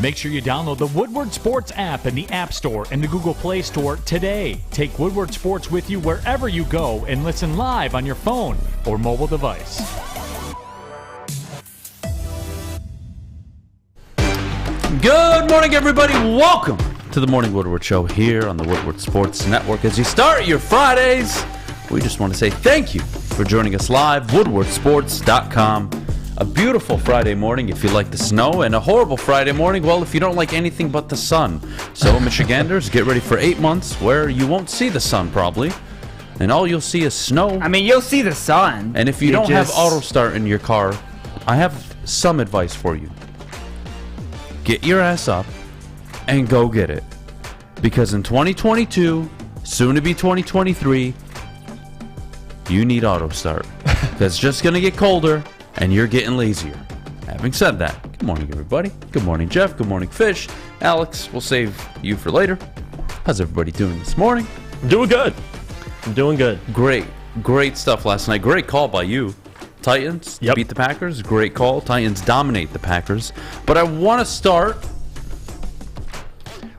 Make sure you download the Woodward Sports app in the App Store and the Google Play Store today. Take Woodward Sports with you wherever you go and listen live on your phone or mobile device. Good morning, everybody. Welcome to the Morning Woodward Show here on the Woodward Sports Network. As you start your Fridays, we just want to say thank you for joining us live, woodwardsports.com. A beautiful Friday morning if you like the snow, and a horrible Friday morning, well, if you don't like anything but the sun. So, Michiganders, get ready for 8 months where you won't see the sun probably, and all you'll see is snow. I mean, you'll see the sun. And if you don't have auto start in your car, I have some advice for you. Get your ass up and go get it. Because in 2022, soon to be 2023, you need auto start. Because it's just going to get colder and you're getting lazier. Having said that, good morning, everybody. Good morning, Jeff. Good morning, Fish. Alex, we'll save you for later. How's everybody doing this morning? I'm doing good. Great stuff last night. Great call by you. Titans beat the Packers. Great call. Titans dominate the Packers. But I want to start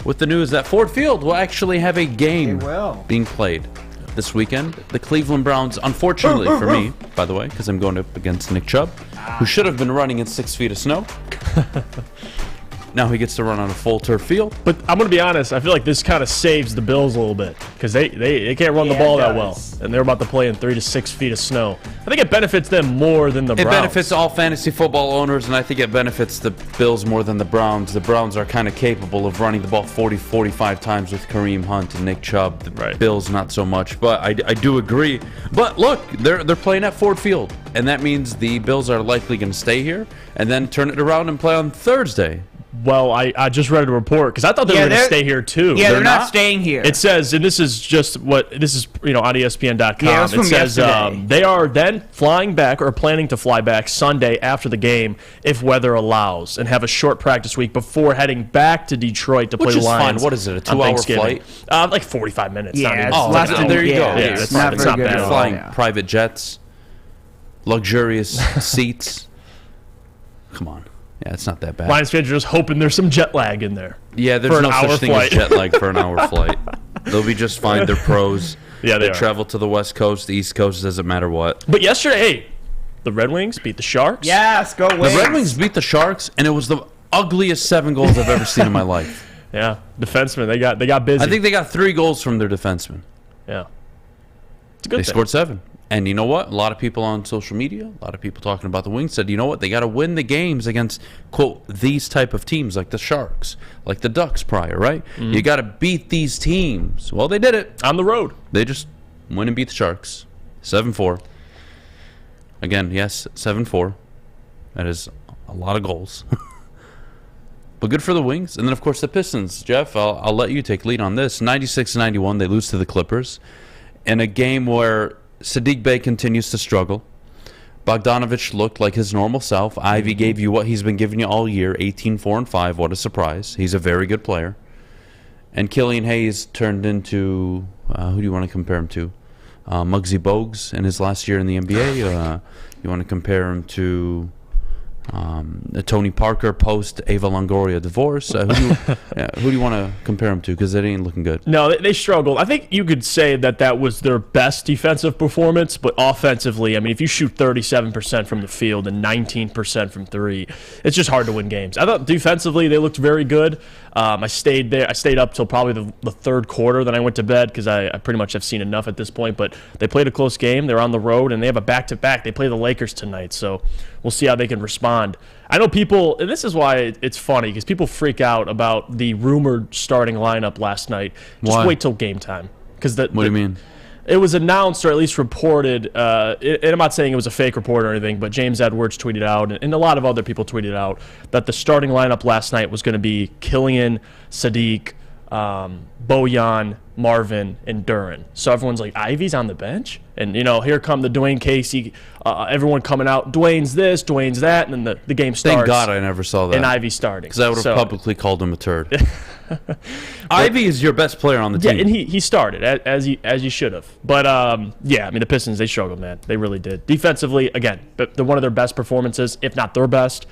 with the news that Ford Field will actually have a game being played this weekend. The Cleveland Browns, unfortunately for me, by the way, because I'm going up against Nick Chubb, who should have been running in 6 feet of snow. Now he gets to run on a full turf field. But I'm going to be honest, I feel like this kind of saves the Bills a little bit because they can't run the ball that well, and they're about to play in 3 to 6 feet of snow. I think it benefits them more than the Browns. It benefits all fantasy football owners, and I think it benefits the Bills more than the Browns. The Browns are kind of capable of running the ball 40, 45 times with Kareem Hunt and Nick Chubb. The Bills, not so much, but I do agree. But look, they're playing at Ford Field, and that means the Bills are likely going to stay here and then turn it around and play on Thursday. Well, I just read a report because I thought they were going to stay here too. Yeah, they're not staying here. It says, and this is on ESPN.com. Yeah, it says they are then flying back or planning to fly back Sunday after the game if weather allows, and have a short practice week before heading back to Detroit to play the Lions. Fine. What is it? A 2-hour flight? Like 45 minutes. Yeah, there you go. Yeah, it's not very good. bad. Flying private jets, luxurious seats. Come on. Yeah, it's not that bad. Lions fans are just hoping there's some jet lag in there. Yeah, there's no such thing as jet lag for an hour flight. They'll be just fine. They're pros. Yeah, they travel to the West Coast, the East Coast, doesn't matter what. But yesterday, the Red Wings beat the Sharks. Yes, go Wings. The Red Wings beat the Sharks, and it was the ugliest 7 goals I've ever seen in my life. Yeah, defensemen, they got busy. I think they got 3 goals from their defensemen. Yeah. It's a good thing. They scored 7. And you know what? A lot of people on social media, a lot of people talking about the Wings said, you know what? They got to win the games against, quote, these type of teams like the Sharks, like the Ducks prior, right? Mm-hmm. You got to beat these teams. Well, they did it. On the road. They just went and beat the Sharks. 7-4. Again, yes, 7-4. That is a lot of goals. But good for the Wings. And then, of course, the Pistons. Jeff, I'll let you take lead on this. 96-91, they lose to the Clippers in a game where Saddiq Bey continues to struggle. Bogdanovich looked like his normal self. Ivy gave you what he's been giving you all year, 18-4-5. What a surprise. He's a very good player. And Killian Hayes turned into, who do you want to compare him to? Muggsy Bogues in his last year in the NBA. You want to compare him to Tony Parker post Ava Longoria divorce. Who do you want to compare him to? Because it ain't looking good. No, they struggled. I think you could say that was their best defensive performance, but offensively, I mean, if you shoot 37% from the field and 19% from 3, it's just hard to win games. I thought defensively they looked very good. I stayed there. I stayed up till probably the third quarter. Then I went to bed because I pretty much have seen enough at this point. But they played a close game. They're on the road, and they have a back-to-back. They play the Lakers tonight, so we'll see how they can respond. I know people, and this is why it's funny, because people freak out about the rumored starting lineup last night. Just wait till game time. What do you mean? It was announced, or at least reported, and I'm not saying it was a fake report or anything, but James Edwards tweeted out, and a lot of other people tweeted out, that the starting lineup last night was going to be Killian, Saddiq, Bojan, Marvin, and Duren. So everyone's like, Ivy's on the bench? And, here come the Dwayne Casey, everyone coming out, Dwayne's this, Dwayne's that, and then the game starts. Thank God I never saw that. And Ivy starting. Because I would have publicly called him a turd. Ivy is your best player on the team. Yeah, and he started, as he should have. But, the Pistons, they struggled, man. They really did. Defensively, again, they're one of their best performances, if not their best.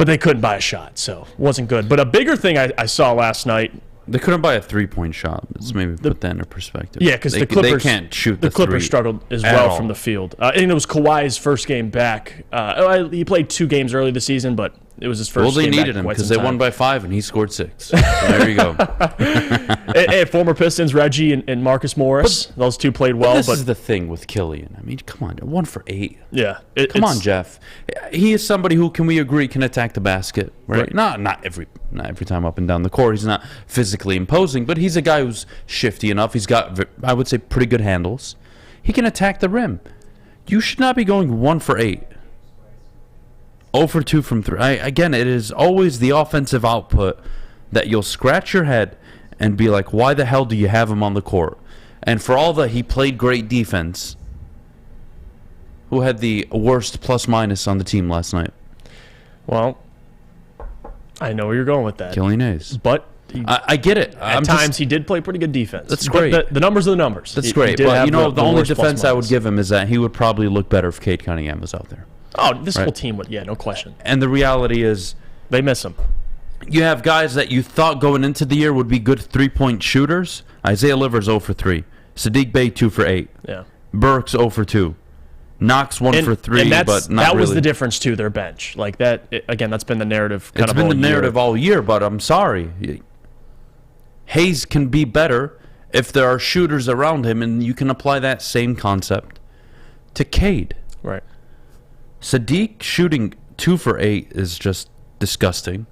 But they couldn't buy a shot, so it wasn't good. But a bigger thing I saw last night. They couldn't buy a 3-point shot. Let's maybe put that into perspective. Yeah, because the Clippers they can't shoot the Clippers three struggled as at well all. from the field. And it was Kawhi's first game back. He played 2 games early this season, but it was his first. Well, they game back needed in him quite because some they won time. by 5 and he scored 6. So there you go. And former Pistons Reggie and Marcus Morris, those two played well. This But is the thing with Killian. I mean, come on, 1 for 8. yeah, Come on, Jeff. He is somebody who, can we agree, can attack the basket, right? Right. Not every time up and down the court. He's not physically imposing, but he's a guy who's shifty enough. He's got, I would say, pretty good handles. He can attack the rim. You should not be going 1 for 8. 0 for 2 from 3. Again, it is always the offensive output that you'll scratch your head and be like, why the hell do you have him on the court? And for all that he played great defense, who had the worst plus-minus on the team last night? Well, I know where you're going with that. Killian Hayes. But I get it. at times he did play pretty good defense. That's But great. The numbers are the numbers. That's He great. did But, have you know, the only worst defense I would plus-minus. give him is that he would probably look better if Cade Cunningham was out there. Oh, this Right. whole team would. Yeah, no question. And the reality is, They miss him. you have guys that you thought going into the year would be good 3-point shooters. Isaiah Livers 0 for 3. Sadiq Bey 2 for 8. Yeah. Burks 0 for 2. Knox 1 for 3, and but not that was really. the difference to their bench. Like that again. That's been the narrative. It's been the narrative all year, but I'm sorry. Hayes can be better if there are shooters around him, and you can apply that same concept to Cade. Right. Sadiq shooting 2 for 8 is just disgusting.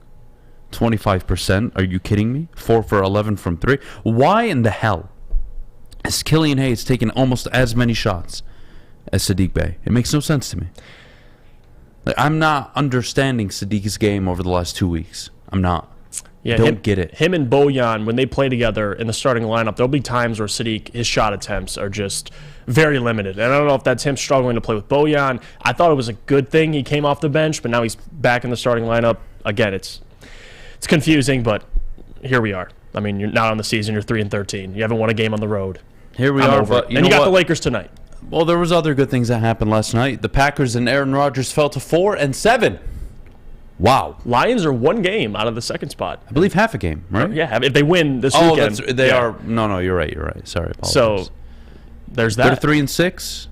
25%. Are you kidding me? 4 for 11 from 3. Why in the hell is Killian Hayes taking almost as many shots as Sadiq Bey? It makes no sense to me. Like, I'm not understanding Sadiq's game over the last 2 weeks. I'm not. Yeah, Don't get it. Him and Bojan, when they play together in the starting lineup, there'll be times where Sadiq, his shot attempts are just very limited. And I don't know if that's him struggling to play with Bojan. I thought it was a good thing he came off the bench, but now he's back in the starting lineup. Again, it's confusing, but here we are. I mean, you're not on the season. You're 3-13. You haven't won a game on the road. Here we I'm are, over it. but And you got what? the Lakers tonight. Well, there was other good things that happened last night. The Packers and Aaron Rodgers fell to 4-7. Wow. Lions are 1 game out of the second spot. I believe half a game, right? Yeah, if they win this Oh, weekend. they yeah. are. No, you're right. You're right. Sorry, So apologies. there's They're that. 3-6.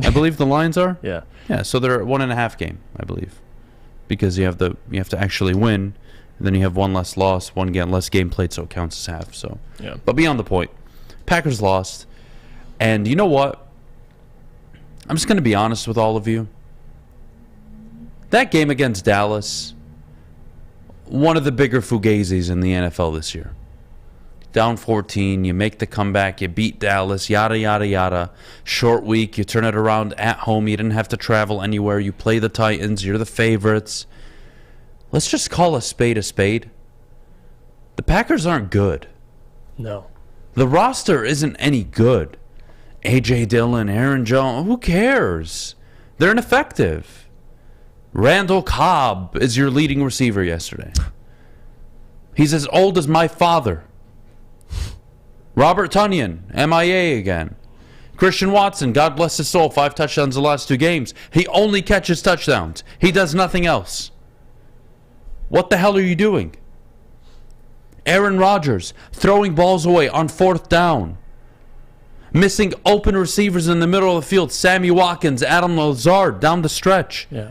I believe the Lions are. Yeah. Yeah, so they're at 1.5 game, I believe, because you have to actually win, and then you have 1 less loss, 1 less game played, so it counts as half. So, Yeah. But beyond the point, Packers lost, and you know what? I'm just going to be honest with all of you. That game against Dallas, one of the bigger fugazis in the NFL this year. Down 14, you make the comeback, you beat Dallas, yada, yada, yada. Short week, you turn it around at home, you didn't have to travel anywhere, you play the Titans, you're the favorites. Let's just call a spade a spade. The Packers aren't good. No. The roster isn't any good. A.J. Dillon, Aaron Jones, who cares? They're ineffective. Randall Cobb is your leading receiver yesterday. He's as old as my father. Robert Tonyan, MIA again. Christian Watson, God bless his soul, 5 touchdowns the last 2 games. He only catches touchdowns. He does nothing else. What the hell are you doing? Aaron Rodgers, throwing balls away on 4th down. Missing open receivers in the middle of the field. Sammy Watkins, Adam Lazard down the stretch. Yeah.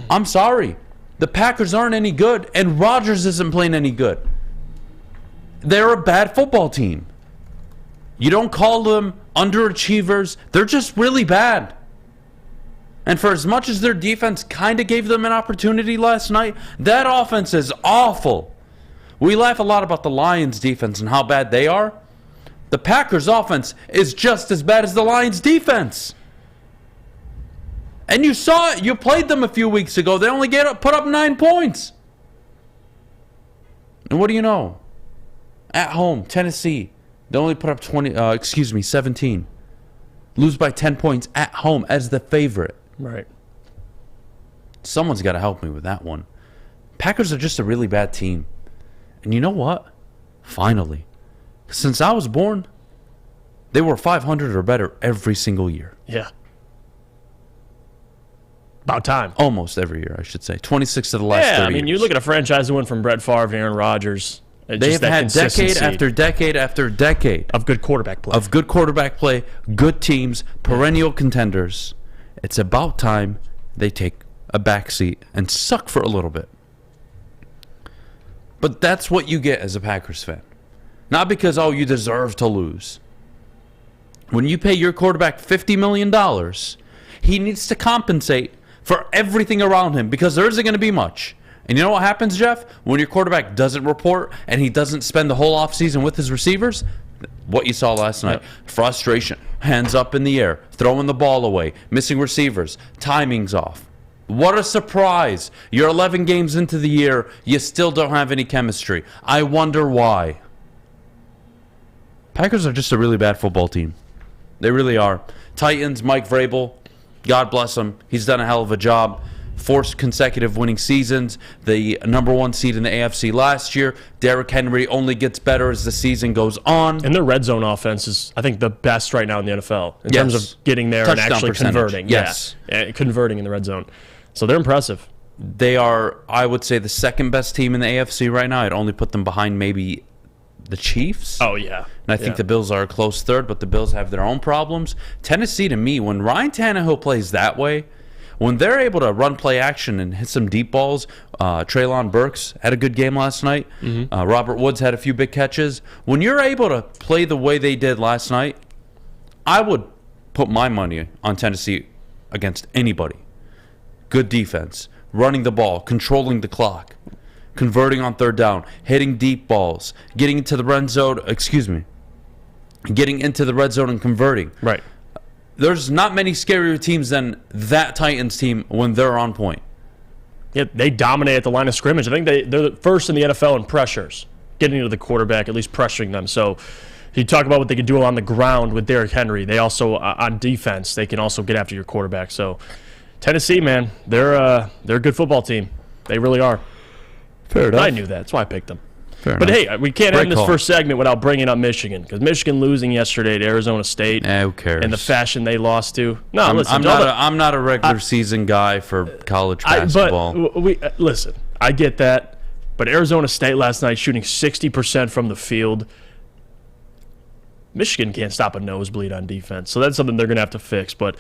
I'm sorry. The Packers aren't any good, and Rodgers isn't playing any good. They're a bad football team. You don't call them underachievers. They're just really bad. And for as much as their defense kind of gave them an opportunity last night, that offense is awful. We laugh a lot about the Lions' defense and how bad they are. The Packers' offense is just as bad as the Lions' defense. And you saw it. You played them a few weeks ago. They only put up 9 points. And what do you know? At home, Tennessee, they only put up 17. Lose by 10 points at home as the favorite. Right. Someone's got to help me with that one. Packers are just a really bad team. And you know what? Finally, since I was born, they were 500 or better every single year. Yeah. About time. Almost every year, I should say. 26 of the last 30 Yeah, I mean, years. you look at a franchise that went from Brett Favre to Aaron Rodgers. They have had decade after decade after decade of good quarterback play. Good teams, perennial contenders. It's about time they take a backseat and suck for a little bit. But that's what you get as a Packers fan. Not because, you deserve to lose. When you pay your quarterback $50 million, he needs to compensate for everything around him because there isn't going to be much. And you know what happens, Jeff? When your quarterback doesn't report and he doesn't spend the whole offseason with his receivers, what you saw last night, frustration, hands up in the air, throwing the ball away, missing receivers, timing's off. What a surprise. You're 11 games into the year, you still don't have any chemistry. I wonder why. Packers are just a really bad football team. They really are. Titans, Mike Vrabel, God bless him. He's done a hell of a job. 4 consecutive winning seasons. The number 1 seed in the AFC last year. Derrick Henry only gets better as the season goes on. And their red zone offense is, I think, the best right now in the NFL in terms of getting there Touchdown and actually percentage. converting. Yes. Yeah, converting in the red zone. So they're impressive. They are, I would say, the second best team in the AFC right now. I'd only put them behind maybe the Chiefs. Oh, yeah. And I think the Bills are a close third, but the Bills have their own problems. Tennessee, to me, when Ryan Tannehill plays that way, when they're able to run play action and hit some deep balls, Treylon Burks had a good game last night. Robert Woods had a few big catches. When you're able to play the way they did last night, I would put my money on Tennessee against anybody. Good defense, running the ball, controlling the clock, converting on third down, hitting deep balls, getting into the red zone, and converting. Right. There's not many scarier teams than that Titans team when they're on point. Yeah, they dominate at the line of scrimmage. I think they're the first in the NFL in pressures, getting to the quarterback, at least pressuring them. So you talk about what they can do on the ground with Derrick Henry. They also, on defense, they can also get after your quarterback. So Tennessee, man, they're a good football team. They really are. Fair enough. I knew that. That's why I picked them. Fair But enough. hey, we can't Great end this call. first segment without bringing up Michigan, because Michigan losing yesterday to Arizona State Who cares? and the fashion they lost to. No, listen, I'm not a regular season guy for college basketball. But listen, I get that. But Arizona State last night shooting 60% from the field. Michigan can't stop a nosebleed on defense, so that's something they're going to have to fix. But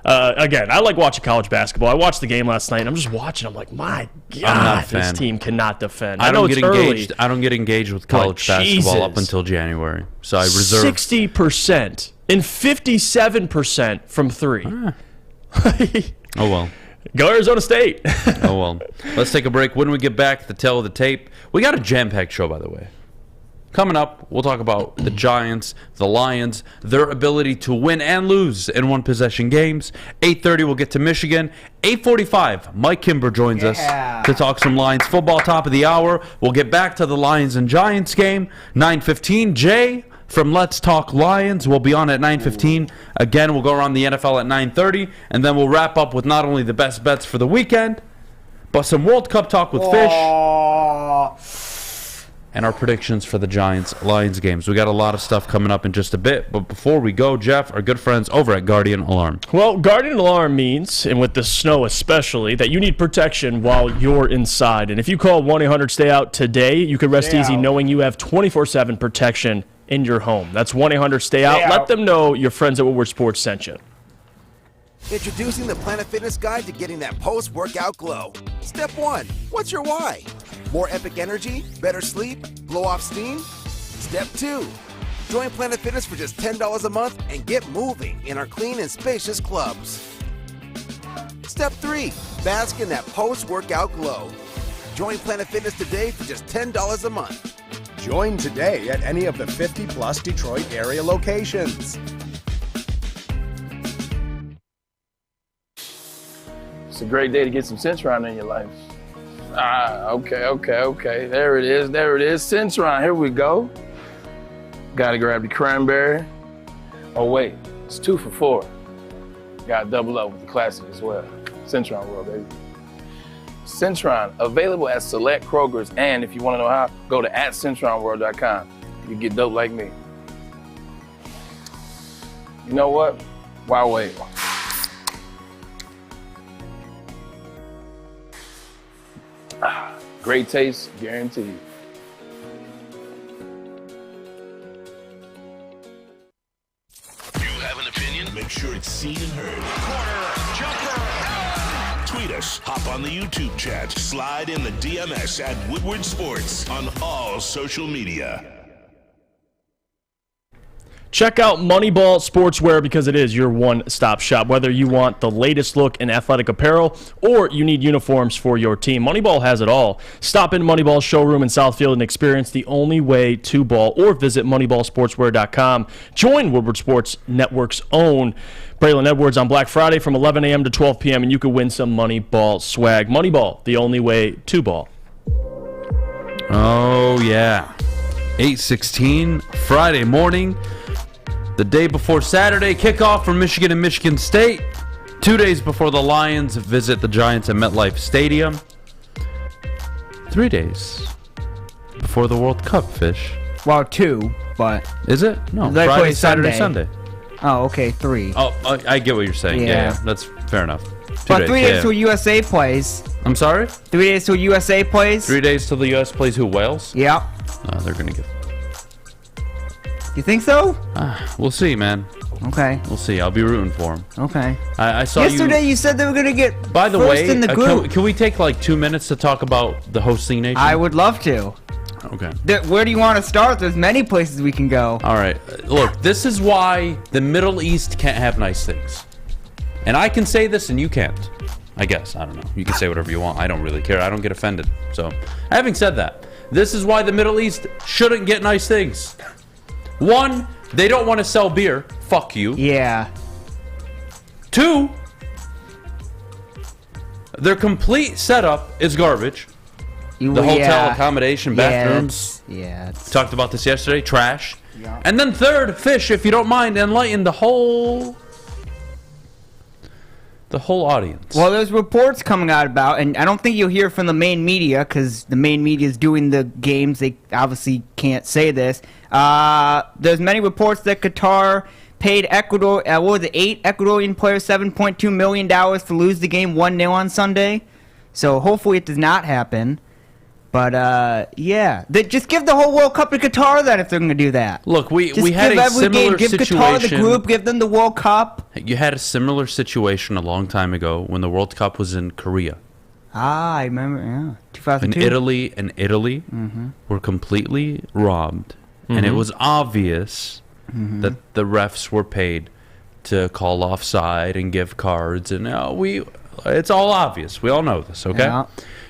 again, I like watching college basketball. I watched the game last night, and I'm just watching. I'm like, my I'm not God, a fan. this team cannot defend. I know don't it's get early. engaged. I don't get engaged with college basketball up Jesus. until January. So I reserve 60% and 57% from 3. Oh well. Go Arizona State. Oh well. Let's take a break. When we get back, the tail of the tape. We got a jam-packed show, by the way. Coming up, we'll talk about the Giants, the Lions, their ability to win and lose in one-possession games. 8:30, we'll get to Michigan. 8:45, Mike Kimber joins us to talk some Lions football. Top of the hour, we'll get back to the Lions and Giants game. 9:15, Jay from Let's Talk Lions will be on at 9:15. Again, we'll go around the NFL at 9:30, and then we'll wrap up with not only the best bets for the weekend, but some World Cup talk with Fish. And our predictions for the Giants-Lions games. We got a lot of stuff coming up in just a bit. But before we go, Jeff, our good friends over at Guardian Alarm. Well, Guardian Alarm means, and with the snow especially, that you need protection while you're inside. And if you call 1-800-STAY-OUT today, you can rest easy knowing you have 24/7 protection in your home. That's 1-800-STAY-OUT. Let them know your friends at Woodward Sports sent you. Introducing the Planet Fitness Guide to getting that post-workout glow. Step 1, what's your why? More epic energy, better sleep, blow off steam? Step 2, join Planet Fitness for just $10 a month and get moving in our clean and spacious clubs. Step 3, bask in that post-workout glow. Join Planet Fitness today for just $10 a month. Join today at any of the 50-plus Detroit area locations. It's a great day to get some Centron in your life. Okay. There it is. Centron, here we go. Gotta grab the cranberry. Oh wait, it's 2 for $4. Gotta double up with the classic as well. Centron World, baby. Centron, available at select Krogers, and if you wanna know how, go to @CentronWorld.com. You get dope like me. You know what? Why wait? Great taste, guaranteed. You have an opinion? Make sure it's seen and heard. Corner, jumper, Tweet us, hop on the YouTube chat, slide in the DMS at Woodward Sports on all social media. Check out Moneyball Sportswear because it is your one-stop shop. Whether you want the latest look in athletic apparel or you need uniforms for your team, Moneyball has it all. Stop in Moneyball's showroom in Southfield and experience the only way to ball, or visit moneyballsportswear.com. Join Woodward Sports Network's own Braylon Edwards on Black Friday from 11 a.m. to 12 p.m., and you could win some Moneyball swag. Moneyball, the only way to ball. Oh, yeah. 8:16, Friday morning. The day before Saturday kickoff for Michigan and Michigan State. 2 days before the Lions visit the Giants at MetLife Stadium. 3 days before the World Cup, Fish. Well, 2, but... Is it? No, They Friday, play Saturday, Sunday. Sunday. Oh, okay, 3. Oh, I get what you're saying. Yeah. Yeah, that's fair enough. 2 But 3 days yeah. till USA plays. I'm sorry? 3 days till USA plays. 3 days till the U.S. plays who? Wales? Yep. They're going to give... You think so? We'll see, man. Okay. We'll see. I'll be rooting for them. Okay. I saw Yesterday you said they were gonna get By the first way, in the group. can we take like 2 minutes to talk about the hosting nation? I would love to. Okay. Where do you want to start? There's many places we can go. All right. Look, this is why the Middle East can't have nice things. And I can say this and you can't. I guess. I don't know. You can say whatever you want. I don't really care. I don't get offended. So, having said that, this is why the Middle East shouldn't get nice things. 1, they don't want to sell beer. Fuck you. Yeah. 2, their complete setup is garbage. The hotel accommodation, bathrooms. It's Talked about this yesterday. Trash. Yeah. And then 3rd, Fish, if you don't mind, enlighten the whole audience. Well, there's reports coming out about, and I don't think you'll hear from the main media because the main media is doing the games. They obviously can't say this. There's many reports that Qatar paid Ecuador, 8 Ecuadorian players $7.2 million to lose the game 1-0 on Sunday. So hopefully it does not happen. But, yeah. Just give the whole World Cup to Qatar then if they're going to do that. Look, we Just had a similar give situation. Qatar the group, give them the World Cup. You had a similar situation a long time ago when the World Cup was in Korea. I remember, yeah. 2002. And Italy were completely robbed. And it was obvious that the refs were paid to call offside and give cards. And it's all obvious. We all know this, okay? Yeah.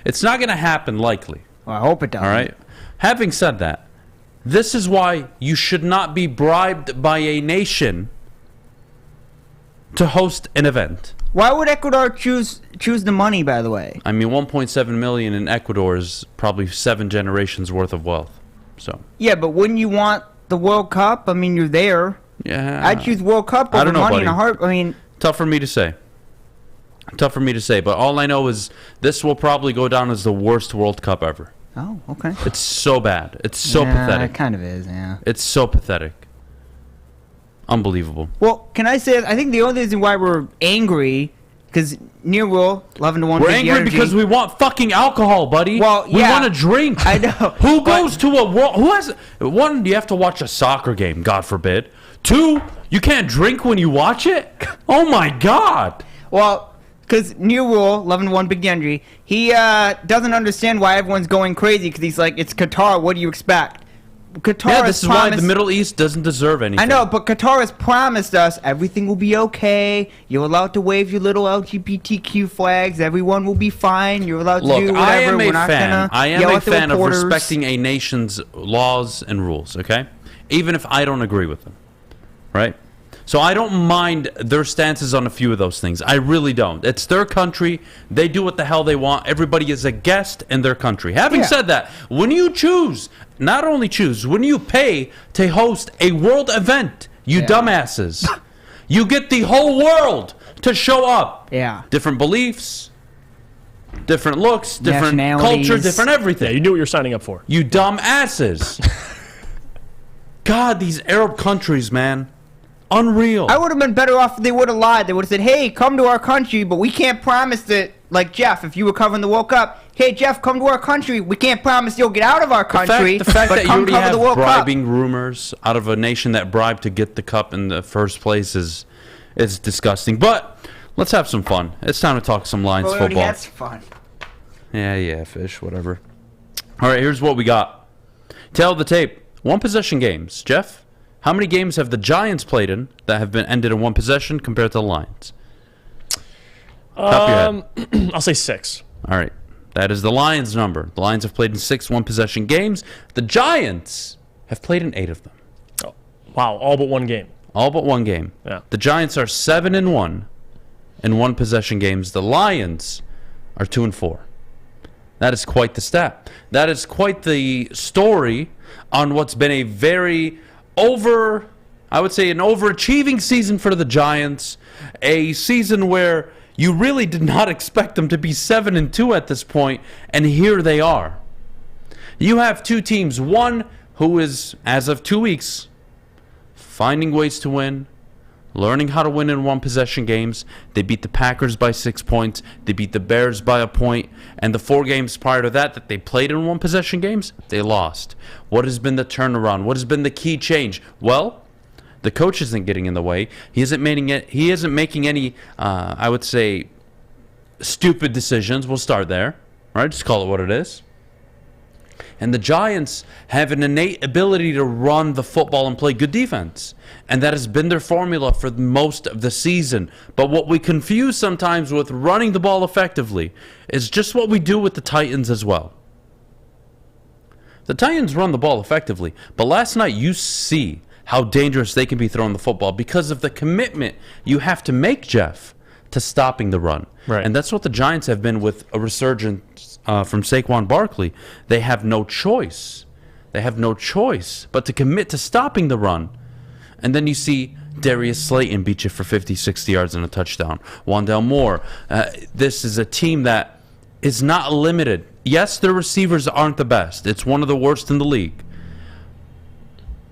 It's not going to happen likely. Well, I hope it doesn't. All right? Having said that, this is why you should not be bribed by a nation to host an event. Why would Ecuador choose the money, by the way? I mean, 1.7 million in Ecuador is probably 7 generations worth of wealth. So. Yeah, but wouldn't you want the World Cup? I mean, you're there. Yeah. I'd choose World Cup I over don't know, money buddy. in a heart. I mean, Tough for me to say. But all I know is this will probably go down as the worst World Cup ever. oh, okay. It's so bad. It's so Yeah, pathetic. It kind of is, yeah. It's so pathetic. Unbelievable. Well, can I say, I think the only reason why we're angry, because near will, 11 to 1. We're angry because we want fucking alcohol, buddy. Well, we yeah. want to drink. I know. Who goes to a world? Who has? 1, you have to watch a soccer game, God forbid. 2, you can't drink when you watch it. Oh my God. Well, because New Rule, 11 to 1 Big Gendry, he doesn't understand why everyone's going crazy because he's like, it's Qatar, what do you expect? Qatar Yeah, has this is promised, why the Middle East doesn't deserve anything. I know, but Qatar has promised us everything will be okay. You're allowed to wave your little LGBTQ flags. Everyone will be fine. You're allowed to Look, do whatever. I am We're a not fan. gonna I am yell a at the fan of reporters. respecting a nation's laws and rules, okay? Even if I don't agree with them, right? So I don't mind their stances on a few of those things. I really don't. It's their country. They do what the hell they want. Everybody is a guest in their country. Having said that, when you choose, not only choose, when you pay to host a world event, you dumbasses, you get the whole world to show up. Yeah. Different beliefs, different looks, different Nationalities. culture, different everything. Yeah, you knew what you're signing up for. You dumb asses. God, these Arab countries, man. Unreal. I would have been better off if they would have lied. They would have said, hey, come to our country, but we can't promise that, like Jeff, if you were covering the World Cup, hey, Jeff, come to our country. We can't promise you'll get out of our country, The fact but that you come already cover have the World Cup. bribing rumors out of a nation that bribed to get the cup in the first place is disgusting. But let's have some fun. It's time to talk some Lions Well, we already football. had some fun. Yeah, fish, whatever. All right, here's what we got. Tail of the tape. One possession games. Jeff, how many games have the Giants played in that have been ended in one possession compared to the Lions? Top of your head. I'll say 6. All right. That is the Lions' number. The Lions have played in 6 one-possession games. The Giants have played in 8 of them. Oh, wow, all but one game. All but one game. Yeah. The Giants are 7-1 in one-possession games. The Lions are 2-4. That is quite the stat. That is quite the story on what's been a very I would say an overachieving season for the Giants. A season where you really did not expect them to be 7-2 at this point, and here they are. You have two teams, one who is, as of 2 weeks, finding ways to win, learning how to win in one-possession games. They beat the Packers by 6 points. They beat the Bears by a point. And the 4 games prior to that they played in one-possession games, they lost. What has been the turnaround? What has been the key change? Well, the coach isn't getting in the way. He isn't making any, I would say, stupid decisions. We'll start there. All right, just call it what it is. And the Giants have an innate ability to run the football and play good defense. And that has been their formula for most of the season. But what we confuse sometimes with running the ball effectively is just what we do with the Titans as well. The Titans run the ball effectively. But last night you see how dangerous they can be throwing the football because of the commitment you have to make, Jeff, to stopping the run. Right. And that's what the Giants have been with a resurgence from Saquon Barkley. They have no choice. They have no choice but to commit to stopping the run. And then you see Darius Slayton beat you for 50, 60 yards and a touchdown. Wandale Moore. This is a team that is not limited. Yes, their receivers aren't the best. It's one of the worst in the league.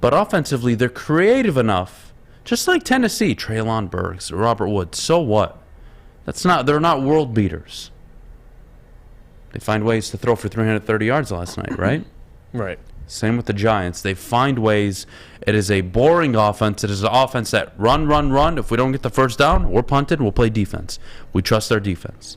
But offensively, they're creative enough. Just like Tennessee, Treylon Burks, Robert Woods. So what? They're not world beaters. They find ways to throw for 330 yards last night, right? Right. Same with the Giants. They find ways. It is a boring offense. It is an offense that run. If we don't get the first down, we're punted. We'll play defense. We trust our defense.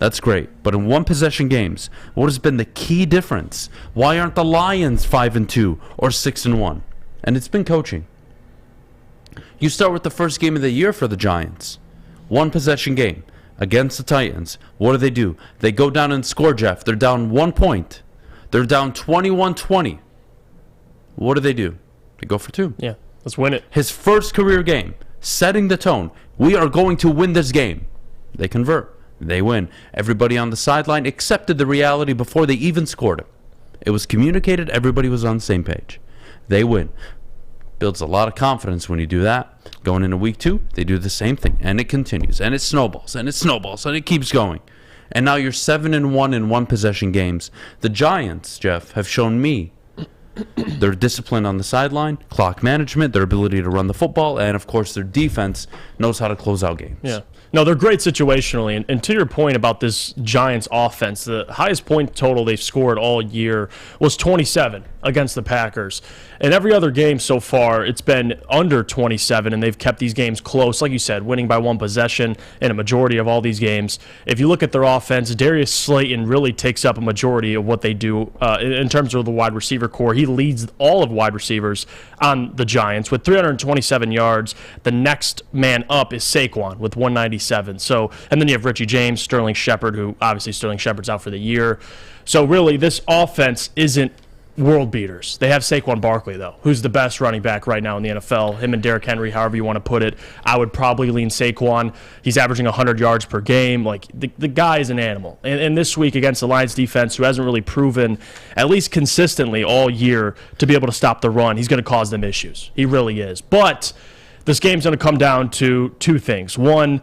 That's great. But in one-possession games, what has been the key difference? Why aren't the Lions 5-2 or 6-1? And it's been coaching. You start with the first game of the year for the Giants. One-possession game against the Titans. What do? They go down and score, Jeff. They're down 1 point. They're down 21-20. What do? They go for 2. Yeah, let's win it. His first career game, setting the tone. We are going to win this game. They convert. They win. Everybody on the sideline accepted the reality before they even scored it. It was communicated. Everybody was on the same page. They win. Builds a lot of confidence when you do that. Going into week 2, they do the same thing. And it continues. And it snowballs. And it snowballs. And it keeps going. And now you're 7-1 in one-possession games. The Giants, Jeff, have shown me their discipline on the sideline, clock management, their ability to run the football, and, of course, their defense knows how to close out games. Yeah. No, they're great situationally. And to your point about this Giants offense, the highest point total they've scored all year was 27 against the Packers. In every other game so far, it's been under 27, and they've kept these games close. Like you said, winning by 1 possession in a majority of all these games. If you look at their offense, Darius Slayton really takes up a majority of what they do in terms of the wide receiver core. He leads all of wide receivers on the Giants with 327 yards. The next man up is Saquon with 197. So, and then you have Richie James, Sterling Shepard, who obviously Sterling Shepard's out for the year. So really, this offense isn't world beaters. They have Saquon Barkley, though, who's the best running back right now in the NFL. Him and Derrick Henry, however you want to put it. I would probably lean Saquon. He's averaging 100 yards per game. Like, the guy is an animal. And this week against the Lions defense, who hasn't really proven, at least consistently all year, to be able to stop the run, he's going to cause them issues. He really is. But this game's going to come down to 2 things. One,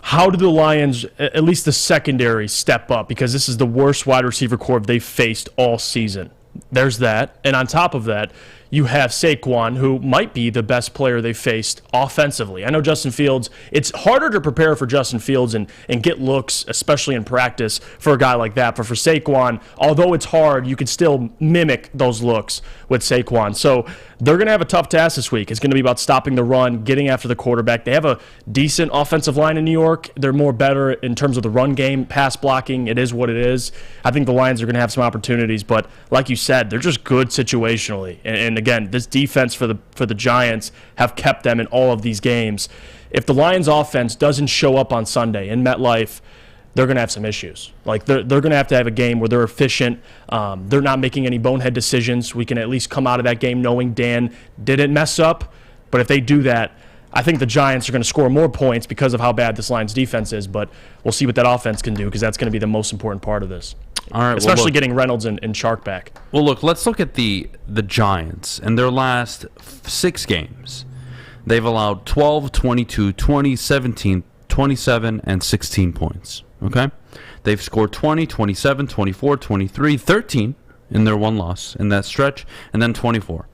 how do the Lions, at least the secondary, step up? Because this is the worst wide receiver corps they've faced all season. There's that. And on top of that, you have Saquon, who might be the best player they faced offensively. I know Justin Fields, it's harder to prepare for Justin Fields and get looks, especially in practice, for a guy like that. But for Saquon, although it's hard, you can still mimic those looks with Saquon. So they're going to have a tough task this week. It's going to be about stopping the run, getting after the quarterback. They have a decent offensive line in New York. They're more better in terms of the run game, pass blocking. It is what it is. I think the Lions are going to have some opportunities, but like you said, they're just good situationally. And again, this defense for the Giants have kept them in all of these games. If the Lions offense doesn't show up on Sunday in MetLife, they're going to have some issues. Like they're going to have a game where they're efficient. They're not making any bonehead decisions. We can at least come out of that game knowing Dan didn't mess up. But if they do that, I think the Giants are going to score more points because of how bad this Lions defense is. But we'll see what that offense can do, because that's going to be the most important part of this. All right, especially getting Reynolds and Chark back. Well, look, let's look at the Giants and their last 6 games. They've allowed 12, 22, 20, 17, 27, and 16 points. Okay? They've scored 20, 27, 24, 23, 13 in their one loss in that stretch, and then 24.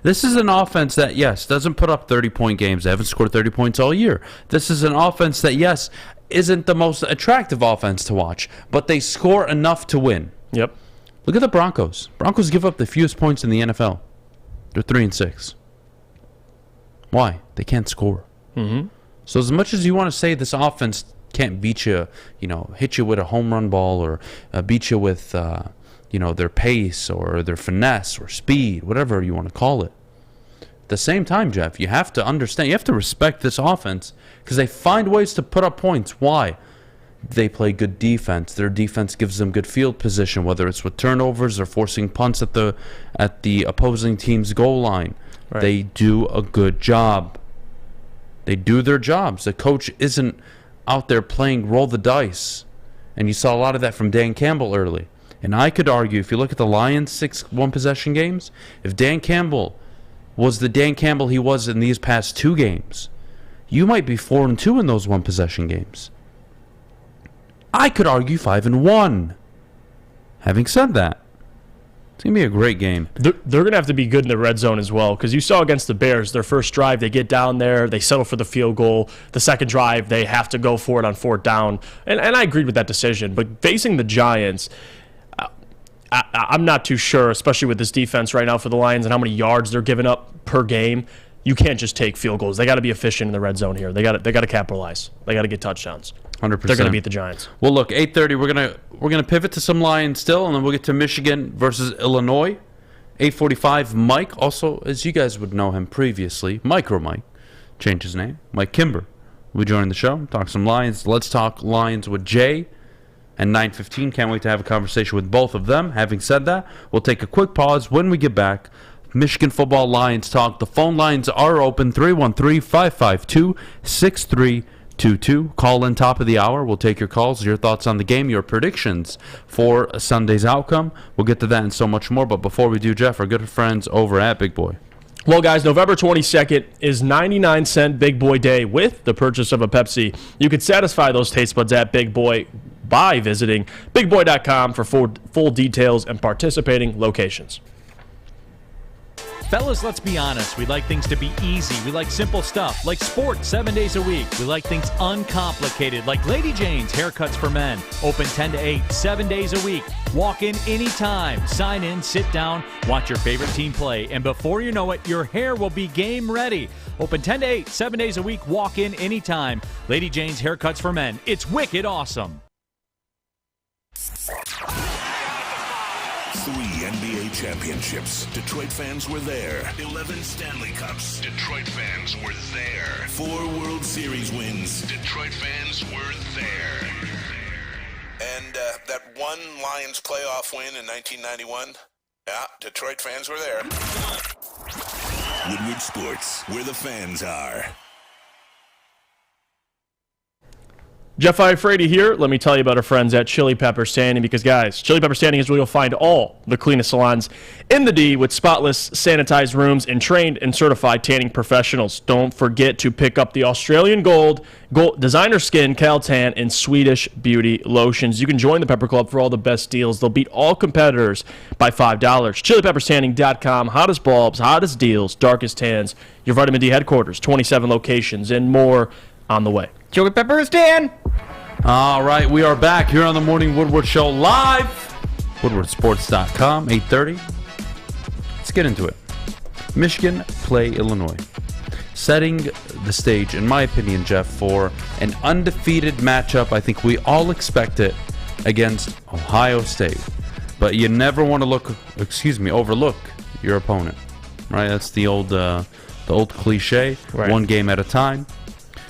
This is an offense that, yes, doesn't put up 30-point games. They haven't scored 30 points all year. This is an offense that, yes, isn't the most attractive offense to watch, but they score enough to win. Yep. Look at the Broncos. Broncos give up the fewest points in the NFL. They're 3-6. Why? They can't score. Mm-hmm. So as much as you want to say this offense can't beat you, hit you with a home run ball, or beat you with, their pace or their finesse or speed, whatever you want to call it. At the same time, Jeff, you have to understand, you have to respect this offense, because they find ways to put up points. Why? They play good defense. Their defense gives them good field position, whether it's with turnovers or forcing punts at the opposing team's goal line. Right. They do a good job. They do their jobs. The coach isn't out there playing roll the dice. And you saw a lot of that from Dan Campbell early. And I could argue, if you look at the Lions' 6 one-possession games, if Dan Campbell was the Dan Campbell he was in these past 2 games, you might be 4-2 in those one-possession games. I could argue 5-1. Having said that, it's going to be a great game. They're going to have to be good in the red zone as well, because you saw against the Bears, their first drive, they get down there, they settle for the field goal. The second drive, they have to go for it on 4th down. And I agreed with that decision. But facing the Giants, I'm not too sure, especially with this defense right now for the Lions and how many yards they're giving up per game. You can't just take field goals. They got to be efficient in the red zone here. They got to capitalize. They got to get touchdowns. 100%. They're going to beat the Giants. Well, look, 8:30. We're gonna pivot to some Lions still, and then we'll get to Michigan versus Illinois. 8:45. Mike, also as you guys would know him previously, Micro Mike, changed his name. Mike Kimber will join the show. Talk some Lions. Let's talk Lions with Jay. And 9:15. Can't wait to have a conversation with both of them. Having said that, we'll take a quick pause. When we get back, Michigan football Lions talk. The phone lines are open. 313-552-6322. Call in top of the hour. We'll take your calls, your thoughts on the game, your predictions for Sunday's outcome. We'll get to that and so much more. But before we do, Jeff, our good friends over at Big Boy. Well, guys, November 22nd is 99-cent Big Boy Day with the purchase of a Pepsi. You can satisfy those taste buds at Big Boy by visiting bigboy.com for full details and participating locations. Fellas, let's be honest. We like things to be easy. We like simple stuff, like sports 7 days a week. We like things uncomplicated, like Lady Jane's Haircuts for Men. Open 10 to 8, 7 days a week. Walk in anytime. Sign in, sit down, watch your favorite team play, and before you know it, your hair will be game ready. Open 10 to 8, 7 days a week. Walk in anytime. Lady Jane's Haircuts for Men. It's wicked awesome. 3 NBA championships. Detroit fans were there. 11 Stanley Cups. Detroit fans were there. 4 World Series wins. Detroit fans were there. And that one Lions playoff win in 1991. Yeah, Detroit fans were there. Woodward Sports, where the fans are. Jeff Iafrate here. Let me tell you about our friends at Chili Pepper Standing because, guys, Chili Pepper Standing is where you'll find all the cleanest salons in the D with spotless, sanitized rooms and trained and certified tanning professionals. Don't forget to pick up the Australian Gold Designer Skin, Caltan, and Swedish Beauty Lotions. You can join the Pepper Club for all the best deals. They'll beat all competitors by $5. ChiliPepperStanding.com. Hottest bulbs, hottest deals, darkest tans. Your Vitamin D headquarters, 27 locations, and more on the way. Chili Peppers, Dan. All right, we are back here on the Morning Woodward Show live. WoodwardSports.com, 8:30. Let's get into it. Michigan play Illinois. Setting the stage, in my opinion, Jeff, for an undefeated matchup. I think we all expect it against Ohio State. But you never want to overlook your opponent. Right? That's the old cliche. Right. One game at a time.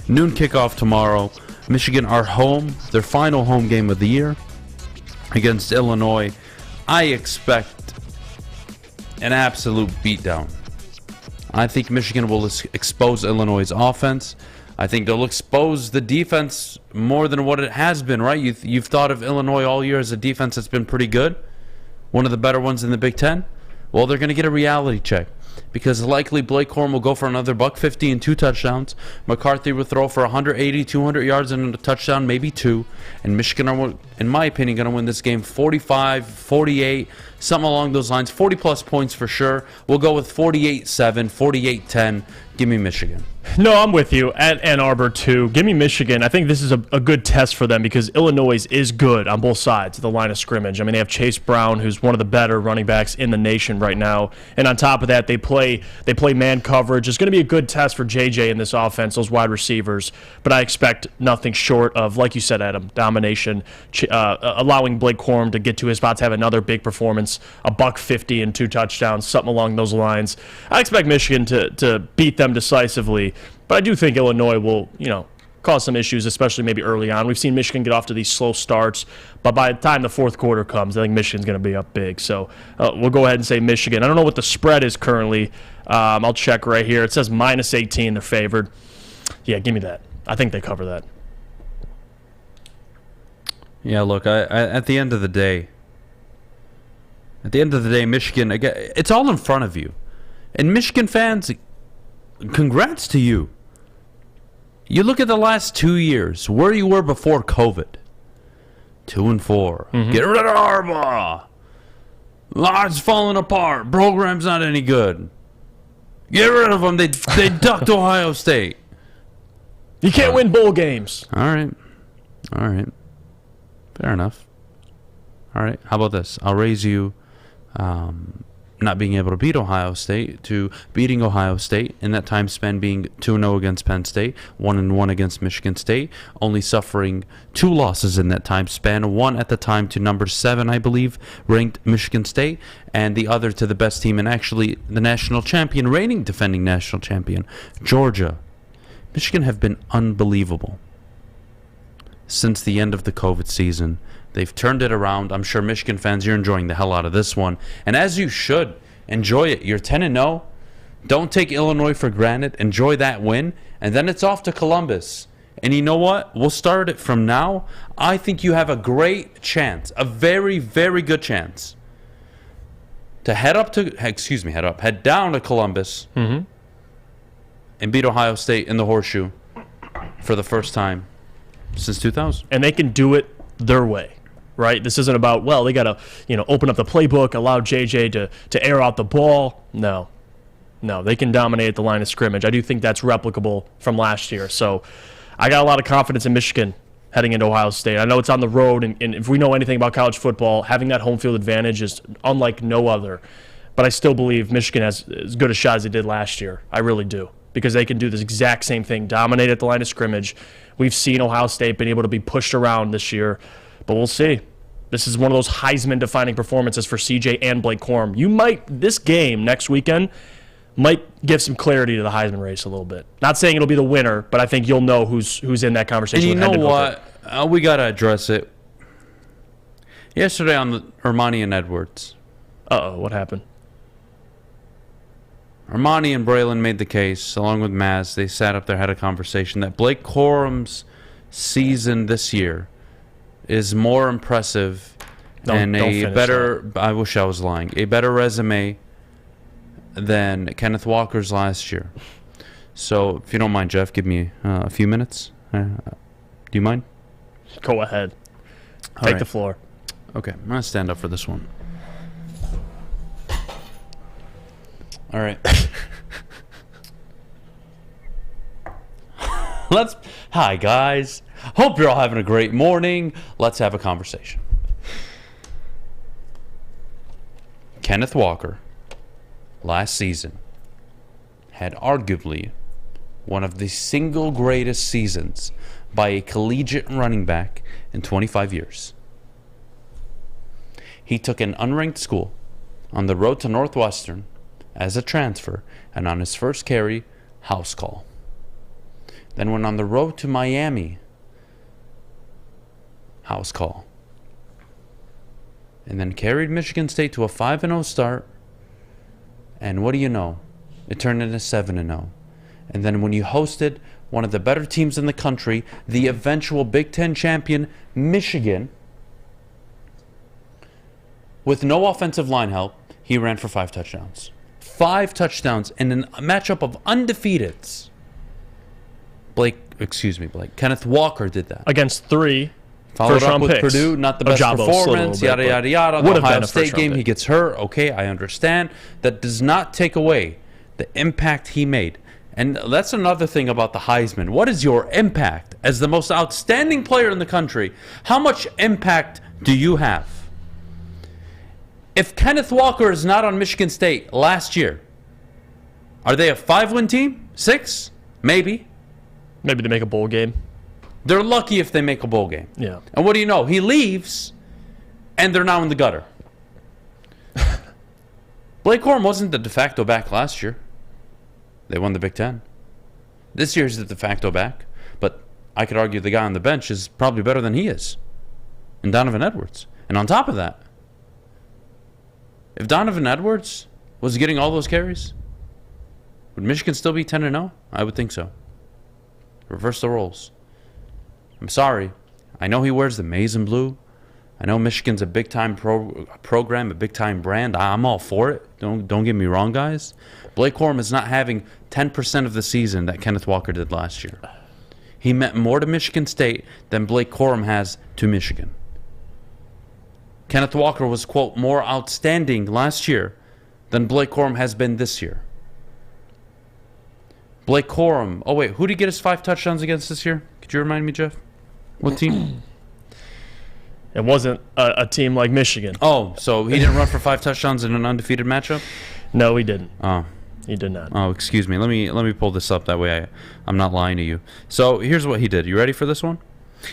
Noon kickoff tomorrow. Michigan are home, their final home game of the year against Illinois. I expect an absolute beatdown. I think Michigan will expose Illinois' offense. I think they'll expose the defense more than what it has been, right? You've thought of Illinois all year as a defense that's been pretty good, one of the better ones in the Big Ten. Well, they're going to get a reality check. Because likely Blake Corum will go for another $150 and 2 touchdowns. McCarthy will throw for 180, 200 yards and a touchdown, maybe 2. And Michigan are, in my opinion, going to win this game 45, 48, something along those lines. 40-plus points for sure. We'll go with 48-7, 48-10. Give me Michigan. No, I'm with you. At Ann Arbor, too. Give me Michigan. I think this is a good test for them because Illinois is good on both sides of the line of scrimmage. I mean, they have Chase Brown, who's one of the better running backs in the nation right now. And on top of that, they play man coverage. It's going to be a good test for JJ in this offense, those wide receivers. But I expect nothing short of, like you said, Adam, domination, allowing Blake Corum to get to his spots, have another big performance, $150 and 2 touchdowns, something along those lines. I expect Michigan to beat them decisively. But I do think Illinois will, cause some issues, especially maybe early on. We've seen Michigan get off to these slow starts, but by the time the fourth quarter comes, I think Michigan's going to be up big. So we'll go ahead and say Michigan. I don't know what the spread is currently. I'll check right here. It says -18. They're favored. Yeah, give me that. I think they cover that. Yeah, look, at the end of the day, Michigan, again, it's all in front of you. And Michigan fans, congrats to you. You look at the last 2 years, where you were before COVID. 2-4. Mm-hmm. Get rid of Harbaugh. It's falling apart. Program's not any good. Get rid of them. They ducked Ohio State. You can't win bowl games. All right. Fair enough. All right. How about this? I'll raise you not being able to beat Ohio State to beating Ohio State, in that time span being 2-0 against Penn State, 1-1 against Michigan State, only suffering 2 losses in that time span, one at the time to number 7, I believe, ranked Michigan State, and the other to the best team and actually the national champion, reigning defending national champion, Georgia. Michigan have been unbelievable since the end of the COVID season. They've turned it around. I'm sure Michigan fans, you're enjoying the hell out of this one. And as you should, enjoy it. You're 10-0. Don't take Illinois for granted. Enjoy that win. And then it's off to Columbus. And you know what? We'll start it from now. I think you have a great chance, a very, very good chance, to head down to Columbus and beat Ohio State in the Horseshoe for the first time since 2000. And they can do it their way. Right? This isn't about, well, they got to, open up the playbook, allow JJ to air out the ball. No, they can dominate the line of scrimmage. I do think that's replicable from last year. So I got a lot of confidence in Michigan heading into Ohio State. I know it's on the road, and if we know anything about college football, having that home field advantage is unlike no other. But I still believe Michigan has as good a shot as they did last year. I really do. Because they can do this exact same thing, dominate at the line of scrimmage. We've seen Ohio State been able to be pushed around this year. But we'll see. This is one of those Heisman-defining performances for CJ and Blake Corum. This game next weekend might give some clarity to the Heisman race a little bit. Not saying it'll be the winner, but I think you'll know who's in that conversation. And you know what? We got to address it. Yesterday on the Armani and Edwards. What happened? Armani and Braylon made the case, along with Maz. They sat up there, had a conversation that Blake Corum's season this year is more impressive and a better, I wish I was lying, a better resume than Kenneth Walker's last year. So, if you don't mind, Jeff, give me a few minutes. Do you mind? Go ahead. Take the floor. Okay, I'm going to stand up for this one. All right. Hi, guys. Hope you're all having a great morning. Let's have a conversation. Kenneth Walker, last season, had arguably one of the single greatest seasons by a collegiate running back in 25 years. He took an unranked school on the road to Northwestern as a transfer, and on his first carry, house call. Then went on the road to Miami, house call. And then carried Michigan State to a 5-0 start. And what do you know? It turned into 7-0. And then when you hosted one of the better teams in the country, the eventual Big Ten champion, Michigan, with no offensive line help, he ran for 5 touchdowns. 5 touchdowns in a matchup of undefeateds. Kenneth Walker did that. Against 3 Followed up with picks. Purdue, not the best performance, yada, yada, yada. The Ohio State game, he gets hurt. Okay, I understand. That does not take away the impact he made. And that's another thing about the Heisman. What is your impact? As the most outstanding player in the country, how much impact do you have? If Kenneth Walker is not on Michigan State last year, are they a 5-win team? 6? Maybe. Maybe they make a bowl game. They're lucky if they make a bowl game. Yeah. And what do you know? He leaves, and they're now in the gutter. Blake Corum wasn't the de facto back last year. They won the Big Ten. This year's the de facto back, but I could argue the guy on the bench is probably better than he is. And Donovan Edwards. And on top of that, if Donovan Edwards was getting all those carries, would Michigan still be 10-0? I would think so. Reverse the roles. I'm sorry. I know he wears the maize and blue. I know Michigan's a big-time program, a big-time brand. I'm all for it. Don't get me wrong, guys. Blake Corum is not having 10% of the season that Kenneth Walker did last year. He meant more to Michigan State than Blake Corum has to Michigan. Kenneth Walker was, quote, more outstanding last year than Blake Corum has been this year. Blake Corum. Oh, wait. Who did he get his 5 touchdowns against this year? Could you remind me, Jeff? What team? It wasn't a team like Michigan. Oh, so he didn't run for 5 touchdowns in an undefeated matchup? No, he didn't. Oh. He did not. Oh, excuse me. Let me pull this up. That way I'm not lying to you. So here's what he did. You ready for this one?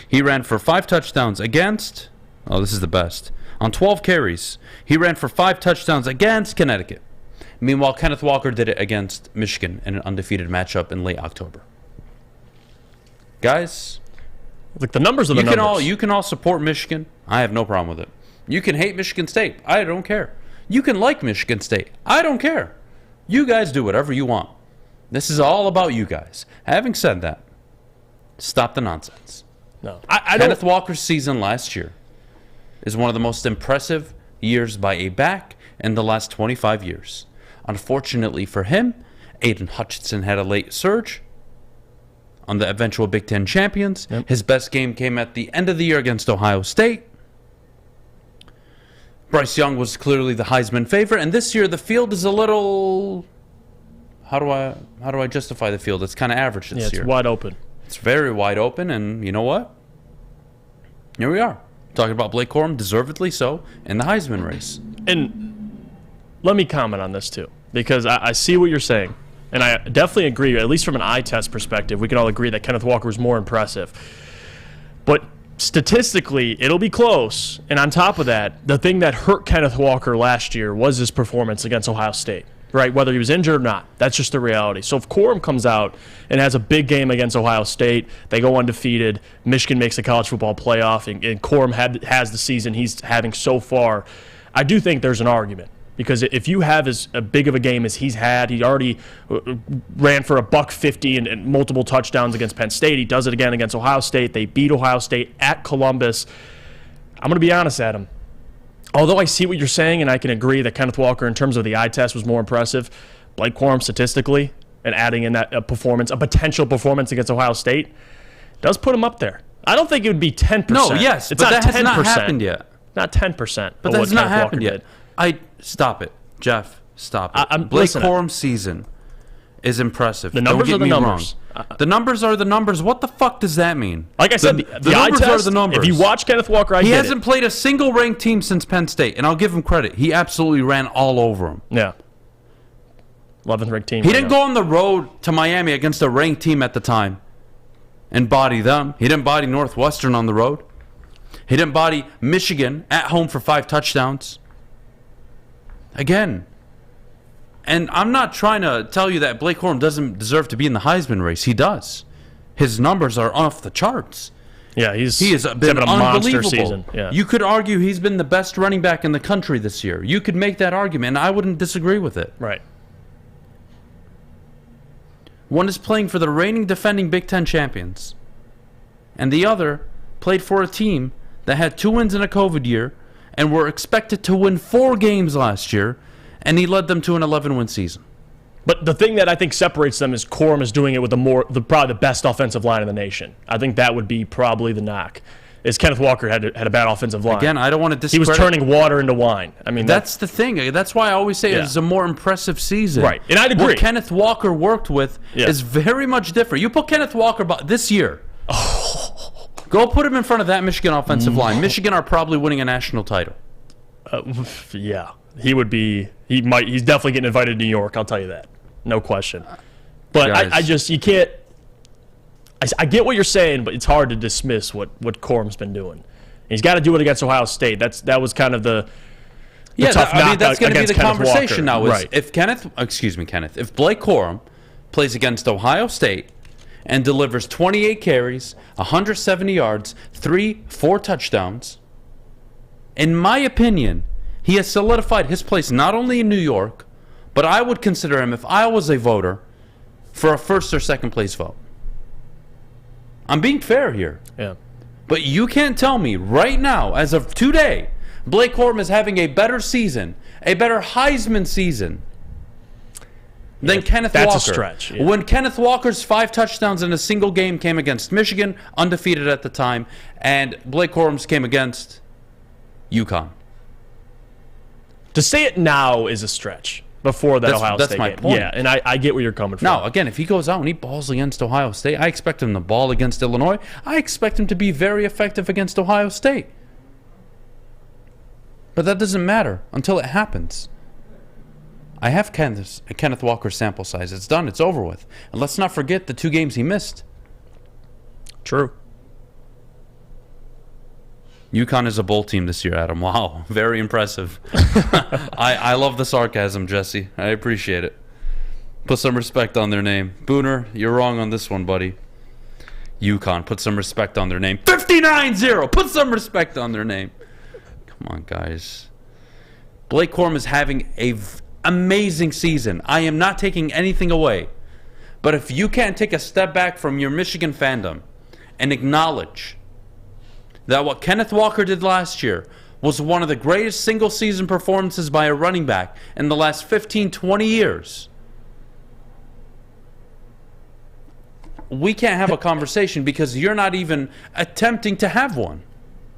He ran for 5 touchdowns against... Oh, this is the best. On 12 carries, he ran for 5 touchdowns against Connecticut. Meanwhile, Kenneth Walker did it against Michigan in an undefeated matchup in late October. Guys... Like the numbers are the numbers. You can all support Michigan. I have no problem with it. You can hate Michigan State. I don't care. You can like Michigan State. I don't care. You guys do whatever you want. This is all about you guys. Having said that, stop the nonsense. No, Kenneth Walker's season last year is one of the most impressive years by a back in the last 25 years. Unfortunately for him, Aiden Hutchinson had a late surge on the eventual Big Ten champions. Yep. His best game came at the end of the year against Ohio State. Bryce Young was clearly the Heisman favorite, and this year the field is a little... How do I justify the field? It's kind of average this year. It's wide open. It's very wide open, and you know what? Here we are. Talking about Blake Corum, deservedly so, in the Heisman race. And let me comment on this too, because I see what you're saying. And I definitely agree, at least from an eye test perspective, we can all agree that Kenneth Walker was more impressive. But statistically, it'll be close. And on top of that, the thing that hurt Kenneth Walker last year was his performance against Ohio State, right? Whether he was injured or not, that's just the reality. So if Corum comes out and has a big game against Ohio State, they go undefeated, Michigan makes the college football playoff, and Corum has the season he's having so far, I do think there's an argument. Because if you have as big of a game as he's had, he already ran for $150 and multiple touchdowns against Penn State. He does it again against Ohio State. They beat Ohio State at Columbus. I'm going to be honest, Adam. Although I see what you're saying, and I can agree that Kenneth Walker, in terms of the eye test, was more impressive, Blake Corum statistically, and adding in that a potential performance against Ohio State, does put him up there. I don't think it would be 10%. No, yes, it's but not that 10%. has not happened yet. Not 10%. But that's not happened yet. Stop it, Jeff. Stop it. Blake Corum's season is impressive. The numbers are the numbers. The numbers are the numbers. What the fuck does that mean? Like I said, the eye numbers test, are the numbers. If you watch Kenneth Walker, he hasn't played a single ranked team since Penn State, and I'll give him credit. He absolutely ran all over him. Yeah. 11th ranked team. He didn't go on the road to Miami against a ranked team at the time and body them. He didn't body Northwestern on the road. He didn't body Michigan at home for 5 touchdowns. Again. And I'm not trying to tell you that Blake Corum doesn't deserve to be in the Heisman race. He does. His numbers are off the charts. Yeah, he has been a monster season. Yeah. You could argue he's been the best running back in the country this year. You could make that argument, and I wouldn't disagree with it. Right. One is playing for the reigning defending Big Ten champions, and the other played for a team that had 2 wins in a COVID year and were expected to win 4 games last year, and he led them to an 11-win season. But the thing that I think separates them is Corum is doing it with probably the best offensive line in the nation. I think that would be probably the knock. Is Kenneth Walker had a bad offensive line. Again, I don't want to discredit. He was turning water into wine. I mean, that's the thing. That's why I always say it's a more impressive season. Right, and I'd agree. What Kenneth Walker worked with is very much different. You put Kenneth Walker this year. Go put him in front of that Michigan offensive line. Michigan are probably winning a national title. Yeah, he would be. He's definitely getting invited to New York. I'll tell you that, no question. But you can't. I get what you're saying, but it's hard to dismiss what Corum's been doing. He's got to do it against Ohio State. That was kind of the tough knock that's going to be the Kenneth conversation Walker. now. Right. If Blake Corum plays against Ohio State and delivers 28 carries, 170 yards, 4 touchdowns, in my opinion, he has solidified his place not only in New York, but I would consider him, if I was a voter, for a first or second place vote. I'm being fair here. Yeah. But you can't tell me right now, as of today, Blake Corum is having a better season, a better Heisman season than Kenneth Walker. That's a stretch. Yeah. When Kenneth Walker's 5 touchdowns in a single game came against Michigan, undefeated at the time, and Blake Corum's came against UConn. To say it now is a stretch. Before that Ohio State game. That's my point. Yeah, and I get where you're coming from. Now, again, if he goes out and he balls against Ohio State, I expect him to ball against Illinois. I expect him to be very effective against Ohio State. But that doesn't matter until it happens. I have Kenneth Walker's sample size. It's done. It's over with. And let's not forget the 2 games he missed. True. UConn is a bowl team this year, Adam. Wow, very impressive. I love the sarcasm, Jesse. I appreciate it. Put some respect on their name. Booner, you're wrong on this one, buddy. UConn, put some respect on their name. 59-0, put some respect on their name. Come on, guys. Blake Corum is having an amazing season. I am not taking anything away. But if you can't take a step back from your Michigan fandom and acknowledge that what Kenneth Walker did last year was one of the greatest single-season performances by a running back in the last 15, 20 years, we can't have a conversation because you're not even attempting to have one.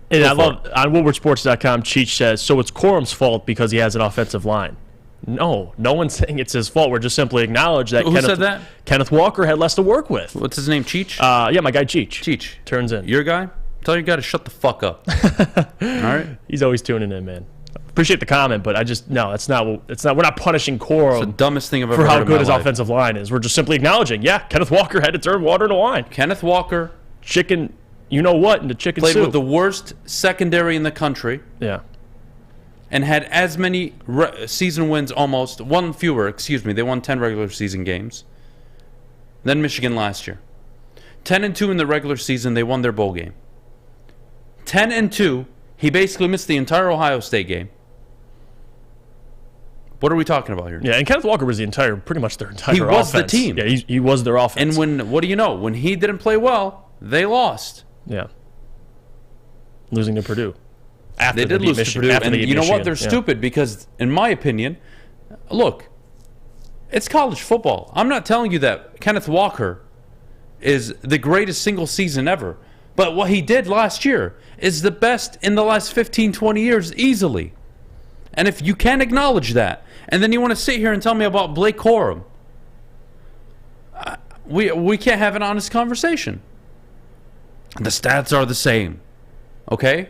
And I love on WoodwardSports.com, Cheech says, so it's Corum's fault because he has an offensive line. No one's saying it's his fault. We're just simply acknowledge that. Who said that? Kenneth Walker had less to work with. What's his name? Cheech? Yeah, my guy Cheech. Cheech turns in. Your guy? Tell your guy to shut the fuck up. All right. He's always tuning in, man. Appreciate the comment, but it's not. We're not punishing Corum. It's the dumbest thing I've ever heard. For how good good his offensive line is. We're just simply acknowledging. Yeah, Kenneth Walker had to turn water into wine. Kenneth Walker, chicken. You know what? Into chicken played soup. with the worst secondary in the country. Yeah. And had as many season wins, almost one fewer. Excuse me. They won 10 regular season games. Then Michigan last year, 10-2 in the regular season. They won their bowl game. 10-2. He basically missed the entire Ohio State game. What are we talking about here? Yeah, and Kenneth Walker was pretty much their entire offense. He was the team. Yeah, he was their offense. And what do you know? When he didn't play well, they lost. Yeah. Losing to Purdue. They did lose to Purdue. And you know what? They're stupid because, in my opinion, look, it's college football. I'm not telling you that Kenneth Walker is the greatest single season ever. But what he did last year is the best in the last 15, 20 years easily. And if you can't acknowledge that, and then you want to sit here and tell me about Blake Corum, we can't have an honest conversation. The stats are the same. Okay?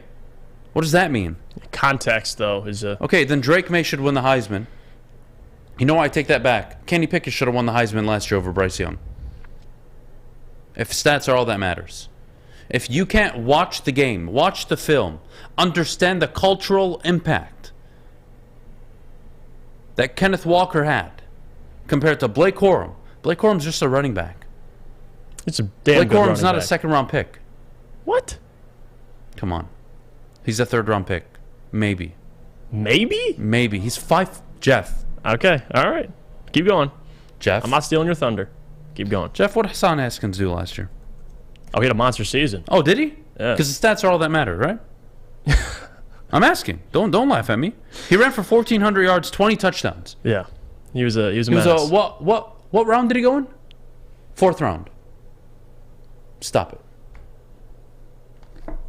What does that mean? Context, though, is a... Okay, then Drake May should win the Heisman. You know what? I take that back. Kenny Pickett should have won the Heisman last year over Bryce Young. If stats are all that matters. If you can't watch the game, watch the film, understand the cultural impact that Kenneth Walker had compared to Blake Corum. Blake Corum's just a running back. It's a damn Blake good Corum's not back. a second-round pick. What? Come on. He's a third-round pick. Maybe. Maybe? Maybe. He's 5... Jeff. Okay. All right. Keep going. Jeff. I'm not stealing your thunder. Keep going. Jeff, what did Hassan Haskins do last year? Oh, he had a monster season. Oh, did he? Yeah. Because the stats are all that matter, right? I'm asking. Don't laugh at me. He ran for 1,400 yards, 20 touchdowns. Yeah. He was a menace. What round did he go in? 4th round. Stop it.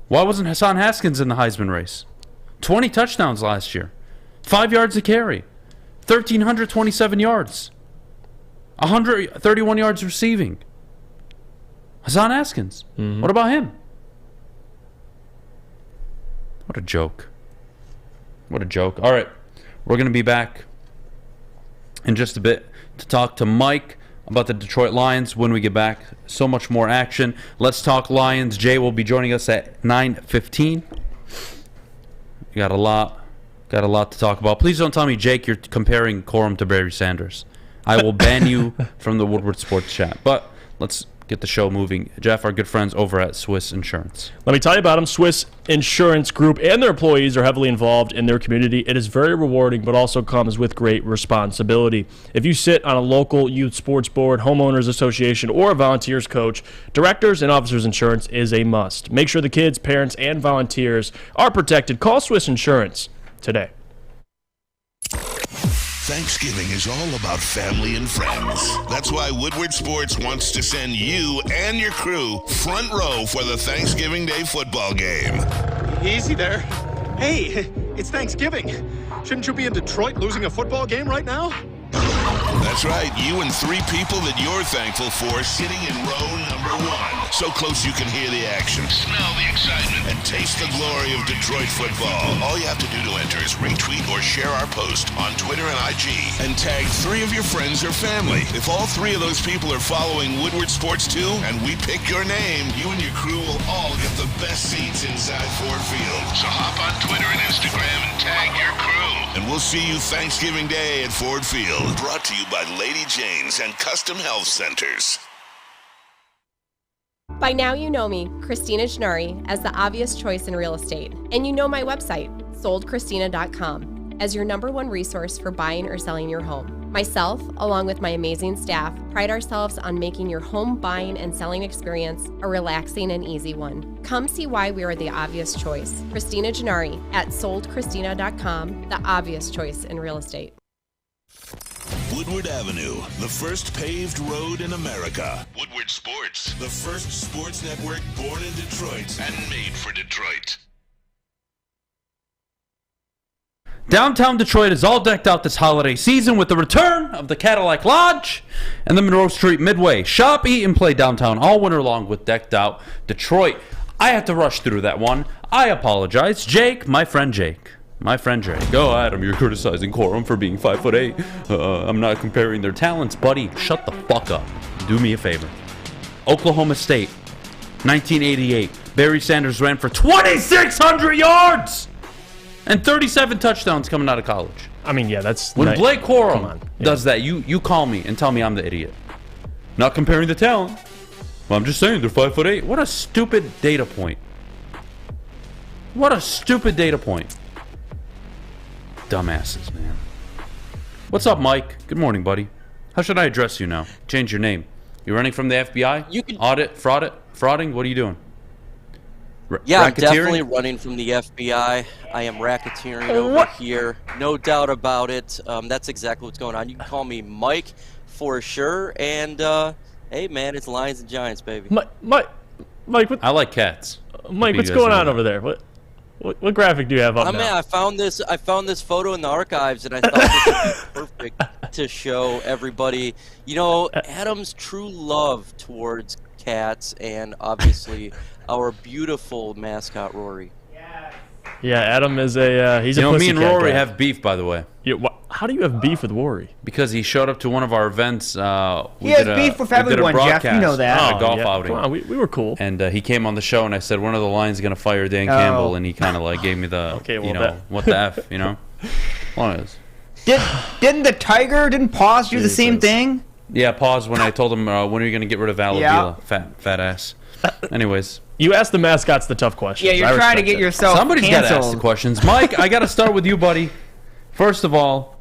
Why wasn't Hassan Haskins in the Heisman race? 20 touchdowns last year. 5 yards a carry. 1,327 yards. 131 yards receiving. Hassan Haskins. Mm-hmm. What about him? What a joke. What a joke. All right. We're going to be back in just a bit to talk to Mike about the Detroit Lions when we get back. So much more action. Let's talk Lions. Jay will be joining us at 9:15. We got a lot to talk about. Please don't tell me, Jake, you're comparing Corum to Barry Sanders. I will ban you from the Woodward Sports Chat. But let's get the show moving. Jeff, our good friends over at Swiss Insurance. Let me tell you about them. Swiss Insurance Group and their employees are heavily involved in their community. It is very rewarding, but also comes with great responsibility. If you sit on a local youth sports board, homeowners association, or a volunteers coach, directors and officers insurance is a must. Make sure the kids, parents, and volunteers are protected. Call Swiss Insurance today. Thanksgiving is all about family and friends. That's why Woodward Sports wants to send you and your crew front row for the Thanksgiving Day football game. Easy there. Hey, it's Thanksgiving. Shouldn't you be in Detroit losing a football game right now? That's right, you and 3 people that you're thankful for sitting in row number 1. So close you can hear the action, smell the excitement, and taste the glory of Detroit football. All you have to do to enter is retweet or share our post on Twitter and IG and tag 3 of your friends or family. If all 3 of those people are following Woodward Sports too, and we pick your name, you and your crew will all get the best seats inside Ford Field. So hop on Twitter and Instagram and tag your crew. And we'll see you Thanksgiving Day at Ford Field. Brought to you by Lady Jane's and Custom Health Centers. By now you know me, Christina Gennari, as the obvious choice in real estate. And you know my website, soldchristina.com, as your #1 resource for buying or selling your home. Myself, along with my amazing staff, pride ourselves on making your home buying and selling experience a relaxing and easy one. Come see why we are the obvious choice. Christina Gennari at soldchristina.com, the obvious choice in real estate. Woodward Avenue, the first paved road in America. Woodward Sports, the first sports network born in Detroit and made for Detroit. Downtown Detroit is all decked out this holiday season with the return of the Cadillac Lodge and the Monroe Street Midway. Shop, eat, and play downtown all winter long with decked out Detroit. I had to rush through that one. I apologize. Jake, my friend Jake. My friend Drake. Oh, Adam, you're criticizing Corum for being 5'8". I'm not comparing their talents. Buddy, shut the fuck up. Do me a favor. Oklahoma State, 1988. Barry Sanders ran for 2,600 yards and 37 touchdowns coming out of college. I mean, yeah, that's... When Blake Corum does that, you call me and tell me I'm the idiot. Not comparing the talent. Well, I'm just saying they're 5'8". What a stupid data point. What a stupid data point. Dumbasses, man. What's up, Mike? Good morning, buddy. How should I address you now? Change your name. You running from the FBI? You can audit, frauding? What are you doing? Yeah, I'm definitely running from the FBI. I am racketeering over here. No doubt about it. That's exactly what's going on. You can call me Mike for sure. And, hey, man, it's Lions and Giants, baby. Mike, I like cats. Mike, what's going on over there? What graphic do you have up now? Man, I found this photo in the archives, and I thought this would be perfect to show everybody, Adam's true love towards cats and obviously our beautiful mascot, Rory. Yeah, Adam is he's a me and Rory guy. have beef, by the way. How do you have beef with Rory? Because he showed up to one of our events. He has beef with everyone, Jeff. You know that. A golf outing. Come on, we were cool. And he came on the show, and I said, one of the Lions is going to fire Dan Campbell, and he kind of gave me the, what the F, Well, Didn't the Tiger, didn't Paws do the same thing? Yeah, Paws when I told him, when are you going to get rid of Alavila, fat ass. Anyways. You asked the mascots the tough questions. Yeah, you're trying to get yourself Somebody's got to ask the questions. Mike, I got to start with you, buddy. First of all,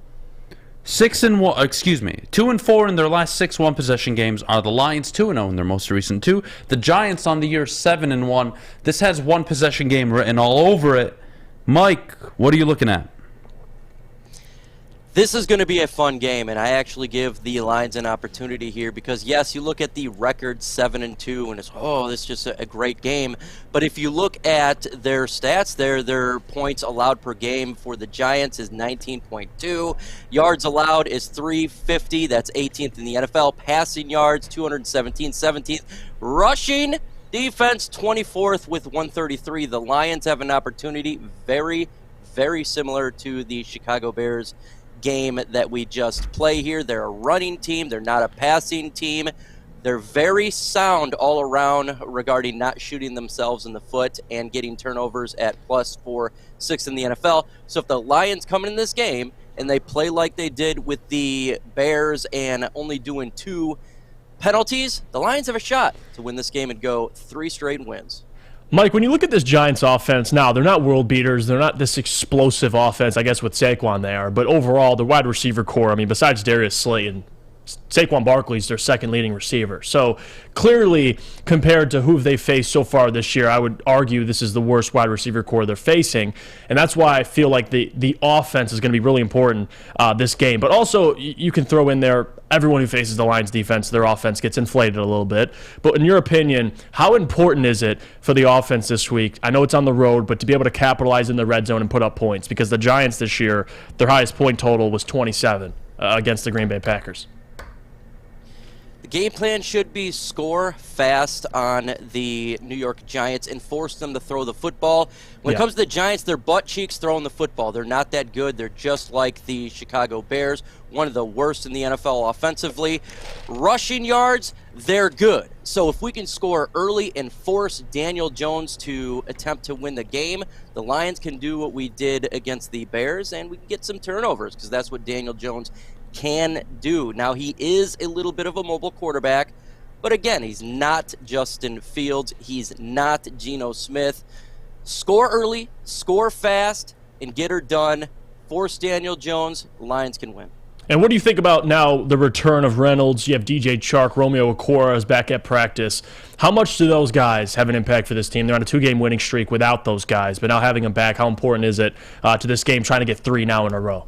2-4 in their last 6 one-possession games. Are the Lions 2-0 in their most recent 2? The Giants on the year 7-1. This has one-possession game written all over it. Mike, what are you looking at? This is going to be a fun game, and I actually give the Lions an opportunity here because, yes, you look at the record 7-2, and it's, this is just a great game. But if you look at their stats there, their points allowed per game for the Giants is 19.2. Yards allowed is 350. That's 18th in the NFL. Passing yards, 217, 17th. Rushing defense, 24th with 133. The Lions have an opportunity very, very similar to the Chicago Bears game that we just play here. They're a running team. They're not a passing team. They're very sound all around regarding not shooting themselves in the foot and getting turnovers at +4, 6th in the NFL. So if the Lions come in this game and they play like they did with the Bears and only doing 2 penalties, the Lions have a shot to win this game and go 3 straight wins. Mike, when you look at this Giants offense now, they're not world beaters. They're not this explosive offense. I guess with Saquon they are. But overall, the wide receiver core, besides Darius Slayton, Saquon Barkley's their second leading receiver. So clearly, compared to who they faced so far this year, I would argue this is the worst wide receiver core they're facing. And that's why I feel like the offense is going to be really important this game. But also, you can throw in there everyone who faces the Lions defense, their offense gets inflated a little bit. But in your opinion, how important is it for the offense this week? I know it's on the road, but to be able to capitalize in the red zone and put up points, because the Giants this year, their highest point total was 27 against the Green Bay Packers. The game plan should be score fast on the New York Giants and force them to throw the football. When it comes to the Giants, they're butt cheeks throwing the football. They're not that good. They're just like the Chicago Bears, one of the worst in the NFL offensively. Rushing yards, they're good. So if we can score early and force Daniel Jones to attempt to win the game, the Lions can do what we did against the Bears, and we can get some turnovers because that's what Daniel Jones can do. Now, he is a little bit of a mobile quarterback, but again, he's not Justin Fields. He's not Geno Smith. Score early, score fast, and get her done. Force Daniel Jones. Lions can win. And what do you think about now the return of Reynolds? You have DJ Chark, Romeo Okwara is back at practice. How much do those guys have an impact for this team? They're on a 2-game winning streak without those guys, but now having them back, how important is it to this game, trying to get 3 now in a row?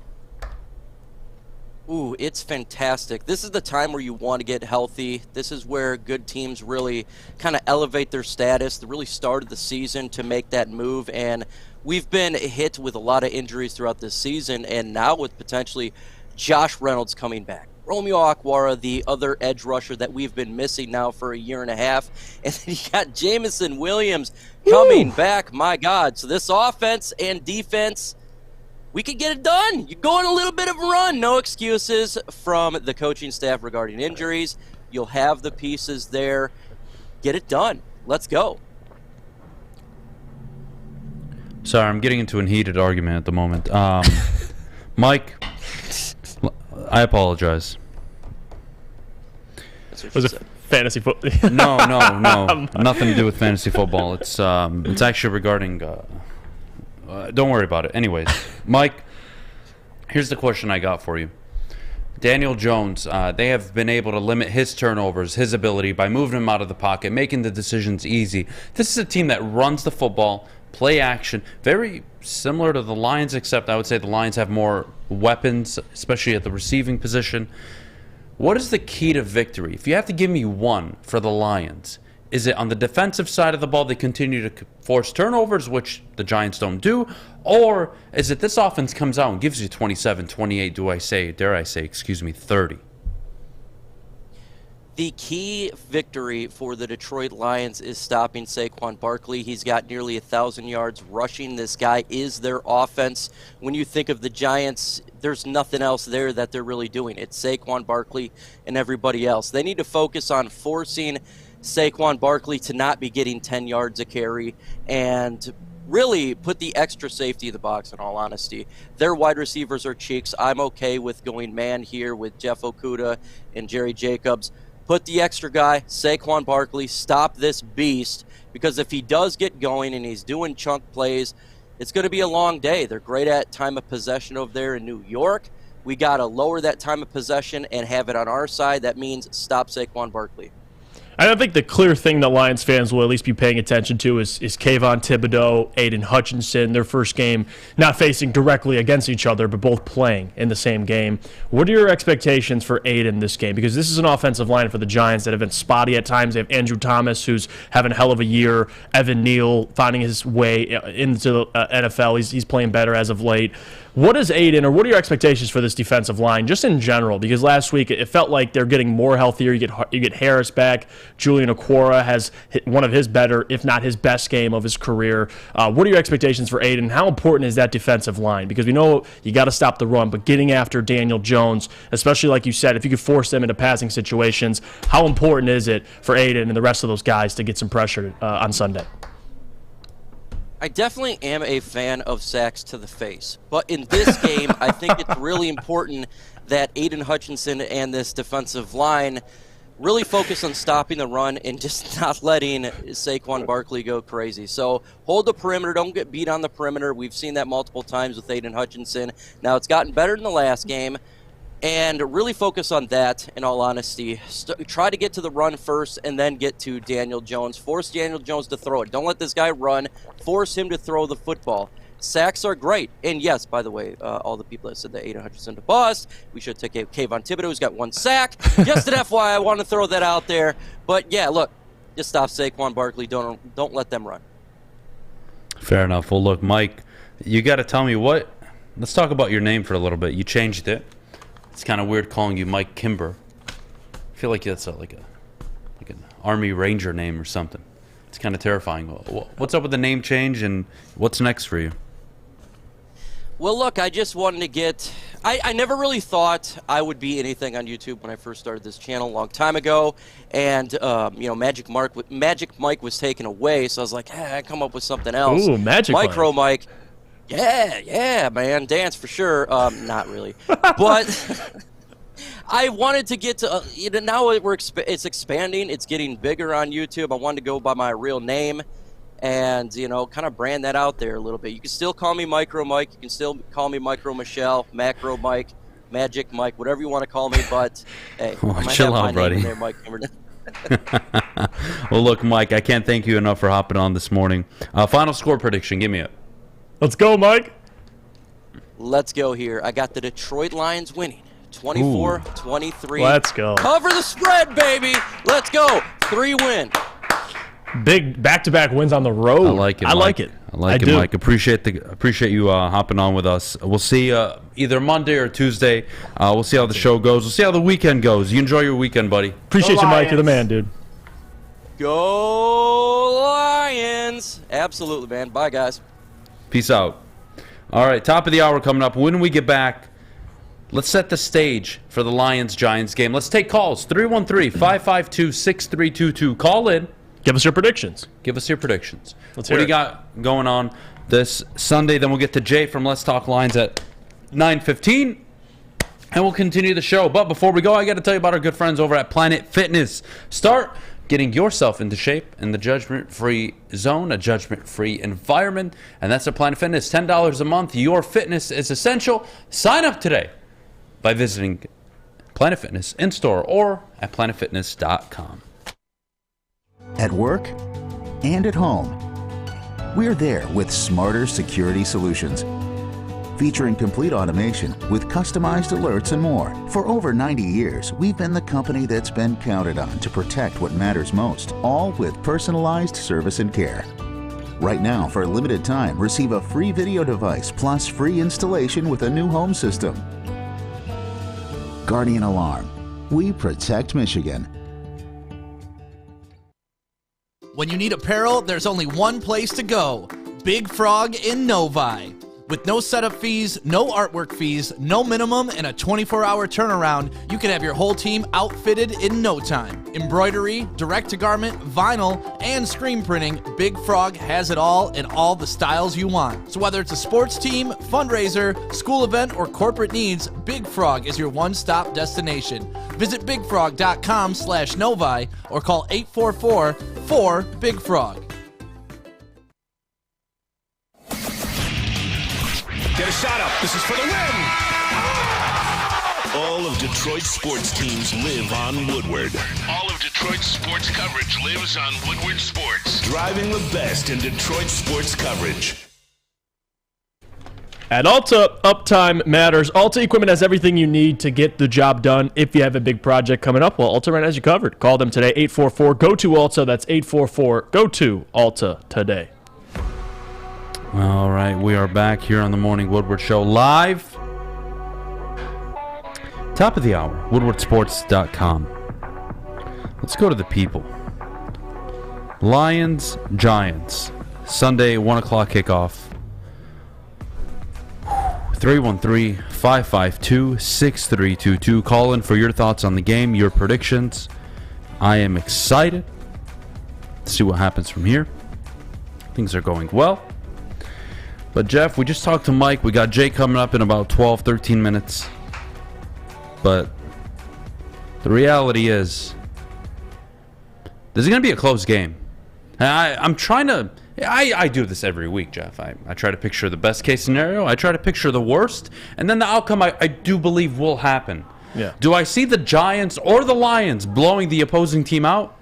Ooh, it's fantastic. This is the time where you want to get healthy. This is where good teams really kind of elevate their status. They really started the season to make that move, and we've been hit with a lot of injuries throughout this season, and now with potentially Josh Reynolds coming back. Romeo Okwara, the other edge rusher that we've been missing now for a year and a half. And then you got Jamison Williams coming back. My God. So this offense and defense, we could get it done. You go on a little bit of a run. No excuses from the coaching staff regarding injuries. You'll have the pieces there. Get it done. Let's go. Sorry, I'm getting into a heated argument at the moment. Mike, I apologize. Was it fantasy football? No. Nothing to do with fantasy football. It's actually regarding... don't worry about it. Anyways, Mike, here's the question I got for you. Daniel Jones, they have been able to limit his turnovers, his ability by moving him out of the pocket, making the decisions easy. This is a team that runs the football, play action, very similar to the Lions, except I would say the Lions have more weapons, especially at the receiving position. What is the key to victory? If you have to give me one for the Lions, is it on the defensive side of the ball they continue to force turnovers, which the Giants don't do? Or is it this offense comes out and gives you 27, 28, dare I say, 30? The key victory for the Detroit Lions is stopping Saquon Barkley. He's got nearly 1,000 yards rushing. This guy is their offense. When you think of the Giants, there's nothing else there that they're really doing. It's Saquon Barkley and everybody else. They need to focus on forcing Saquon Barkley to not be getting 10 yards a carry and really put the extra safety in the box, in all honesty. Their wide receivers are cheeks. I'm okay with going man here with Jeff Okudah and Jerry Jacobs. Put the extra guy, Saquon Barkley, stop this beast, because if he does get going and he's doing chunk plays, it's going to be a long day. They're great at time of possession over there in New York. We got to lower that time of possession and have it on our side. That means stop Saquon Barkley. I think the clear thing that Lions fans will at least be paying attention to is Kayvon Thibodeau, Aiden Hutchinson, their first game not facing directly against each other, but both playing in the same game. What are your expectations for Aiden this game? Because this is an offensive line for the Giants that have been spotty at times. They have Andrew Thomas, who's having a hell of a year. Evan Neal finding his way into the NFL. He's playing better as of late. What is Aiden, or what are your expectations for this defensive line, just in general? Because last week it felt like they're getting more healthier. You get Harris back. Julian Okwara has hit one of his better, if not his best game of his career. What are your expectations for Aiden? How important is that defensive line? Because we know you got to stop the run, but getting after Daniel Jones, especially like you said, if you could force them into passing situations, how important is it for Aiden and the rest of those guys to get some pressure on Sunday? I definitely am a fan of sacks to the face. But in this game, I think it's really important that Aiden Hutchinson and this defensive line really focus on stopping the run and just not letting Saquon Barkley go crazy. So hold the perimeter. Don't get beat on the perimeter. We've seen that multiple times with Aiden Hutchinson. Now, it's gotten better in the last game. And really focus on that, in all honesty. Try to get to the run first and then get to Daniel Jones. Force Daniel Jones to throw it. Don't let this guy run. Force him to throw the football. Sacks are great. And yes, by the way, all the people that said that Aiden Hutchinson to bust, we should take Kayvon Thibodeau, who's got 1 sack. Just an FYI, I want to throw that out there. But yeah, look, just stop Saquon Barkley. Don't let them run. Fair enough. Well, look, Mike, you got to tell me what. Let's talk about your name for a little bit. You changed it. It's kind of weird calling you Mike Kimber. I feel like that's like an Army Ranger name or something. It's kind of terrifying. What's up with the name change, and what's next for you? Well, look, I just wanted to get... I never really thought I would be anything on YouTube when I first started this channel a long time ago. And, Magic Mike was taken away, so I was like, I come up with something else. Ooh, Magic Micro Mike. Yeah, man, dance for sure. Not really, but I wanted to get to now it's expanding. It's getting bigger on YouTube. I wanted to go by my real name, and kind of brand that out there a little bit. You can still call me Micro Mike. You can still call me Micro Michelle, Macro Mike, Magic Mike, whatever you want to call me. But hey, I might chill have my out, buddy. name in there, Mike Kimber. Well, look, Mike, I can't thank you enough for hopping on this morning. Final score prediction. Give me it. Let's go, Mike. Let's go here. I got the Detroit Lions winning 24-23. Let's go. Cover the spread, baby. Let's go. 3-win. Big back-to-back wins on the road. I like it. I like it. Mike. Appreciate you hopping on with us. We'll see either Monday or Tuesday. We'll see how the show goes. We'll see how the weekend goes. You enjoy your weekend, buddy. Appreciate you, Mike. You're the man, dude. Go Lions. Absolutely, man. Bye, guys. Peace out. All right, top of the hour coming up. When we get back, let's set the stage for the Lions-Giants game. Let's take calls. 313-552-6322. Call in. Give us your predictions. What Let's hear do it. you got going on this Sunday? Then we'll get to Jay from Let's Talk Lines at 9:15. And we'll continue the show. But before we go, I got to tell you about our good friends over at Planet Fitness. Start getting yourself into shape in the judgment-free zone, a judgment-free environment. And that's at Planet Fitness. $10 a month. Your fitness is essential. Sign up today by visiting Planet Fitness in-store or at planetfitness.com. At work and at home, we're there with smarter security solutions. Featuring complete automation with customized alerts and more. For over 90 years, we've been the company that's been counted on to protect what matters most, all with personalized service and care. Right now, for a limited time, receive a free video device plus free installation with a new home system. Guardian Alarm. We protect Michigan. When you need apparel, there's only one place to go. Big Frog in Novi. With no setup fees, no artwork fees, no minimum, and a 24-hour turnaround, you can have your whole team outfitted in no time. Embroidery, direct-to-garment, vinyl, and screen printing, Big Frog has it all in all the styles you want. So whether it's a sports team, fundraiser, school event, or corporate needs, Big Frog is your one-stop destination. Visit bigfrog.com/Novi or call 844-4-BIG-FROG. Get a shot up. This is for the win. All of Detroit's sports teams live on Woodward. All of Detroit's sports coverage lives on Woodward Sports. Driving the best in Detroit sports coverage. At Alta, uptime matters. Alta Equipment has everything you need to get the job done if you have a big project coming up. Well, Alta Rent has you covered. Call them today, 844-GO-TO-ALTA. That's 844-GO-TO-ALTA today. All right, we are back here on the Morning Woodward Show live. Top of the hour, woodwardsports.com. Let's go to the people. Lions, Giants, Sunday, 1 o'clock kickoff. 313-552-6322. Call in for your thoughts on the game, your predictions. I am excited to see what happens from here. Things are going well. But, Jeff, we just talked to Mike. We got Jay coming up in about 12, 13 minutes. But the reality is, this is going to be a close game. I'm trying to... I do this every week, Jeff. I try to picture the best case scenario. I try to picture the worst. And then the outcome I do believe will happen. Yeah. Do I see the Giants or the Lions blowing the opposing team out?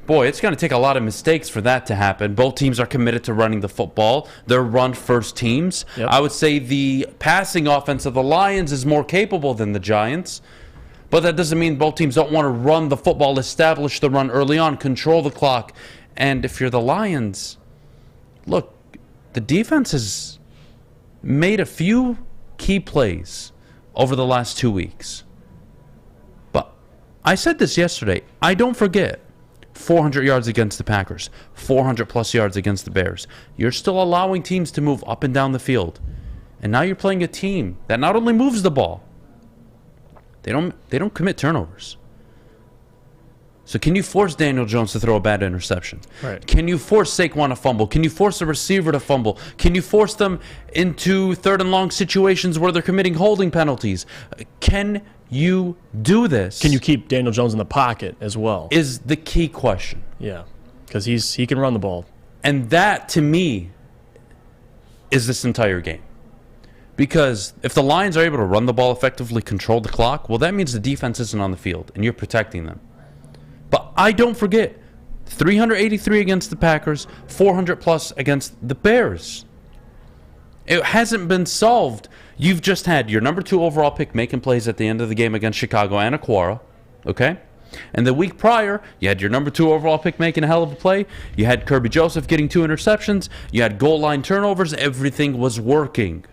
Boy, it's going to take a lot of mistakes for that to happen. Both teams are committed to running the football. They're run-first teams. Yep. I would say the passing offense of the Lions is more capable than the Giants. But that doesn't mean both teams don't want to run the football, establish the run early on, control the clock. And if you're the Lions, look, the defense has made a few key plays over the last 2 weeks. But I said this yesterday. I don't forget. 400 yards against the Packers, 400-plus yards against the Bears. You're still allowing teams to move up and down the field. And now you're playing a team that not only moves the ball, they don't commit turnovers. So can you force Daniel Jones to throw a bad interception? Right. Can you force Saquon to fumble? Can you force a receiver to fumble? Can you force them into third and long situations where they're committing holding penalties? Can you do this? Can you keep Daniel Jones in the pocket as well? Is the key question. Yeah, because he can run the ball. And that, to me, is this entire game. Because if the Lions are able to run the ball effectively, control the clock, well, that means the defense isn't on the field, and you're protecting them. But I don't forget, 383 against the Packers, 400-plus against the Bears. It hasn't been solved. You've just had your number 2 overall pick making plays at the end of the game against Chicago and Aquara, okay? And the week prior, you had your number 2 overall pick making a hell of a play. You had Kirby Joseph getting 2 interceptions. You had goal line turnovers. Everything was working.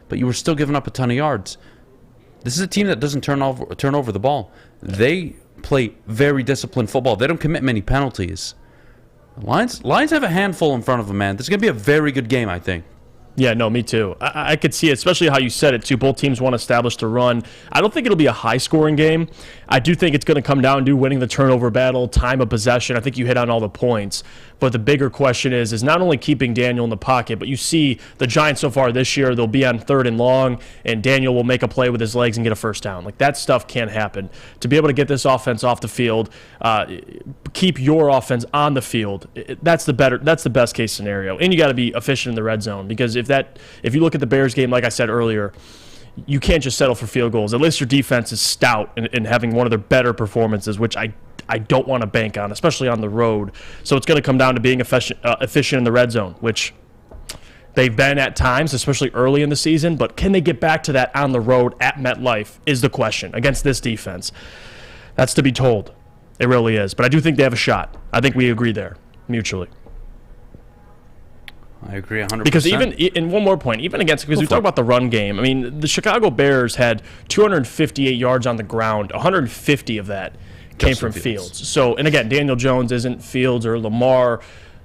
But you were still giving up a ton of yards. This is a team that doesn't turn over the ball. They play very disciplined football. They don't commit many penalties. Lions have a handful in front of them, man. This is going to be a very good game, I think. Yeah, no, me too. I could see it, especially how you said it, too. Both teams want to establish the run. I don't think it'll be a high-scoring game. I do think it's going to come down to winning the turnover battle, time of possession. I think you hit on all the points. But the bigger question is not only keeping Daniel in the pocket, but you see the Giants so far this year, they'll be on third and long, and Daniel will make a play with his legs and get a first down. Like, that stuff can't happen. To be able to get this offense off the field, keep your offense on the field, that's the best case scenario. And you got to be efficient in the red zone, because if you look at the Bears game, like I said earlier, you can't just settle for field goals. At least your defense is stout and having one of their better performances, which I don't want to bank on, especially on the road. So it's going to come down to being efficient in the red zone, which they've been at times, especially early in the season. But can they get back to that on the road at MetLife is the question against this defense. That's to be told. It really is. But I do think they have a shot. I think we agree there mutually. I agree 100%. Because and one more point, even against, because we talk about the run game. I mean, the Chicago Bears had 258 yards on the ground. 150 of that came from Fields. So, and again, Daniel Jones isn't Fields or Lamar,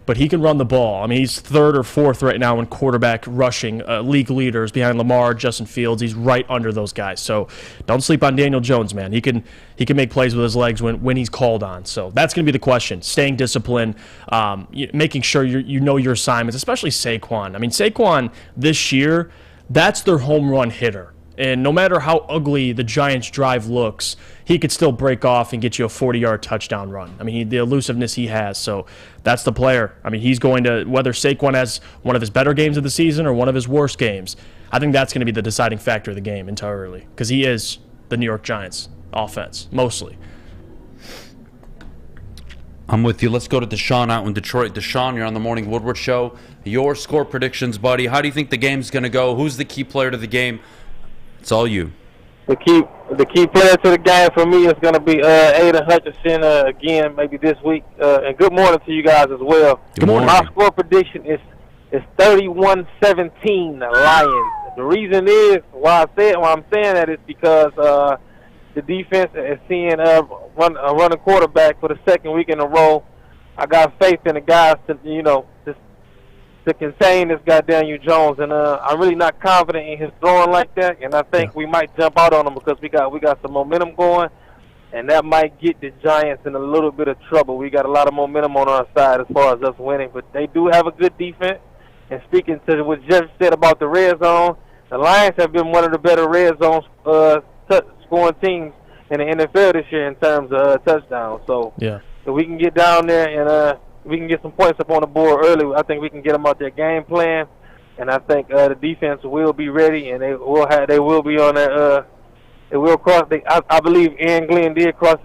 but he can run the ball. I mean, he's third or fourth right now in quarterback rushing league leaders behind Lamar, Justin Fields. He's right under those guys. So don't sleep on Daniel Jones, man. He can make plays with his legs when he's called on. So that's going to be the question. Staying disciplined, making sure you know your assignments, especially Saquon. I mean, Saquon this year, that's their home run hitter. And no matter how ugly the Giants' drive looks, he could still break off and get you a 40-yard touchdown run. I mean, the elusiveness he has. So that's the player. I mean, he's going to, whether Saquon has one of his better games of the season or one of his worst games, I think that's going to be the deciding factor of the game entirely. Because he is the New York Giants offense, mostly. I'm with you. Let's go to Deshaun out in Detroit. Deshaun, you're on the Morning Woodward Show. Your score predictions, buddy. How do you think the game's going to go? Who's the key player to the game? It's all you. The key player to the game for me is going to be Adham Hutchinson again, maybe this week. And good morning to you guys as well. Good morning. My score prediction is 31-17, the Lions. The reason is why I'm saying that is because the defense is seeing a running quarterback for the second week in a row. I got faith in the guys to contain this guy Daniel Jones, and I'm really not confident in his throwing like that. And I think we might jump out on him because we got some momentum going, and that might get the Giants in a little bit of trouble. We got a lot of momentum on our side as far as us winning, but they do have a good defense. And speaking to what Jeff said about the red zone, the Lions have been one of the better red zone scoring teams in the NFL this year in terms of touchdowns. So if we can get down there and we can get some points up on the board early, I think we can get them out their game plan, and I think the defense will be ready, and they will be on their they will cross. I believe Aaron Glenn did cross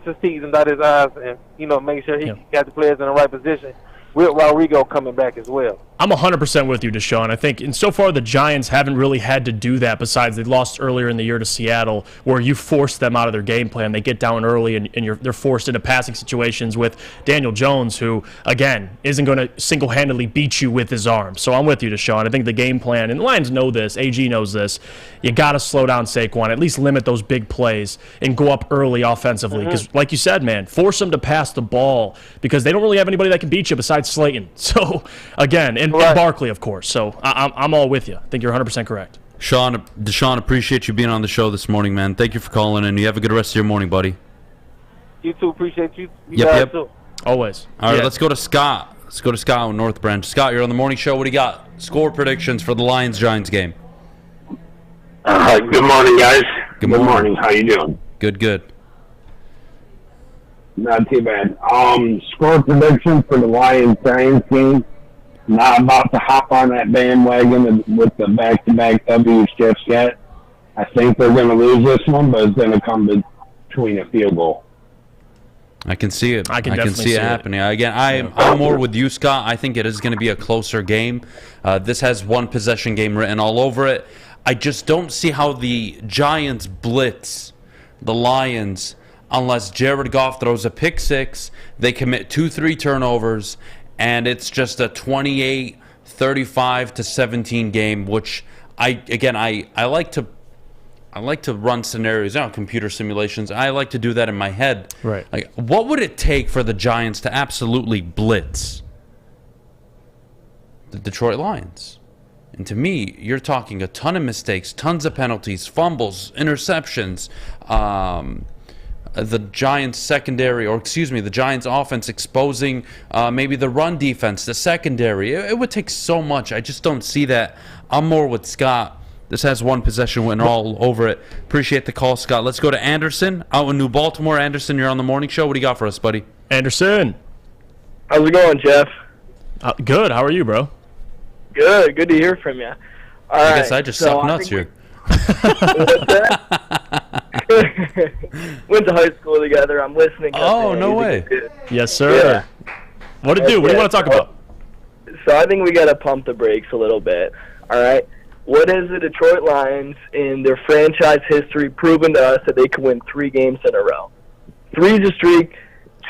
his T's and dot his I's, and make sure he got the players in the right position with Rodrigo coming back as well. I'm 100% with you, Deshaun. I think, and so far the Giants haven't really had to do that besides they lost earlier in the year to Seattle, where you force them out of their game plan. They get down early, and they're forced into passing situations with Daniel Jones, who, again, isn't going to single-handedly beat you with his arm. So I'm with you, Deshaun. I think the game plan, and the Lions know this, AG knows this, you got to slow down Saquon, at least limit those big plays, and go up early offensively. Because, like you said, man, force them to pass the ball, because they don't really have anybody that can beat you besides Slayton. So, again, and Barkley, of course. So I'm all with you. I think you're 100% correct. Deshaun, appreciate you being on the show this morning, man. Thank you for calling in. You have a good rest of your morning, buddy. You too. Appreciate you. Guys too. Always. All right, let's go to Scott. Let's go to Scott in North Branch. Scott, you're on the morning show. What do you got? Score predictions for the Lions-Giants game. Good morning, guys. Good morning. How you doing? Good. Not too bad. Score prediction for the Lions-Giants game. Not about to hop on that bandwagon with the back-to-back W's just yet. I think they're going to lose this one, but it's going to come between a field goal. I can see it. I can see it happening. Again, I'm more with you, Scott. I think it is going to be a closer game. This has one possession game written all over it. I just don't see how the Giants blitz the Lions unless Jared Goff throws a pick six, they commit 2-3 turnovers, and it's just a 28-35-17 game, which I like to run scenarios, computer simulations. I like to do that in my head. Right. Like, what would it take for the Giants to absolutely blitz the Detroit Lions? And to me, you're talking a ton of mistakes, tons of penalties, fumbles, interceptions, the Giants the Giants offense exposing maybe the run defense, the secondary. It would take so much. I just don't see that. I'm more with Scott. This has one possession win all over it. Appreciate the call, Scott. Let's go to Anderson out in New Baltimore. Anderson, you're on the morning show. What do you got for us, buddy? Anderson. How's it going, Jeff? Good. How are you, bro? Good to hear from you. I guess I just suck nuts here. What's that? Went to high school together. I'm listening. Oh, no way. Yes, sir. Yeah. What'd it do? What do you want to talk about? So I think we got to pump the brakes a little bit. All right. What has the Detroit Lions in their franchise history proven to us that they can win 3 games in a row? 3's a streak.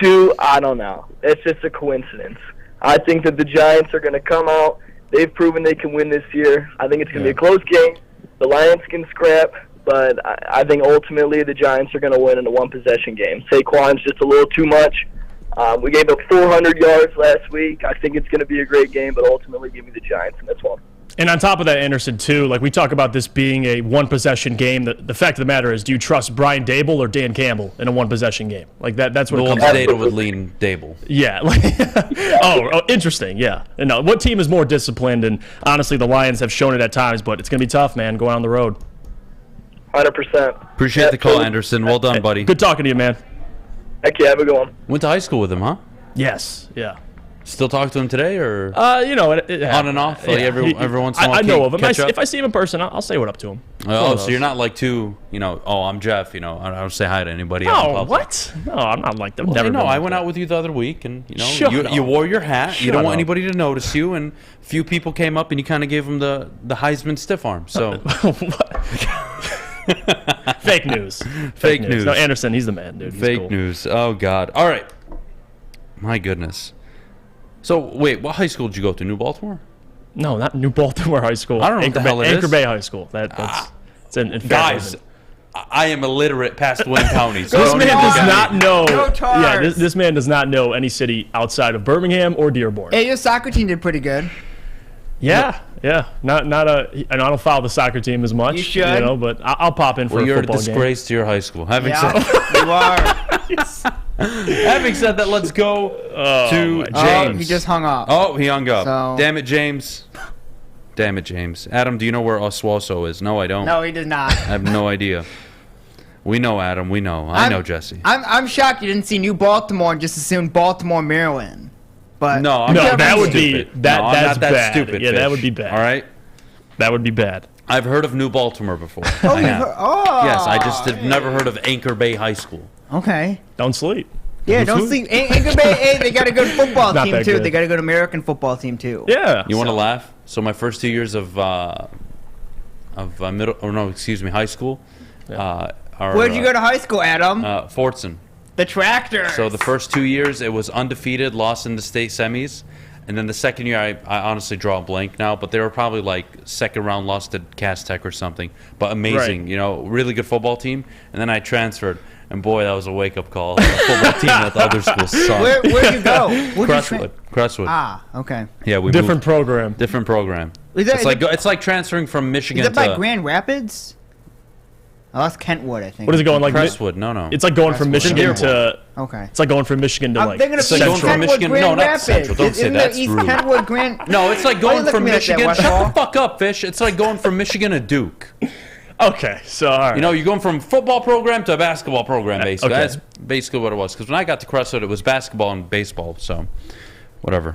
2, I don't know. It's just a coincidence. I think that the Giants are going to come out. They've proven they can win this year. I think it's going to be a close game. The Lions can scrap, but I think ultimately the Giants are going to win in a one-possession game. Saquon's just a little too much. We gave up 400 yards last week. I think it's going to be a great game, but ultimately give me the Giants in this one. And on top of that, Anderson, too, like we talk about this being a one-possession game. The fact of the matter is, do you trust Brian Daboll or Dan Campbell in a one-possession game? Like that's what it comes down to. Data would lean Daboll. Yeah. oh, interesting. Yeah. And what team is more disciplined? And honestly, the Lions have shown it at times, but it's going to be tough, man, going on the road. 100%. Appreciate the call, Anderson. Well done, buddy. Good talking to you, man. Heck yeah, have a good one. Went to high school with him, huh? Yes. Yeah. Still talk to him today, or it on and off? Like every once in a while. I know of him. If I see him in person, I'll say what up to him. Oh, so you're not like too, I'm Jeff. I don't say hi to anybody. Oh, what? No, I'm not like that. Well, I went out with you the other week, and you wore your hat. You don't want anybody to notice you, and a few people came up, and you kind of gave them the Heisman stiff arm. So. Fake news. Fake news. No, Anderson, he's the man, dude. He's Fake cool. news. Oh God. All right. My goodness. So wait, what high school did you go to? New Baltimore? No, not New Baltimore High School. I don't know what the hell it is. Anchor Bay High School. It's in guys. I am illiterate past Wayne County. So this man does not know. Go Tars. Yeah, this man does not know any city outside of Birmingham or Dearborn. Hey, your soccer team did pretty good. Yeah. Not and I don't follow the soccer team as much. You should. But I'll pop in for a football game. You're a disgrace to your high school. Having said you are. Having said that, let's go to James. Oh, he just hung up. Oh, he hung up. So. Damn it, James. Adam, do you know where Oswaso is? No, I don't. No, he does not. I have no idea. We know, Adam. We know. I know, Jesse. I'm shocked you didn't see New Baltimore and just assumed Baltimore, Maryland. But that would be stupid. that's that bad. stupid. Yeah, Fish. that would be bad. All right, that would be bad. I've heard of New Baltimore before. Oh, I have. Yes, I just have yeah. never heard of Anchor Bay High School. Okay. Don't sleep. Yeah, don't sleep. Anchor Bay, hey, they got a good football Not team that too. good. They got a good American football team too. Yeah. You want to laugh? So my first 2 years of high school. Where'd you go to high school, Adam? Fortson. The Tractors. So the first 2 years, it was undefeated, lost in the state semis. And then the second year, I honestly draw a blank now, but they were probably like second round, lost to Cass Tech or something. But amazing, really good football team. And then I transferred, and boy, that was a wake-up call. The football team at the other school sucked. Where'd you go? Crestwood. Ah, okay. Yeah, we Different moved. program. Different program. It's like transferring from Michigan to... Is that by to... Grand Rapids? Oh, that's Kentwood, I think. What is it going like? Crestwood, no. It's like going from Michigan to... Okay. It's like going from Michigan to like... It's like going from Michigan... Grand No, not Rapids. Central. Don't say that. That's East rude. Kentwood, Grand... No, it's like going from Michigan... Like Shut the fuck up, Fish. It's like going from Michigan to Duke. Okay, so all right. You're going from football program to a basketball program, basically. Okay. That's basically what it was. Because when I got to Crestwood, it was basketball and baseball. So, whatever.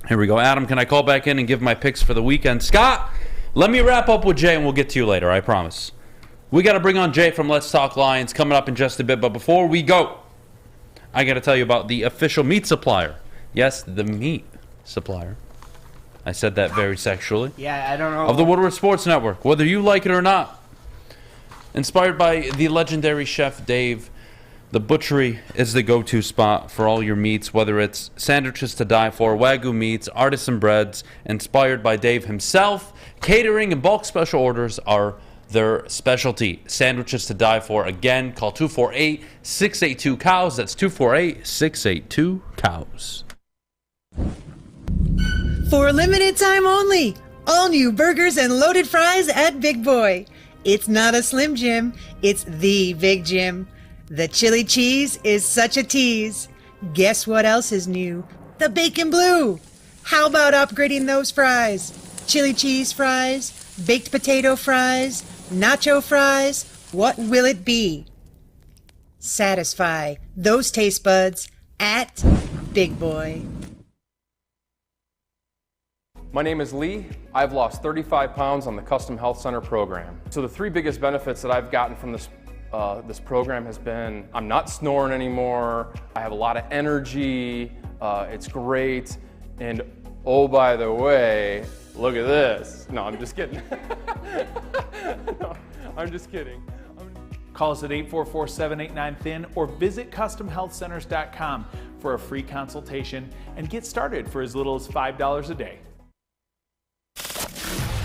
Here we go. Adam, can I call back in and give my picks for the weekend? Scott, let me wrap up with Jay, and we'll get to you later. I promise. We got to bring on Jay from Let's Talk Lions coming up in just a bit. But before we go, I got to tell you about the official meat supplier. Yes, the meat supplier. I said that very sexually. Yeah, I don't know. Of the Woodward Sports Network, whether you like it or not. Inspired by the legendary chef Dave, the butchery is the go-to spot for all your meats, whether it's sandwiches to die for, Wagyu meats, artisan breads, inspired by Dave himself. Catering and bulk special orders are their specialty. Sandwiches to die for. Again, call 248-682-COWS. That's 248-682-COWS. For a limited time only, all new burgers and loaded fries at Big Boy. It's not a Slim Jim, it's the Big Jim. The chili cheese is such a tease. Guess what else is new? The bacon blue. How about upgrading those fries? Chili cheese fries, baked potato fries, nacho fries, what will it be? Satisfy those taste buds at Big Boy. My name is Lee. I've lost 35 pounds on the Custom Health Center program. So the 3 biggest benefits that I've gotten from this program has been I'm not snoring anymore, I have a lot of energy, it's great, and oh, by the way, look at this. No, I'm just kidding. No, I'm just kidding. Call us at 844-789-THIN or visit CustomHealthCenters.com for a free consultation and get started for as little as $5 a day.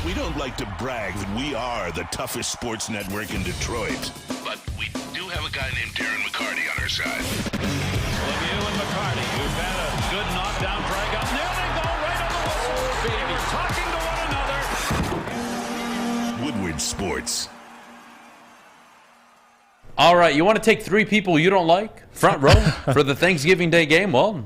We don't like to brag that we are the toughest sports network in Detroit, but we do have a guy named Darren McCarty on our side. Lemieux and McCarty, who've had a good knockdown drag up. There they go, right on the whistle. They were talking to one another. Woodward Sports. All right, you want to take 3 people you don't like front row for the Thanksgiving Day game? Well,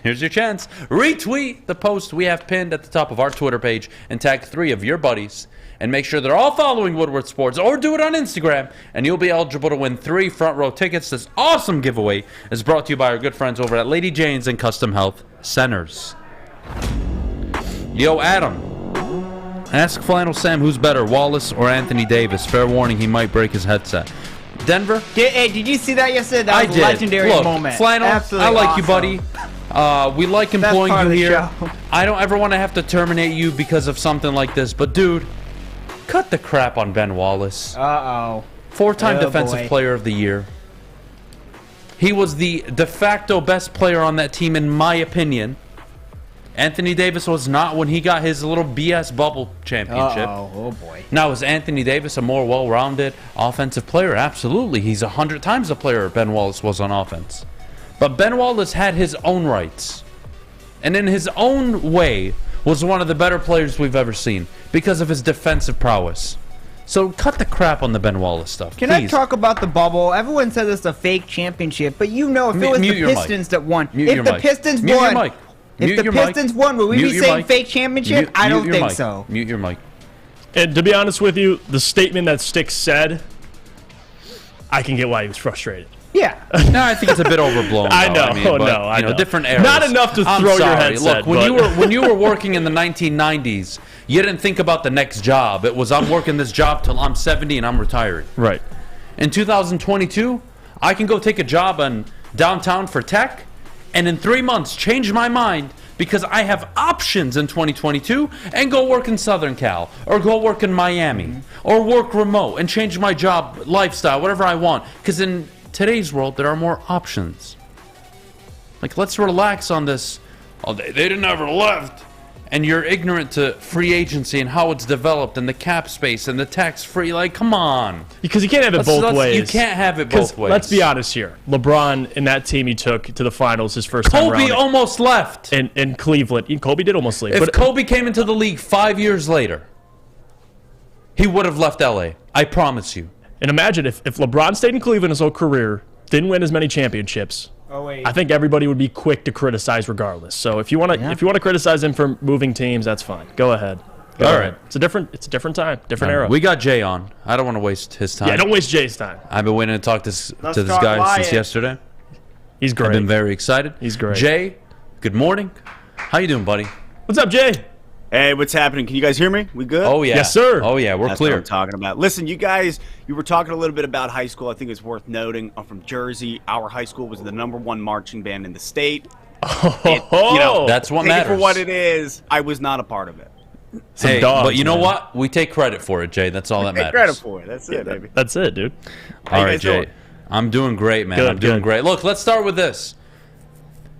here's your chance. Retweet the post we have pinned at the top of our Twitter page and tag 3 of your buddies. And make sure they're all following Woodward Sports, or do it on Instagram, and you'll be eligible to win 3 front row tickets. This awesome giveaway is brought to you by our good friends over at Lady Jane's and Custom Health Centers. Yo, Adam. Ask Flannel Sam who's better, Wallace or Anthony Davis. Fair warning, he might break his headset. Denver? Hey, did you see that yesterday? That was a legendary moment. Flannel, Absolutely I like awesome. you, buddy. We like employing you here. Show. I don't ever want to have to terminate you because of something like this, but dude, cut the crap on Ben Wallace. Uh-oh. 4-time Defensive Player of the Year. He was the de facto best player on that team, in my opinion. Anthony Davis was not when he got his little BS bubble championship. Oh boy. Now, is Anthony Davis a more well-rounded offensive player? Absolutely. He's 100 times the player Ben Wallace was on offense. But Ben Wallace had his own rights. And in his own way, was one of the better players we've ever seen because of his defensive prowess. So cut the crap on the Ben Wallace stuff, Can please. I talk about the bubble? Everyone says it's a fake championship, but you know if it was the Pistons that won, if the Pistons won, if the Pistons won, would we be saying fake championship? I don't think so. Mute your mic. And to be honest with you, the statement that Sticks said, I can get why he was frustrated. Yeah. No, I think it's a bit overblown. I know. I know. Different eras. Not enough to I'm throw your sorry. headset. Look, when you were working in the 1990s, you didn't think about the next job. It was I'm working this job till I'm 70 and I'm retiring. Right. In 2022, I can go take a job in downtown for tech, and in 3 months change my mind because I have options in 2022 and go work in Southern Cal or go work in Miami or work remote and change my job lifestyle, whatever I want. Because in today's world, there are more options. Like, let's relax on this. Oh, they didn't ever left. And you're ignorant to free agency and how it's developed and the cap space and the tax-free. Like, come on. Because you can't have it both ways. You can't have it both ways. Let's be honest here. LeBron, in that team he took to the finals his first time around. Kobe almost left. In Cleveland. Kobe did almost leave. If Kobe came into the league 5 years later, he would have left L.A. I promise you. And imagine if LeBron stayed in Cleveland his whole career, didn't win as many championships. Oh, wait. I think everybody would be quick to criticize regardless. So if you want to criticize him for moving teams, that's fine. Go ahead. All right. It's a different time, different era. We got Jay on. I don't want to waste his time. Yeah, don't waste Jay's time. I've been waiting to talk to this guy since yesterday. He's great. I've been very excited. He's great. Jay, good morning. How you doing, buddy? What's up, Jay? Hey, what's happening? Can you guys hear me? We good? Oh, yeah. Yes, sir. Oh, yeah, we're That's clear. what I'm talking about. Listen, you guys, you were talking a little bit about high school. I think it's worth noting. I'm from Jersey. Our high school was the #1 marching band in the state. That's what take matters. it for what it is. I was not a part of it. Hey, but you know what? We take credit for it, Jay. That's all that matters. Take credit for it. That's it, baby. That's it, dude. How All you right, guys Jay. doing? I'm doing great, man. I'm doing great. Look, let's start with this.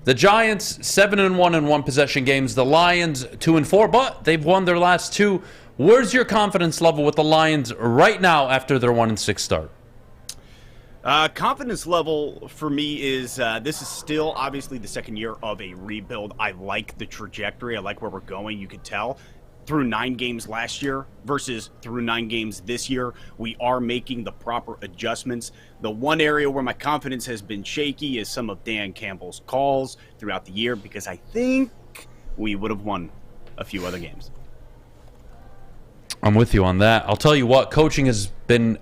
The Giants 7-1 in one possession games. The Lions 2-4, but they've won their last 2. Where's your confidence level with the Lions right now after their 1-6 start? Confidence level for me is this is still obviously the second year of a rebuild. I like the trajectory. I like where we're going. You could tell through 9 games last year versus through 9 games this year, we are making the proper adjustments. The one area where my confidence has been shaky is some of Dan Campbell's calls throughout the year because I think we would have won a few other games. I'm with you on that. I'll tell you what, coaching has been,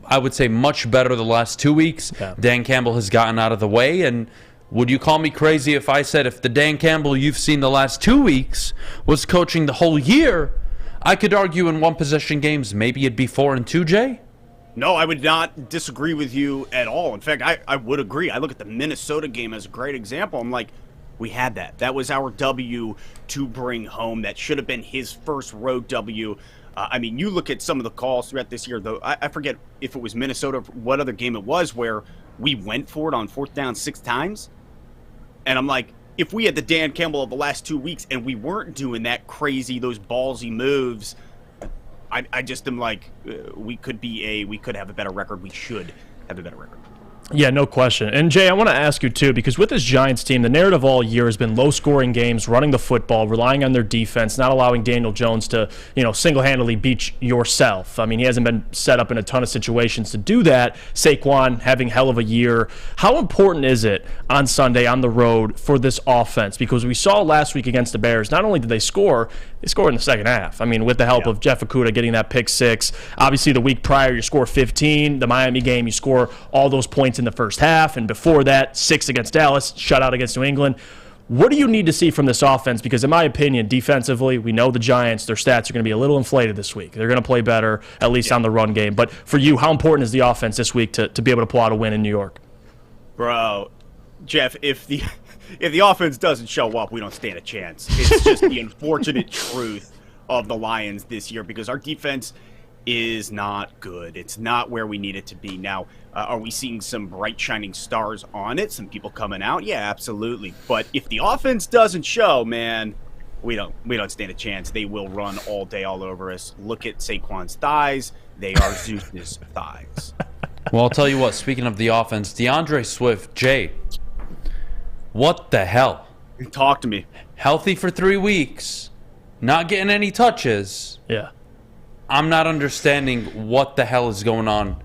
I would say, much better the last 2 weeks. Yeah. Dan Campbell has gotten out of the way, and Would you call me crazy if I said if the Dan Campbell you've seen the last 2 weeks was coaching the whole year, I could argue in one-possession games maybe it'd be 4-2, Jay? No, I would not disagree with you at all. In fact, I would agree. I look at the Minnesota game as a great example. I'm like, we had that. That was our W to bring home. That should have been his first road W. I mean, you look at some of the calls throughout this year, though. I forget if it was Minnesota or what other game it was where we went for it on 4th down 6 times. And I'm like, if we had the Dan Campbell of the last 2 weeks and we weren't doing that crazy, those ballsy moves, I just am like, we could have a better record. We should have a better record. Yeah, no question. And Jay, I want to ask you too, because with this Giants team, the narrative all year has been low-scoring games, running the football, relying on their defense, not allowing Daniel Jones to, single-handedly beat yourself. I mean, he hasn't been set up in a ton of situations to do that. Saquon having hell of a year. How important is it on Sunday on the road for this offense? Because we saw last week against the Bears, not only did they scored in the second half. I mean, with the help of Jeff Okudah getting that pick 6. Obviously, the week prior, you score 15. The Miami game, you score all those points in the first half. And before that, 6 against Dallas, shutout against New England. What do you need to see from this offense? Because in my opinion, defensively, we know the Giants, their stats are going to be a little inflated this week. They're going to play better, at least on the run game. But for you, how important is the offense this week to be able to pull out a win in New York? Bro, Jeff, if the offense doesn't show up, we don't stand a chance. It's just the unfortunate truth of the Lions this year because our defense is not good. It's not where we need it to be. Now, are we seeing some bright shining stars on it? Some people coming out? Yeah, absolutely. But if the offense doesn't show, man, we don't stand a chance. They will run all day all over us. Look at Saquon's thighs. They are Zeus's thighs. Well, I'll tell you what, speaking of the offense, DeAndre Swift, Jay, what the hell? Talk to me. Healthy for 3 weeks, not getting any touches. Yeah. I'm not understanding what the hell is going on.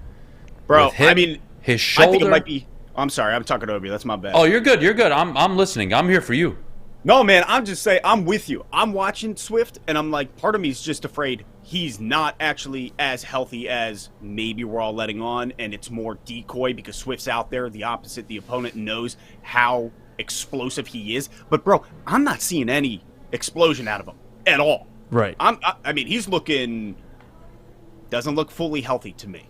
Bro, with him, I mean, his shoulder. I think it might be. I'm sorry, I'm talking over you. That's my bad. Oh, you're good. You're good. I'm listening. I'm here for you. No, man, I'm just saying, I'm with you. I'm watching Swift, and I'm like, part of me is just afraid he's not actually as healthy as maybe we're all letting on, and it's more decoy because Swift's out there. The opposite, the opponent knows how explosive he is. But, bro, I'm not seeing any explosion out of him at all. Right. I mean, he's doesn't look fully healthy to me.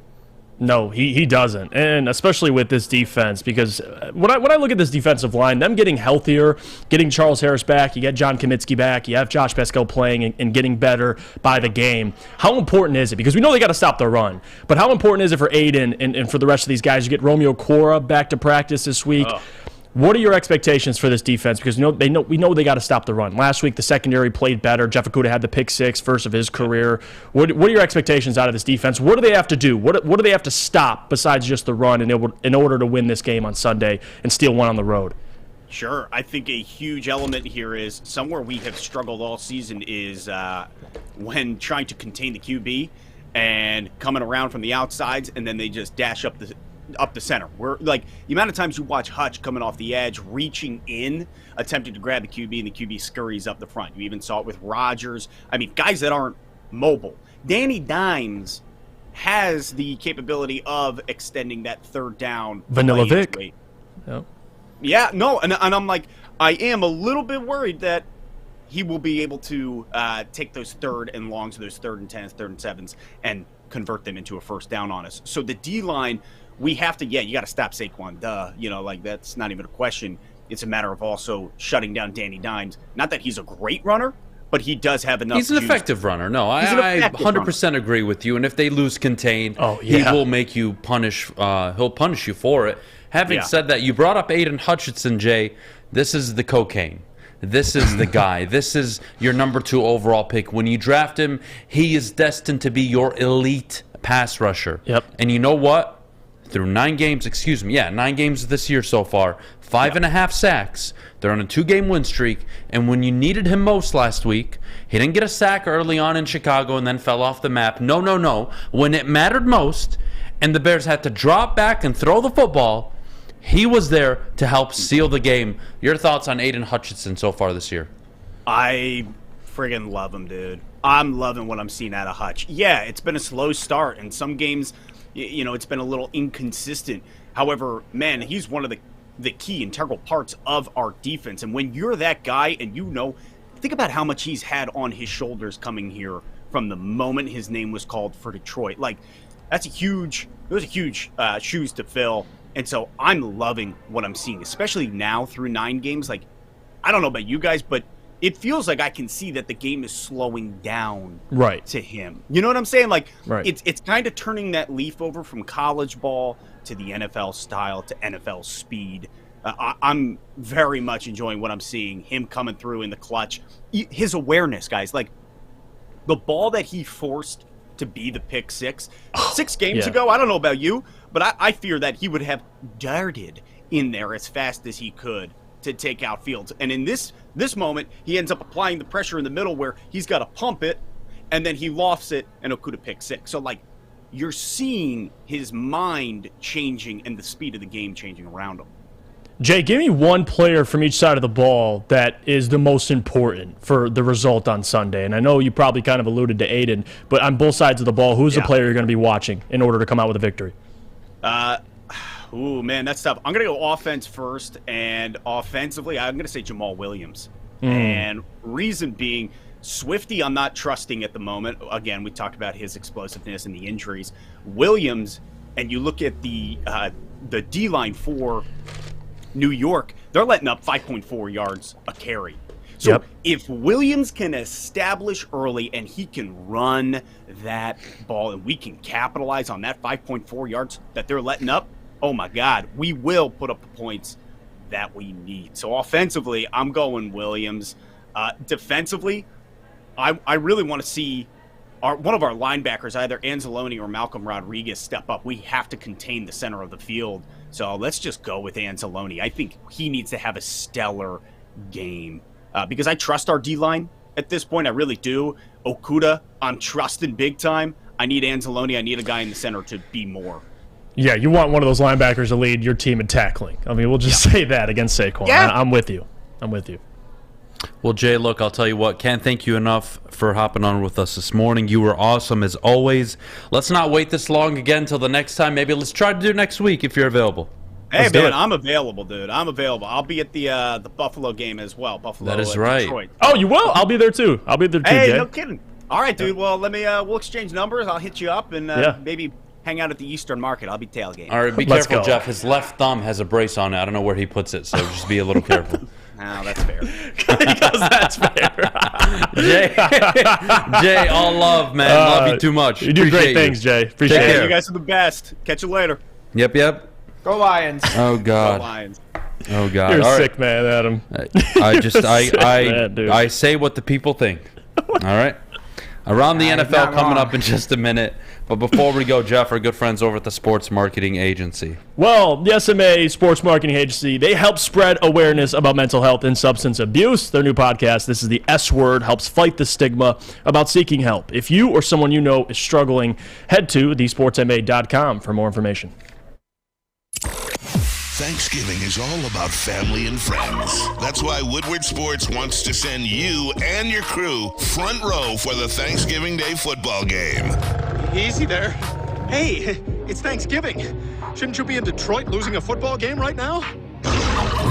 No, he doesn't, and especially with this defense, because when I look at this defensive line, them getting healthier, getting Charles Harris back, you get John Kaminsky back, you have Josh Pascal playing and getting better by the game. How important is it? Because we know they got to stop the run, but how important is it for Aiden and for the rest of these guys? You get Romeo Cora back to practice this week. What are your expectations for this defense? Because we know they got to stop the run. Last week, the secondary played better. Jeff Okudah had the pick 6, first of his career. What are your expectations out of this defense? What do they have to do? What do they have to stop besides just the run in order to win this game on Sunday and steal one on the road? Sure. I think a huge element here is somewhere we have struggled all season is when trying to contain the QB and coming around from the outsides, and then they just dash up the center. We're like, the amount of times you watch Hutch coming off the edge, reaching in, attempting to grab the QB, and the QB scurries up the front. You even saw it with Rodgers. I mean, guys that aren't mobile. Danny Dimes has the capability of extending that third down. Vanilla Vic. Yep. Yeah, no, and I'm like, I am a little bit worried that he will be able to take those 3rd and longs, those 3rd and 10s, 3rd and 7s, and convert them into a first down on us. So the D-line, we have to, you got to stop Saquon. That's not even a question. It's a matter of also shutting down Danny Dimes. Not that he's a great runner, but he does have enough. He's an effective runner. No, I 100% agree with you. And if they lose contain, he will make you punish. He'll punish you for it. Having said that, you brought up Aiden Hutchinson, Jay. This is the cocaine. This is the guy. This is your number 2 overall pick. When you draft him, he is destined to be your elite pass rusher. Yep. And you know what? Through 9 games this year so far, 5.5 sacks. They're on a 2-game win streak. And when you needed him most last week, he didn't get a sack early on in Chicago and then fell off the map. No. When it mattered most and the Bears had to drop back and throw the football, he was there to help seal the game. Your thoughts on Aiden Hutchinson so far this year? I friggin' love him, dude. I'm loving what I'm seeing out of Hutch. Yeah, it's been a slow start, and some games, it's been a little inconsistent. However, man, he's one of the the key integral parts of our defense. And when you're that guy and think about how much he's had on his shoulders coming here from the moment his name was called for Detroit. Like, those are huge shoes to fill. And so I'm loving what I'm seeing, especially now through 9 games. Like, I don't know about you guys, but it feels like I can see that the game is slowing down to him. You know what I'm saying? Like, it's kind of turning that leaf over from college ball to the NFL style to NFL speed. I'm very much enjoying what I'm seeing, him coming through in the clutch. His awareness, guys, like the ball that he forced to be the pick 6 games ago, I don't know about you, but I fear that he would have darted in there as fast as he could to take out Fields. And in this moment, he ends up applying the pressure in the middle where he's got to pump it, and then he lofts it, and Okudah pick 6. So, like, you're seeing his mind changing and the speed of the game changing around him. Jay, give me one player from each side of the ball that is the most important for the result on Sunday. And I know you probably kind of alluded to Aiden, but on both sides of the ball, who's the player you're going to be watching in order to come out with a victory? Ooh, man, that's tough. I'm going to go offense first, and offensively, I'm going to say Jamal Williams. And reason being, Swifty I'm not trusting at the moment. Again, we talked about his explosiveness and the injuries. Williams, and you look at the D-line for New York, they're letting up 5.4 yards a carry. So if Williams can establish early and he can run that ball and we can capitalize on that 5.4 yards that they're letting up, oh my God, we will put up the points that we need. So offensively, I'm going Williams. Defensively, I really want to see one of our linebackers, either Anzalone or Malcolm Rodriguez, step up. We have to contain the center of the field. So let's just go with Anzalone. I think he needs to have a stellar game because I trust our D-line at this point. I really do. Okudah, I'm trusting big time. I need Anzalone. I need a guy in the center to be more. Yeah, you want one of those linebackers to lead your team in tackling. I mean, we'll just say that against Saquon. Yeah. I'm with you. Well, Jay, look, I'll tell you what, can't thank you enough for hopping on with us this morning. You were awesome as always. Let's not wait this long again until the next time. Maybe let's try to do it next week if you're available. Hey, man, I'm available, dude. I'm available. I'll be at the Buffalo game as well. Buffalo. That is right. Detroit. Oh, you will? I'll be there too. Hey, Jay. no kidding. All right, dude. Well, we'll exchange numbers. I'll hit you up and maybe hang out at the Eastern Market. I'll be tailgating. All right, be careful, Jeff. His left thumb has a brace on it. I don't know where he puts it, so just be a little careful. No, that's fair. Because that's fair. Jay, all love, man. Love you too much. You do great things, Jay. Appreciate it. You guys are the best. Catch you later. Yep. Go Lions. Oh, God. Go Lions. Oh, God. You're all a sick right. man, Adam. I say what the people think. All right? Around the NFL coming up in just a minute. But before we go, Jeff, our good friends over at the Sports Marketing Agency. Well, the SMA Sports Marketing Agency, they help spread awareness about mental health and substance abuse. Their new podcast, This is the S Word, helps fight the stigma about seeking help. If you or someone you know is struggling, head to thesportsma.com for more information. Thanksgiving is all about family and friends. That's why Woodward Sports wants to send you and your crew front row for the Thanksgiving Day football game. Easy there. Hey, it's Thanksgiving. Shouldn't you be in Detroit losing a football game right now?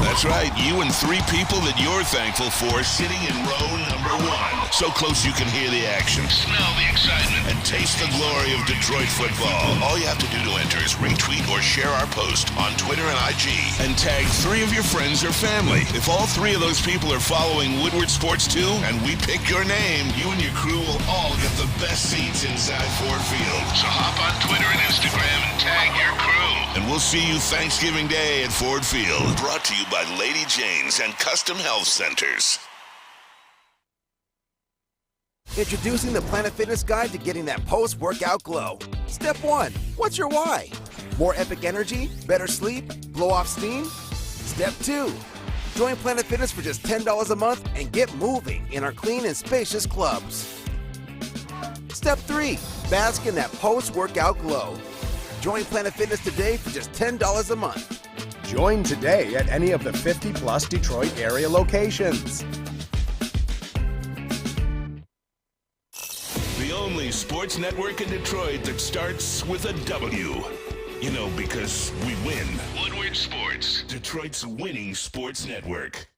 That's right, you and 3 people that you're thankful for sitting in row number 1. So close you can hear the action, smell the excitement, and taste the glory of Detroit football. All you have to do to enter is retweet or share our post on Twitter and IG and tag 3 of your friends or family. If all 3 of those people are following Woodward Sports too, and we pick your name, you and your crew will all get the best seats inside Ford Field. So hop on Twitter and Instagram and tag your crew. And we'll see you Thanksgiving Day at Ford Field. Brought to you by Lady Jane's and Custom Health Centers. Introducing the Planet Fitness Guide to getting that post-workout glow. Step 1. What's your why? More epic energy? Better sleep? Blow off steam? Step 2. Join Planet Fitness for just $10 a month and get moving in our clean and spacious clubs. Step 3. Bask in that post-workout glow. Join Planet Fitness today for just $10 a month. Join today at any of the 50-plus Detroit area locations. The only sports network in Detroit that starts with a W. You know, because we win. Woodward Sports, Detroit's winning sports network.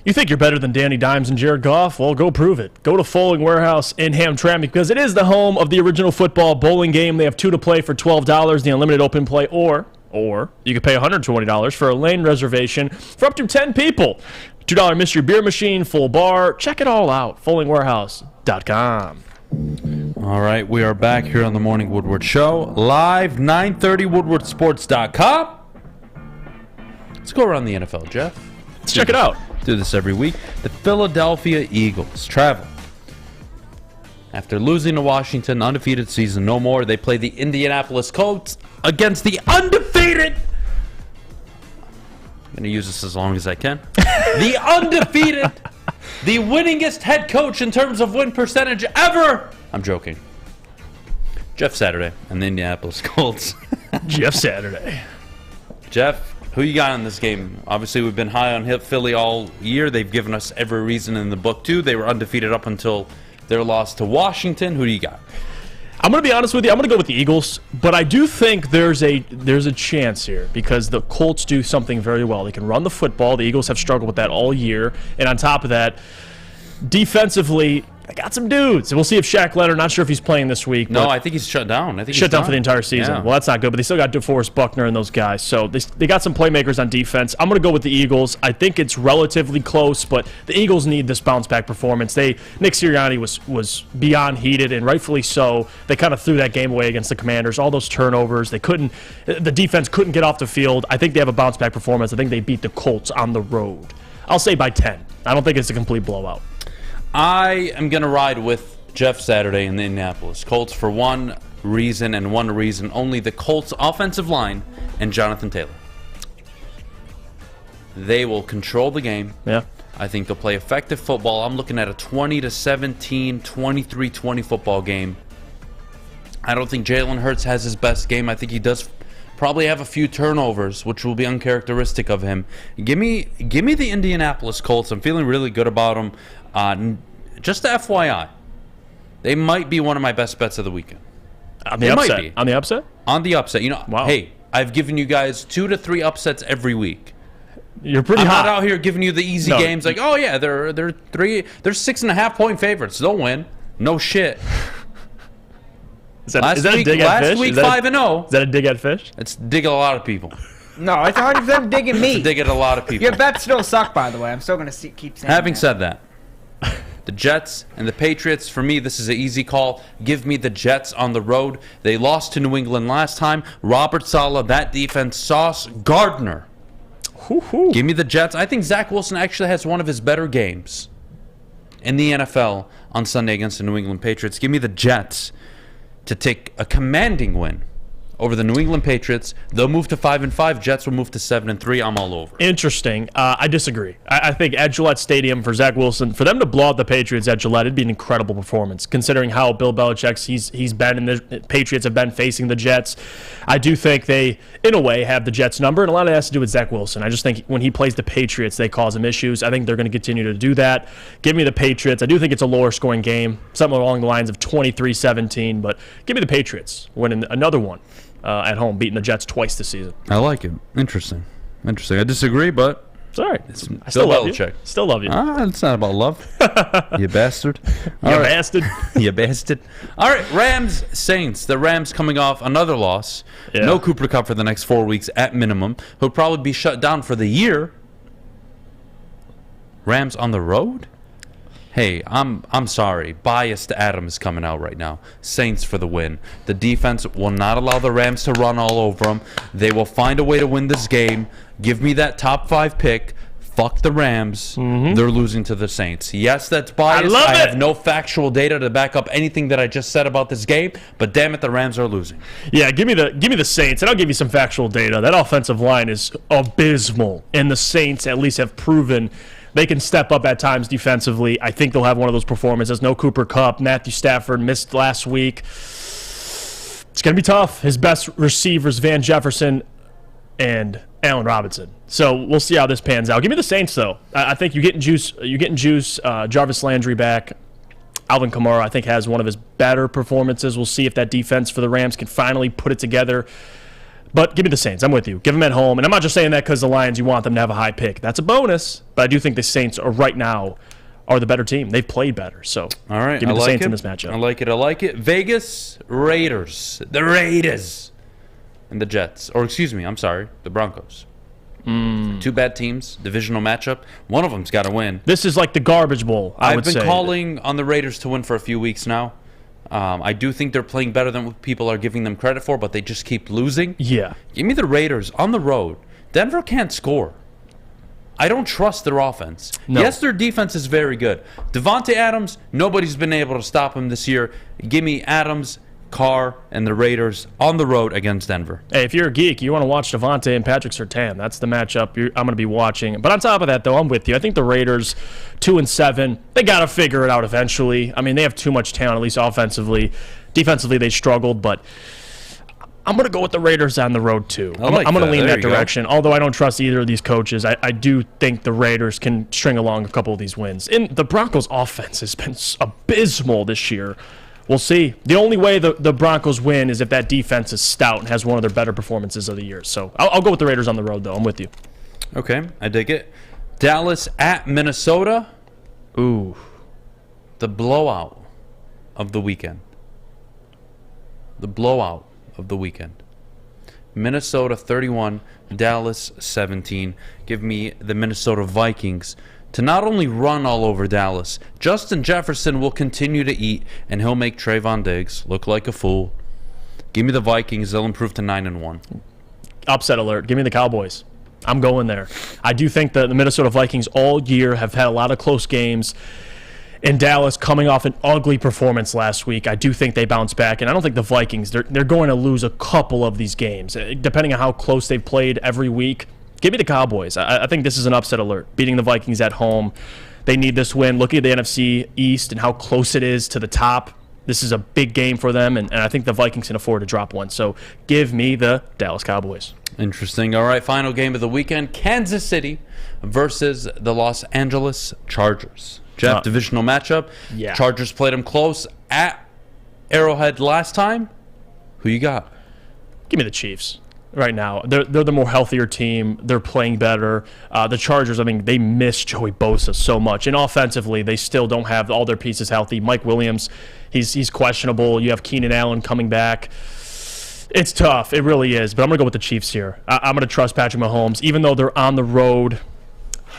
You think you're better than Danny Dimes and Jared Goff? Well, go prove it. Go to Fowling Warehouse in Hamtramck because it is the home of the original football bowling game. They have 2 to play for $12, the unlimited open play, or you could pay $120 for a lane reservation for up to 10 people. $2 mystery beer machine, full bar. Check it all out. FowlingWarehouse.com. All right, we are back here on the Morning Woodward Show. Live, 9:30, woodwardsports.com. Let's go around the NFL, Jeff. Let's check it out. Do this every week. The Philadelphia Eagles travel. After losing to Washington, undefeated season no more, they play the Indianapolis Colts against the undefeated. I'm going to use this as long as I can. The undefeated, the winningest head coach in terms of win percentage ever. I'm joking. Jeff Saturday and the Indianapolis Colts. Jeff Saturday. Jeff, who you got in this game? Obviously, we've been high on Philly all year. They've given us every reason in the book, too. They were undefeated up until their loss to Washington. Who do you got? I'm going to be honest with you. I'm going to go with the Eagles, but I do think there's a chance here because the Colts do something very well. They can run the football. The Eagles have struggled with that all year, and on top of that, defensively, I got some dudes. And we'll see if Shaq Leonard, not sure if he's playing this week. No, I think he's shut down. I think shut he's down for the entire season. Yeah. Well, that's not good, but they still got DeForest Buckner and those guys. So they got some playmakers on defense. I'm going to go with the Eagles. I think it's relatively close, but the Eagles need this bounce-back performance. Nick Sirianni was beyond heated, and rightfully so. They kind of threw that game away against the Commanders. All those turnovers. The defense couldn't get off the field. I think they have a bounce-back performance. I think they beat the Colts on the road. I'll say by 10. I don't think it's a complete blowout. I am going to ride with Jeff Saturday in the Indianapolis Colts for one reason and one reason only: the Colts offensive line and Jonathan Taylor. They will control the game. Yeah. I think they'll play effective football. I'm looking at a 20-17, 23-20 football game. I don't think Jalen Hurts has his best game. I think he does probably have a few turnovers, which will be uncharacteristic of him. Give me the Indianapolis Colts. I'm feeling really good about them. Just FYI, they might be one of my best bets of the weekend. On the upset? On the upset? On the upset. You know, wow. Hey, I've given you guys 2 to 3 upsets every week. You're pretty I'm hot. not out here giving you the easy games like, oh yeah, they're 6.5 point favorites. They'll win. No shit. Is that a dig at Fish? Last week 5-0. Is that a dig at Fish? It's dig at a lot of people. No, it's 100% digging me. It's a dig at a lot of people. Your bets still suck, by the way. I'm still going to keep saying Having that. said that, the Jets and the Patriots, for me, this is an easy call. Give me the Jets on the road. They lost to New England last time. Robert Saleh, that defense, Sauce Gardner. Give me the Jets. I think Zach Wilson actually has one of his better games in the NFL on Sunday against the New England Patriots. Give me the Jets to take a commanding win over the New England Patriots. They'll move to 5-5. Jets will move to 7-3. I'm all over. Interesting. I disagree. I think at Gillette Stadium for Zach Wilson, for them to blow out the Patriots at Gillette, it'd be an incredible performance, considering how Bill Belichick's he's been and the Patriots have been facing the Jets. I do think they, in a way, have the Jets number, and a lot of that has to do with Zach Wilson. I just think when he plays the Patriots, they cause him issues. I think they're going to continue to do that. Give me the Patriots. I do think it's a lower-scoring game, something along the lines of 23-17, but give me the Patriots winning another one. At home, beating the Jets twice this season. I like it. Interesting. I disagree, but it's all right. I still love you. Still love you. It's not about love. You bastard. Bastard. You bastard. All right, Rams, Saints. The Rams coming off another loss. Yeah. No Cooper Kupp for the next 4 weeks at minimum. He'll probably be shut down for the year. Rams on the road? Hey, I'm sorry. Biased Adham is coming out right now. Saints for the win. The defense will not allow the Rams to run all over them. They will find a way to win this game. Give me that top 5 pick. Fuck the Rams. They're losing to the Saints. Yes, that's biased. I have no factual data to back up anything that I just said about this game, but damn it, the Rams are losing. Yeah, give me the Saints, and I'll give you some factual data. That offensive line is abysmal, and the Saints at least have proven they can step up at times defensively. I think they'll have one of those performances. No Cooper Kupp. Matthew Stafford missed last week. It's going to be tough. His best receivers, Van Jefferson and Allen Robinson. So we'll see how this pans out. Give me the Saints, though. I think you're getting juice. Jarvis Landry back. Alvin Kamara, I think, has one of his better performances. We'll see if that defense for the Rams can finally put it together. But give me the Saints. I'm with you. Give them at home. And I'm not just saying that because the Lions, you want them to have a high pick. That's a bonus. But I do think the Saints are right now the better team. They've played better. So all right, give me the Saints in this matchup. I like it. Vegas Raiders. The Raiders. And the Jets. Or excuse me, I'm sorry, the Broncos. Two bad teams, divisional matchup. One of them's got to win. This is like the garbage bowl, I've been calling on the Raiders to win for a few weeks now. I do think they're playing better than what people are giving them credit for, but they just keep losing. Yeah. Give me the Raiders on the road. Denver can't score. I don't trust their offense. No. Yes, their defense is very good. Devontae Adams, nobody's been able to stop him this year. Give me Adams, Carr, and the Raiders on the road against Denver. Hey, if you're a geek, you want to watch Devontae and Patrick Surtain. That's the matchup I'm going to be watching. But on top of that, though, I'm with you. I think the Raiders, 2-7, they got to figure it out eventually. I mean, they have too much talent, at least offensively. Defensively, they struggled, but I'm going to go with the Raiders on the road, too. I'm going to lean that direction. Although I don't trust either of these coaches, I do think the Raiders can string along a couple of these wins. And the Broncos' offense has been abysmal this year. We'll see. The only way the Broncos win is if that defense is stout and has one of their better performances of the year. So I'll go with the Raiders on the road, though. I'm with you. Okay, I dig it. Dallas at Minnesota. Ooh. The blowout of the weekend. The blowout of the weekend. Minnesota 31, Dallas 17. Give me the Minnesota Vikings to not only run all over Dallas, Justin Jefferson will continue to eat, and he'll make Trayvon Diggs look like a fool. Give me the Vikings. They'll improve to 9-1. Upset alert. Give me the Cowboys. I'm going there. I do think that the Minnesota Vikings all year have had a lot of close games. In Dallas, coming off an ugly performance last week, I do think they bounce back, and I don't think the Vikings, they're going to lose a couple of these games, depending on how close they've played every week. Give me the Cowboys. I think this is an upset alert. Beating the Vikings at home. They need this win. Looking at the NFC East and how close it is to the top, this is a big game for them, and I think the Vikings can afford to drop one. So give me the Dallas Cowboys. Interesting. All right, final game of the weekend. Kansas City versus the Los Angeles Chargers. Jeff, divisional matchup. Yeah. Chargers played them close at Arrowhead last time. Who you got? Give me the Chiefs. Right now, they're the more healthier team. They're playing better. The Chargers, I mean, they miss Joey Bosa so much, and offensively, they still don't have all their pieces healthy. Mike Williams, he's questionable. You have Keenan Allen coming back. It's tough. It really is. But I'm gonna go with the Chiefs here. I'm gonna trust Patrick Mahomes, even though they're on the road.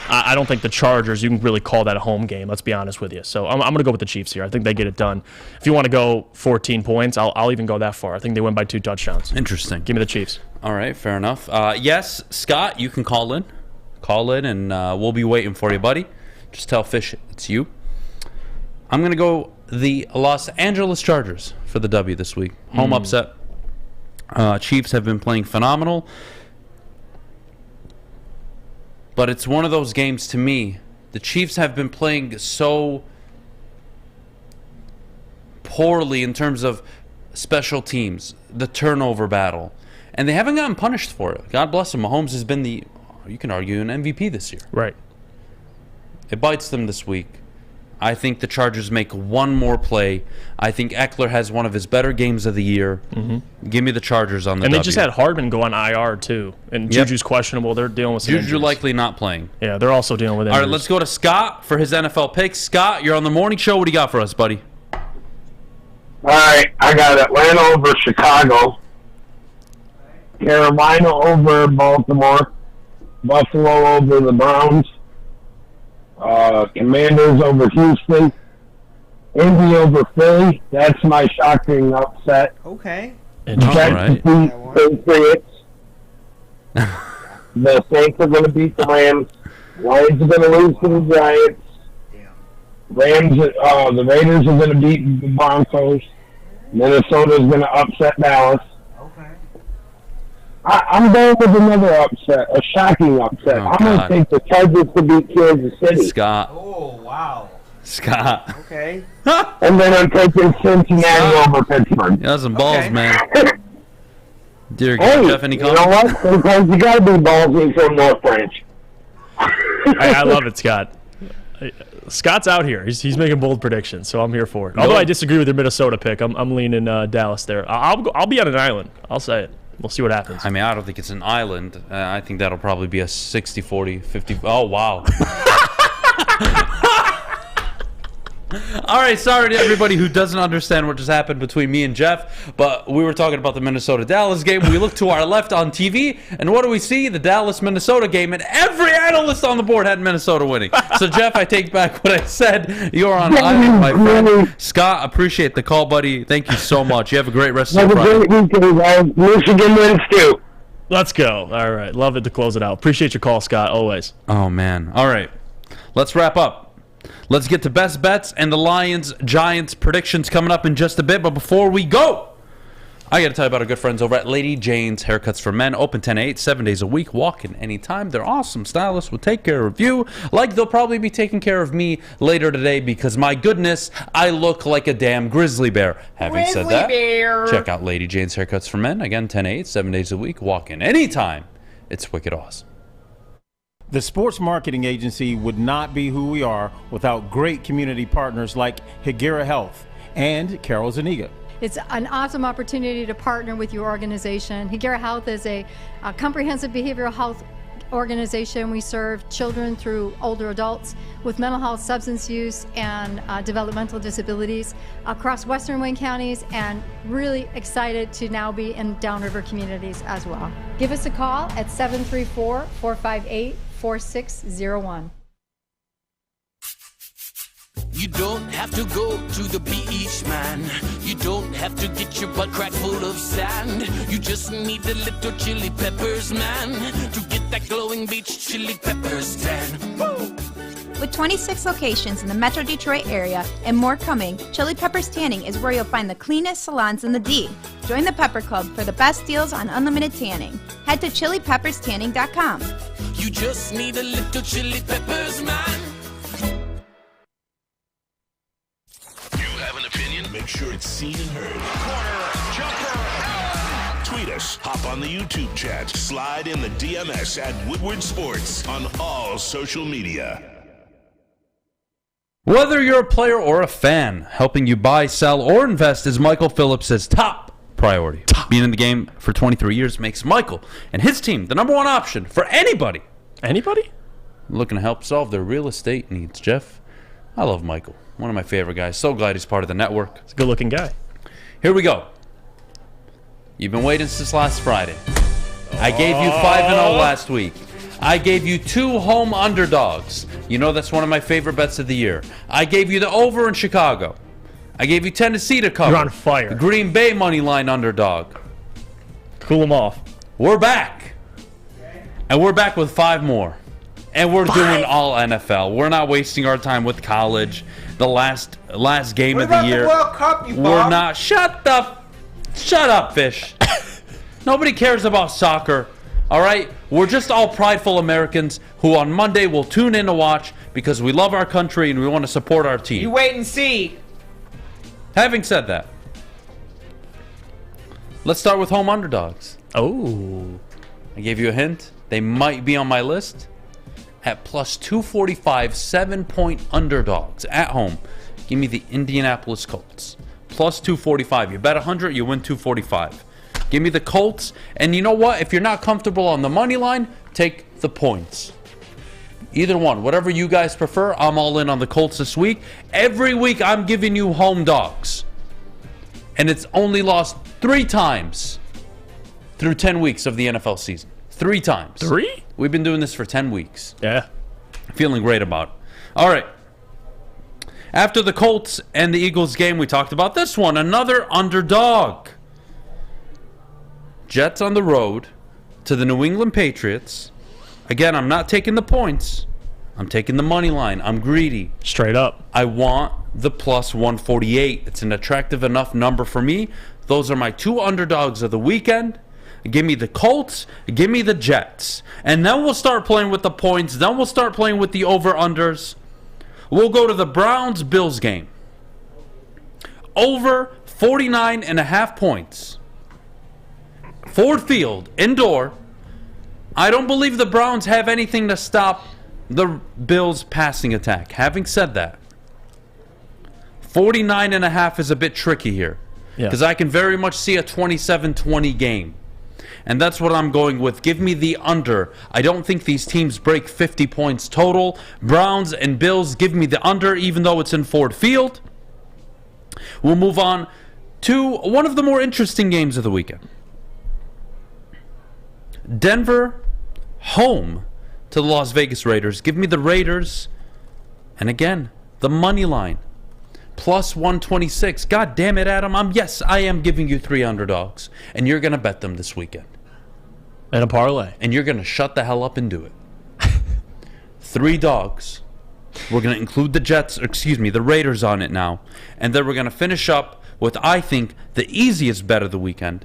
I don't think the Chargers, you can really call that a home game, let's be honest with you. So I'm going to go with the Chiefs here. I think they get it done. If you want to go 14 points, I'll even go that far. I think they win by 2 touchdowns. Interesting. Give me the Chiefs. All right, fair enough. Yes, Scott, you can call in. Call in, and we'll be waiting for you, buddy. Just tell Fish it's you. I'm going to go the Los Angeles Chargers for the W this week. Home upset. Chiefs have been playing phenomenal. But it's one of those games to me. The Chiefs have been playing so poorly in terms of special teams, the turnover battle. And they haven't gotten punished for it. God bless them. Mahomes has been you can argue, an MVP this year. Right. It bites them this week. I think the Chargers make one more play. I think Eckler has one of his better games of the year. Mm-hmm. Give me the Chargers on the And W. they just had Hardman go on IR, too. And Juju's questionable. They're dealing with some Juju injuries. likely not playing. Yeah, they're also dealing with injuries. All right, let's go to Scott for his NFL picks. Scott, you're on the morning show. What do you got for us, buddy? All right, I got Atlanta over Chicago, Carolina over Baltimore, Buffalo over the Browns, Commanders over Houston, Indy over Philly. That's my shocking upset. Okay. Patriots. The Saints are going to beat the Rams. Lions are going to lose to the Giants. The Raiders are going to beat the Broncos. Minnesota is going to upset Dallas. I'm going with another upset, a shocking upset. I'm going to take the Chargers to beat Kansas City. Scott. Oh, wow. Scott. Okay. And then I'm taking Cincinnati over Pittsburgh. You got some balls, man. Dear God, Hey, Jeff, any you know what? Sometimes you got to be ballsy from North Branch. I love it, Scott. Scott's out here. He's making bold predictions, so I'm here for it. Although I disagree with your Minnesota pick, I'm leaning Dallas there. I'll be on an island. I'll say it. We'll see what happens. I mean, I don't think it's an island. I think that'll probably be a 60-40, 50. Oh, wow. All right, sorry to everybody who doesn't understand what just happened between me and Jeff, but we were talking about the Minnesota-Dallas game. We look to our left on TV, and what do we see? The Dallas-Minnesota game, and every analyst on the board had Minnesota winning. So, Jeff, I take back what I said. You're on island, my friend. Scott, appreciate the call, buddy. Thank you so much. You have a great rest of your Friday. Have a great weekend, guys. Michigan wins, too. Let's go. All right. Love it to close it out. Appreciate your call, Scott, always. Oh, man. All right. Let's wrap up. Let's get to best bets and the Lions-Giants predictions coming up in just a bit. But before we go, I got to tell you about our good friends over at Lady Jane's Haircuts for Men. Open 10 to 8, 7 days a week. Walk in anytime. They're awesome stylists. Will take care of you like they'll probably be taking care of me later today because, my goodness, I look like a damn grizzly bear. Having said that, check out Lady Jane's Haircuts for Men. Again, 10 to 8, 7 days a week. Walk in anytime. It's wicked awesome. The sports marketing agency would not be who we are without great community partners like Higuera Health and Carol Zuniga. It's an awesome opportunity to partner with your organization. Higuera Health is a comprehensive behavioral health organization. We serve children through older adults with mental health, substance use, and developmental disabilities across Western Wayne counties, and really excited to now be in downriver communities as well. Give us a call at 734-458-4601. You don't have to go to the beach, man. You don't have to get your butt crack full of sand. You just need a little chili peppers, man, to get that glowing beach chili peppers tan. Woo! With 26 locations in the Metro Detroit area and more coming, Chili Peppers Tanning is where you'll find the cleanest salons in the D. Join the Pepper Club for the best deals on unlimited tanning. Head to chilipepperstanning.com. You just need a little chili peppers, man. Make sure it's seen and heard. Corner, jumper, tweet us, hop on the YouTube chat, slide in the DMS at Woodward Sports on all social media. Whether you're a player or a fan, helping you buy, sell, or invest is Michael Phillips' top priority. Being in the game for 23 years makes Michael and his team the number one option for anybody. Anybody? Looking to help solve their real estate needs, Jeff. I love Michael. One of my favorite guys. So glad he's part of the network. He's a good-looking guy. Here we go. You've been waiting since last Friday. I gave you 5-0 last week. I gave you 2 home underdogs. You know that's one of my favorite bets of the year. I gave you the over in Chicago. I gave you Tennessee to cover. You're on fire. The Green Bay money line underdog. Cool them off. We're back. And we're back with 5 more. And we're doing all NFL. We're not wasting our time with college. The last game of the year. The World Cup, you We're Bob? not. Shut up, fish. Nobody cares about soccer. All right? We're just all prideful Americans who on Monday will tune in to watch because we love our country and we want to support our team. You wait and see. Having said that, let's start with home underdogs. Oh. I gave you a hint. They might be on my list. At plus 245, 7-point underdogs at home. Give me the Indianapolis Colts. Plus 245. You bet 100, you win 245. Give me the Colts. And you know what? If you're not comfortable on the money line, take the points. Either one. Whatever you guys prefer, I'm all in on the Colts this week. Every week, I'm giving you home dogs. And it's only lost 3 times through 10 weeks of the NFL season. 3 times. 3? We've been doing this for 10 weeks. Yeah. Feeling great about it. All right. After the Colts and the Eagles game, we talked about this one. Another underdog. Jets on the road to the New England Patriots. Again, I'm not taking the points. I'm taking the money line. I'm greedy. Straight up. I want the plus 148. It's an attractive enough number for me. Those are my 2 underdogs of the weekend. Give me the Colts. Give me the Jets. And then we'll start playing with the points. Then we'll start playing with the over-unders. We'll go to the Browns-Bills game. Over 49.5 points. Ford Field, indoor. I don't believe the Browns have anything to stop the Bills' passing attack. Having said that, 49.5 is a bit tricky here. Because I can very much see a 27-20 game. And that's what I'm going with. Give me the under. I don't think these teams break 50 points total. Browns and Bills, give me the under, even though it's in Ford Field. We'll move on to one of the more interesting games of the weekend. Denver, home to the Las Vegas Raiders. Give me the Raiders. And again, the money line. Plus 126. God damn it, Adam. I am giving you 3 underdogs. And you're going to bet them this weekend. And a parlay. And you're going to shut the hell up and do it. 3 dogs. We're going to include the Raiders on it now. And then we're going to finish up with, I think, the easiest bet of the weekend.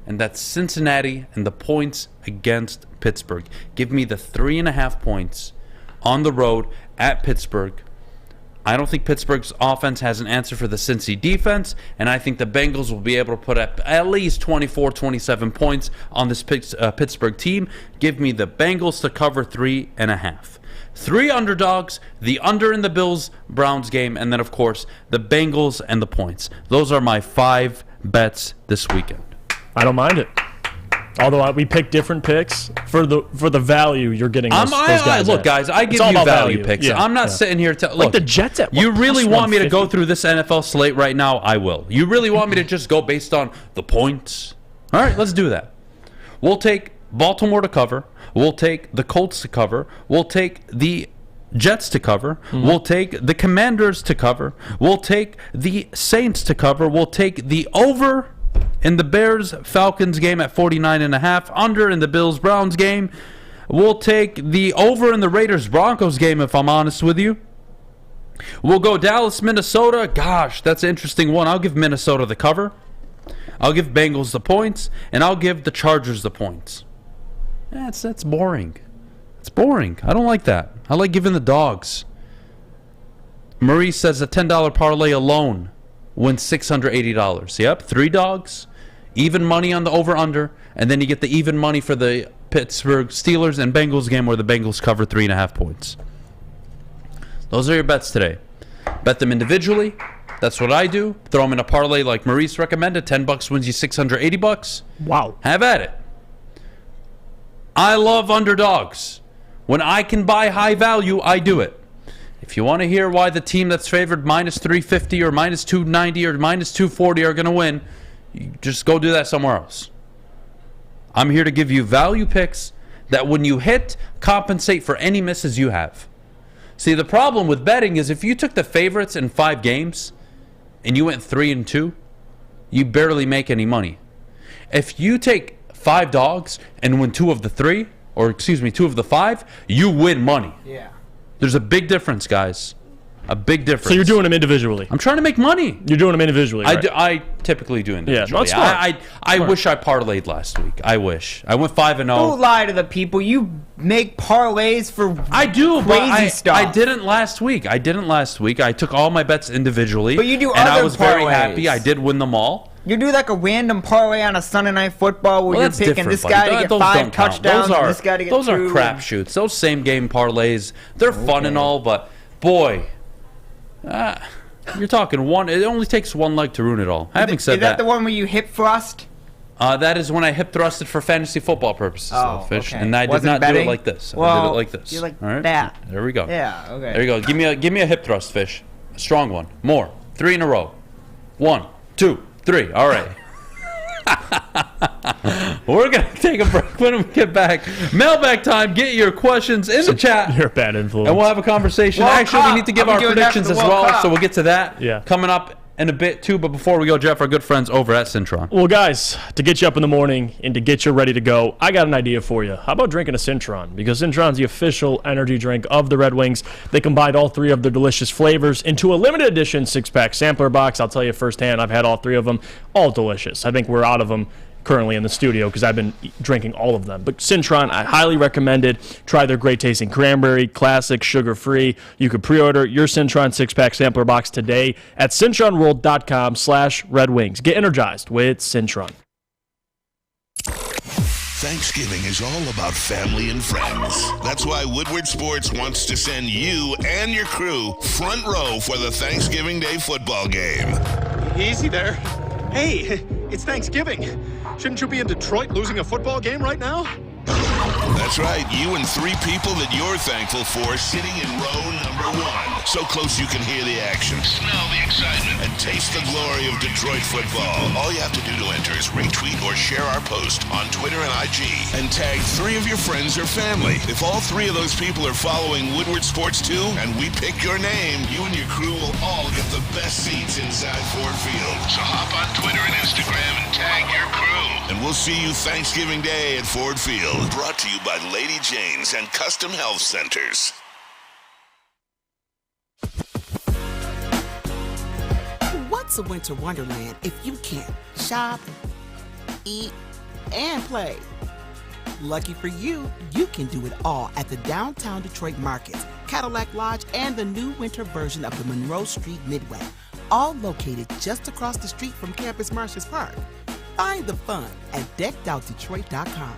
And that's Cincinnati and the points against Pittsburgh. Give me the 3.5 points on the road at Pittsburgh. I don't think Pittsburgh's offense has an answer for the Cincy defense, and I think the Bengals will be able to put up at least 24, 27 points on this Pittsburgh team. Give me the Bengals to cover 3.5. 3 underdogs, the under in the Bills-Browns game, and then, of course, the Bengals and the points. Those are my 5 bets this weekend. I don't mind it. Although we pick different picks for the value you're getting. Those guys look, guys, I give you value picks. Yeah, I'm not sitting here to look. Like the Jets at you really want me to go through this NFL slate right now? I will. You really want me to just go based on the points? All right, let's do that. We'll take Baltimore to cover. We'll take the Colts to cover. We'll take the Jets to cover. Mm-hmm. We'll take the Commanders to cover. We'll take the Saints to cover. We'll take the over in the Bears-Falcons game at 49.5, under in the Bills-Browns game. We'll take the over in the Raiders-Broncos game, if I'm honest with you. We'll go Dallas-Minnesota. Gosh, that's an interesting one. I'll give Minnesota the cover. I'll give Bengals the points, and I'll give the Chargers the points. That's boring. It's boring. I don't like that. I like giving the dogs. Marie says a $10 parlay alone wins $680. Yep, 3 dogs, even money on the over-under, and then you get the even money for the Pittsburgh Steelers and Bengals game where the Bengals cover 3.5 points. Those are your bets today. Bet them individually. That's what I do. Throw them in a parlay like Maurice recommended. $10 wins you $680. Wow. Have at it. I love underdogs. When I can buy high value, I do it. If you want to hear why the team that's favored minus 350 or minus 290 or minus 240 are going to win, you just go do that somewhere else. I'm here to give you value picks that when you hit, compensate for any misses you have. See, the problem with betting is if you took the favorites in 5 games and you went 3-2, you barely make any money. If you take 5 dogs and win 2 of the 3, or 2 of the 5, you win money. Yeah. There's a big difference, guys. A big difference. So you're doing them individually. I'm trying to make money. You're doing them individually, right? I typically do individually. Yeah, no, it's smart. I wish I parlayed last week. I wish. I went 5-0. Don't lie to the people. You make parlays for I do, crazy but stuff. I didn't last week. I took all my bets individually. But you do and other I was very parlays. happy. I did win them all. You do like a random parlay on a Sunday Night Football where Well, you're that's picking different, this buddy. guy to get Those 5 don't count. touchdowns and this guy to get 2. Those are crapshoots. Those same game parlays, they're fun and all, but boy, you're talking one. It only takes one leg to ruin it all. Having said is that the one where you hip thrust? That is when I hip thrusted for fantasy football purposes, Oh, Fish, okay. and I did Wasn't not do betting? it like this. I Well, did it like this. you're like all right? that. There we go. Yeah, okay. There you go. Give me a hip thrust, Fish. A strong one. More. 3 in a row. 1, 2, 3. All right. We're going to take a break. When we get back, mailbag time. Get your questions in the chat. You're a bad influence. And we'll have a conversation. World Actually, Cup. we need to give I'll our be doing that predictions for as the World well, Cup. so we'll get to that Yeah. coming up in a bit, too. But before we go, Jeff, our good friends over at Cintron. Well, guys, to get you up in the morning and to get you ready to go, I got an idea for you. How about drinking a Cintron? Because Cintron's the official energy drink of the Red Wings. They combined all 3 of their delicious flavors into a limited edition 6-pack sampler box. I'll tell you firsthand, I've had all 3 of them. All delicious. I think we're out of them currently in the studio because I've been drinking all of them. But Cintron, I highly recommend it. Try their great tasting cranberry, classic, sugar-free. You could pre-order your Cintron 6-pack sampler box today at cintronworld.com/redwings. Get energized with Cintron. Thanksgiving is all about family and friends. That's why Woodward Sports wants to send you and your crew front row for the Thanksgiving Day football game. Easy there. Hey, it's Thanksgiving. Shouldn't you be in Detroit losing a football game right now? That's right, you and 3 people that you're thankful for sitting in row number 1. So close you can hear the action, smell the excitement, and taste the glory of Detroit football. All you have to do to enter is retweet or share our post on Twitter and IG, and tag 3 of your friends or family. If all 3 of those people are following Woodward Sports too, and we pick your name, you and your crew will all get the best seats inside Ford Field. So hop on Twitter and Instagram and tag your crew. And we'll see you Thanksgiving Day at Ford Field. Brought to you by Lady Jane's and Custom Health Centers. What's a winter wonderland if you can't shop, eat, and play? Lucky for you, you can do it all at the Downtown Detroit Markets, Cadillac Lodge, and the new winter version of the Monroe Street Midway, all located just across the street from Campus Martius Park. Find the fun at deckedoutdetroit.com.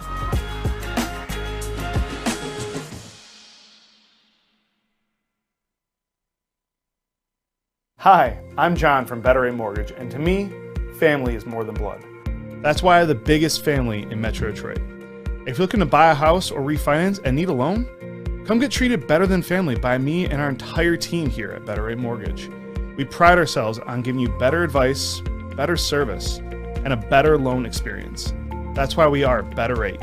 Hi, I'm John from Better Rate Mortgage, and to me, family is more than blood. That's why I have the biggest family in Metro Detroit. If you're looking to buy a house or refinance and need a loan, come get treated better than family by me and our entire team here at Better Rate Mortgage. We pride ourselves on giving you better advice, better service, and a better loan experience. That's why we are Better Rate.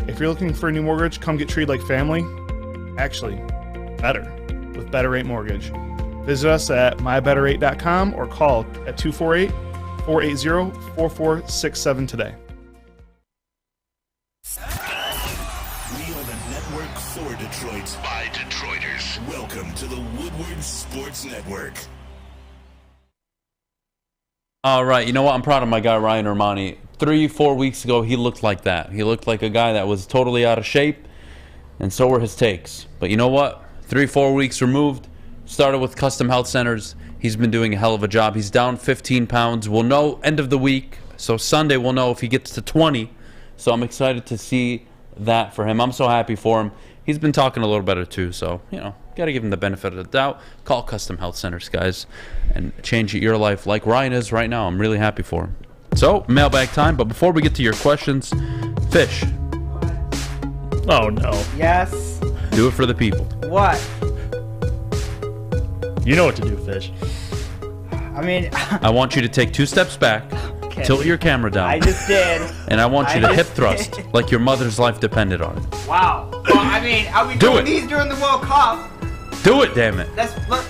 If you're looking for a new mortgage, come get treated like family. Actually, better with Better Rate Mortgage. Visit us at mybetterrate.com or call at 248-480-4467 today. We are the network for Detroit by Detroiters. Welcome to the Woodward Sports Network. All right, you know what? I'm proud of my guy, Ryan Armani. 3-4 weeks ago, he looked like that. He looked like a guy that was totally out of shape, and so were his takes. But you know what? 3-4 weeks removed, started with Custom Health Centers. He's been doing a hell of a job. He's down 15 pounds. We'll know end of the week. So Sunday we'll know if he gets to 20. So I'm excited to see that for him. I'm so happy for him. He's been talking a little better too. So, you know, got to give him the benefit of the doubt. Call Custom Health Centers, guys, and change your life like Ryan is right now. I'm really happy for him. So, mailbag time. But before we get to your questions, Fish. Oh, no. Yes. Do it for the people. What? You know what to do, Fish. I mean... I want you to take 2 steps back, tilt your camera down. I just did. And I want you to hip thrust like your mother's life depended on it. Wow. Well, I mean, are we doing these during the World Cup? Do it, damn it. Let's look.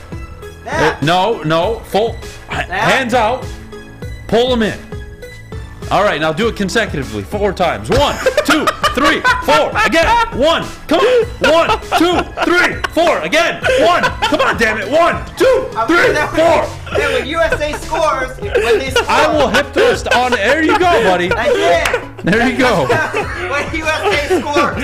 That. No. Full. Hands out. Pull them in. All right, now do it consecutively 4 times. 1, 2, 3, 4. Again. 1. Come on. 1, 2, 3, 4. Again. 1. Come on, damn it. 1, 2, 3, 4. Then when USA scores, when they score. I will hip thrust on. There you go, buddy. I did. There you go. When USA scores.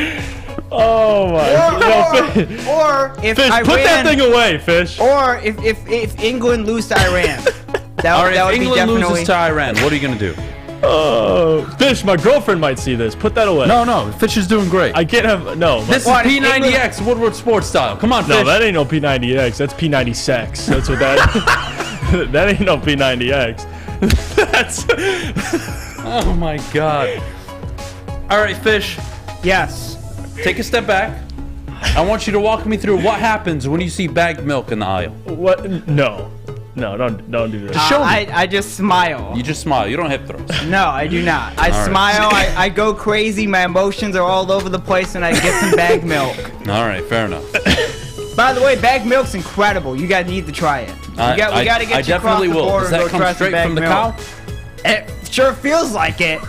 Oh my God. Or if Fish, Iran, put that thing away, Fish. Or if England lose to Iran. All right, that would if England be definitely... loses to Iran, what are you going to do? Fish, my girlfriend might see this. Put that away. No. Fish is doing great. I can't have... No. This is P90X Woodward Sports style. Come on, Fish. No, that ain't no P90X. That's P90 sex. That's what that... that ain't no P90X. That's... Oh, my God. All right, Fish. Yes. Take a step back. I want you to walk me through what happens when you see bagged milk in the aisle. What? No, don't do that. Just show me. I just smile. You just smile. You don't hip thrust. No, I do not. I smile. I go crazy. My emotions are all over the place when I get some bagged milk. All right, fair enough. By the way, bagged milk's incredible. You guys need to try it. We got to get you across the border. Does that come straight from the cow? It sure feels like it.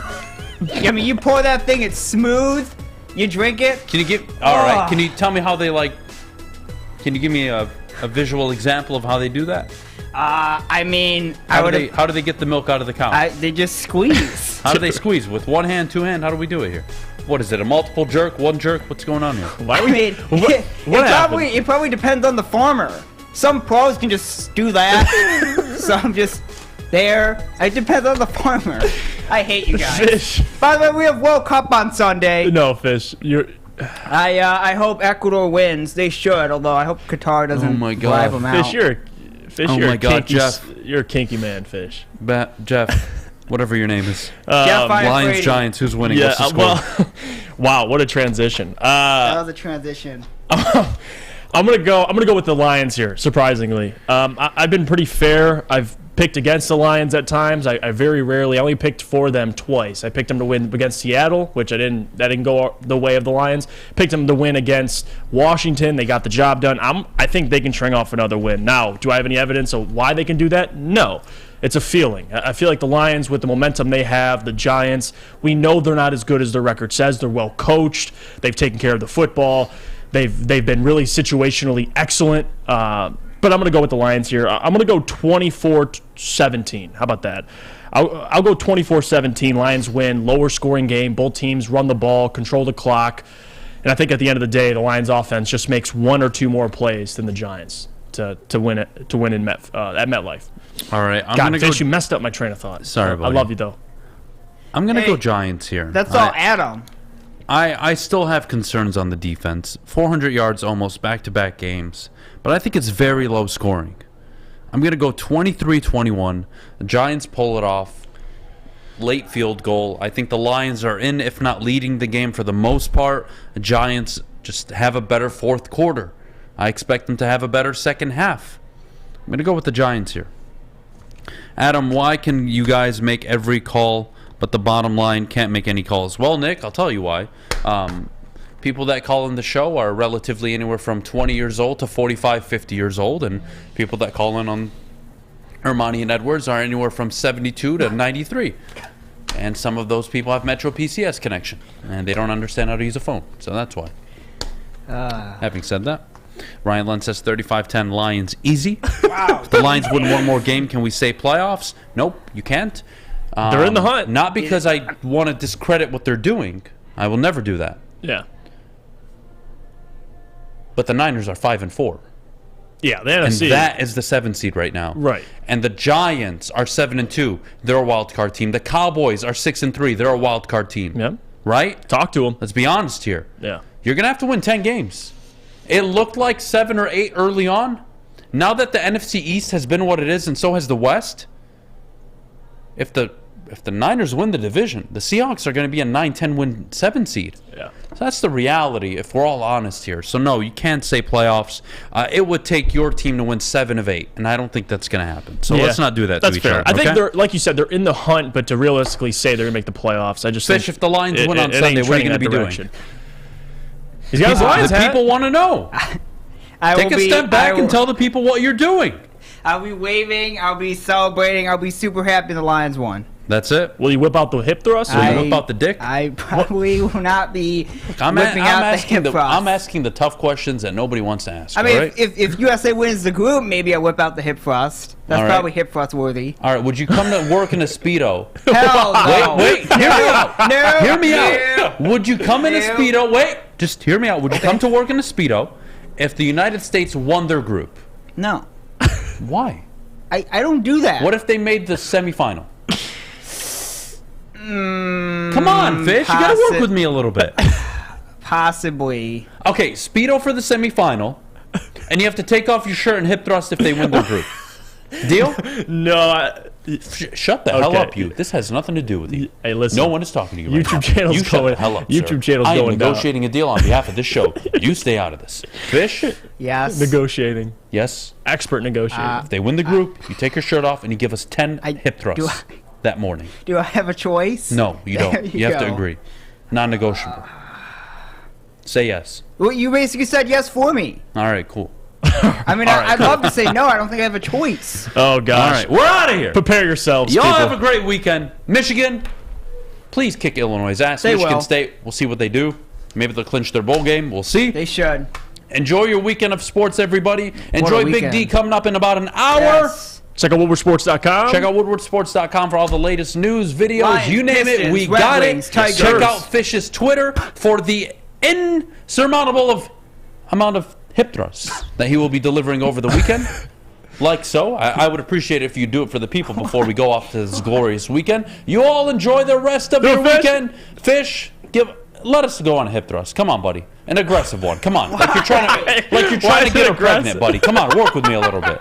I mean, you pour that thing, it's smooth. You drink it. Can you give? All right. Can you tell me how they like? Can you give me a visual example of how they do that? I mean, how do they get the milk out of the cow? They just squeeze. How do they squeeze? With 1 hand, 2 hand? How do we do it here? What is it? A multiple jerk? 1 jerk? What's going on here? It probably depends on the farmer. Some pros can just do that. Some just there. It depends on the farmer. I hate you guys. Fish. By the way, we have World Cup on Sunday. No, Fish. I hope Ecuador wins. They should, although I hope Qatar doesn't drive them out. Fish, you're a kinky man, Fish. Jeff, whatever your name is. Jeff Lions, Giants, who's winning? What's the score? Wow, what a transition. That was a transition. I'm gonna go with the Lions here. Surprisingly, I've been pretty fair. I've picked against the Lions at times. I very rarely. I only picked for them twice. I picked them to win against Seattle, which that didn't go the way of the Lions. Picked them to win against Washington. They got the job done. I think they can string off another win. Now, do I have any evidence of why they can do that? No. It's a feeling. I feel like the Lions, with the momentum they have, the Giants, we know they're not as good as their record says. They're well coached. They've taken care of the football. They've been really situationally excellent. But I'm going to go with the Lions here. I'm going to go 24-17. How about that? I'll go 24-17. Lions win. Lower scoring game. Both teams run the ball, control the clock. And I think at the end of the day, the Lions offense just makes one or two more plays than the Giants to win at MetLife. All right. You messed up my train of thought. Sorry, buddy. I love you, though. I'm going to go Giants here. That's all Adam. I still have concerns on the defense. 400 yards almost back-to-back games. But I think it's very low scoring. I'm going to go 23-21. The Giants pull it off. Late field goal. I think the Lions are in, if not leading the game for the most part. The Giants just have a better fourth quarter. I expect them to have a better second half. I'm going to go with the Giants here. Adam, why can you guys make every call, but the bottom line can't make any calls? Well, Nick, I'll tell you why. People that call in the show are relatively anywhere from 20 years old to 45, 50 years old, and people that call in on Armani and Edwards are anywhere from 72 to 93. And some of those people have Metro PCS connection, and they don't understand how to use a phone, so that's why. Having said that, Ryan Lund says 35-10 Lions easy. Wow. If the Lions win one more game, can we say playoffs? Nope, you can't. They're in the hunt. Not because I want to discredit what they're doing. I will never do that. Yeah. But the Niners are 5-4. Yeah, the and NFC. that is the 7th seed right now. Right. And the Giants are 7-2. They're a wild card team. The Cowboys are 6-3. They're a wild card team. Yep. Right? Talk to them. Let's be honest here. Yeah. You're going to have to win 10 games. It looked like 7 or 8 early on. Now that the NFC East has been what it is, and so has the West, if the Niners win the division, the Seahawks are going to be a 9-10 win 7 seed. Yeah. So that's the reality if we're all honest here. So no, you can't say playoffs. It would take your team to win 7 of 8, and I don't think that's going to happen. So let's not do that to each other. I think they're, like you said, they're in the hunt, but to realistically say they're going to make the playoffs, I just Fish, if the Lions win on Sunday, what are you going to be doing? He's got his Lions the hat. People want to know. Take a step back and tell the people what you're doing. I'll be waving. I'll be celebrating. I'll be super happy the Lions won. That's it. Will you whip out the hip thrust? Will you whip out the dick? I probably will not be I'm whipping out the hip thrust. I'm asking the tough questions that nobody wants to ask. I mean, right? if USA wins the group, maybe I whip out the hip thrust. That's All probably hip thrust worthy. All right, would you come to work in a Speedo? Hell no. Wait, hear me out. No. Hear me out. Would you come in a Speedo? Wait, just hear me out. Would you come to work in a Speedo if the United States won their group? No. Why? I don't do that. What if they made the semifinal? Come on, Fish. You got to work with me a little bit. Possibly. Okay, Speedo for the semifinal, and you have to take off your shirt and hip thrust if they win their group. Deal? No. Shut the hell up, you. This has nothing to do with you. Hey, listen. No one is talking to you right now. YouTube channel's you shut going. the hell up, YouTube sir. channel's I am going down. negotiating a deal on behalf of this show. You stay out of this. Fish? Yes. Negotiating. Yes. Expert negotiating. If they win the group, you take your shirt off and you give us 10 hip thrusts that morning. Do I have a choice? No, you don't. There You have to go. agree. Non-negotiable. Say yes. Well, you basically said yes for me. All right, cool. I mean, I'd love to say no. I don't think I have a choice. Oh, gosh. All right, we're out of here. Prepare yourselves, Y'all people. have a great weekend. Michigan, please kick Illinois' ass. They Michigan will. State, we'll see what they do. Maybe they'll clinch their bowl game. We'll see. They should. Enjoy your weekend of sports, everybody. Enjoy Big weekend. D coming up in about an hour. Yes. Check out woodwardsports.com. Check out woodwardsports.com for all the latest news, videos, Lions, you name it. Pistons, We Red got Wings, it. Tigers. Check out Fish's Twitter for the insurmountable amount of hip thrusts that he will be delivering over the weekend. like so. I would appreciate it if you do it for the people before we go off to this glorious weekend. You all enjoy the rest of your weekend. Fish, let us go on a hip thrust. Come on, buddy. An aggressive one. Come on. Like you're trying to get her pregnant, buddy. Come on, work with me a little bit.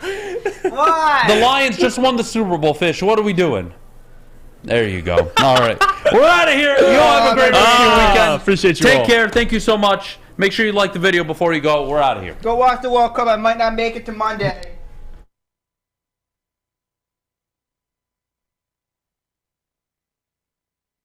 Why? The Lions just won the Super Bowl, Fish. What are we doing? There you go. All right. We're out of here. You all have a great rest of your weekend. Appreciate you. Take care. Thank you so much. Make sure you like the video before you go. We're out of here. Go watch the World Cup. I might not make it to Monday.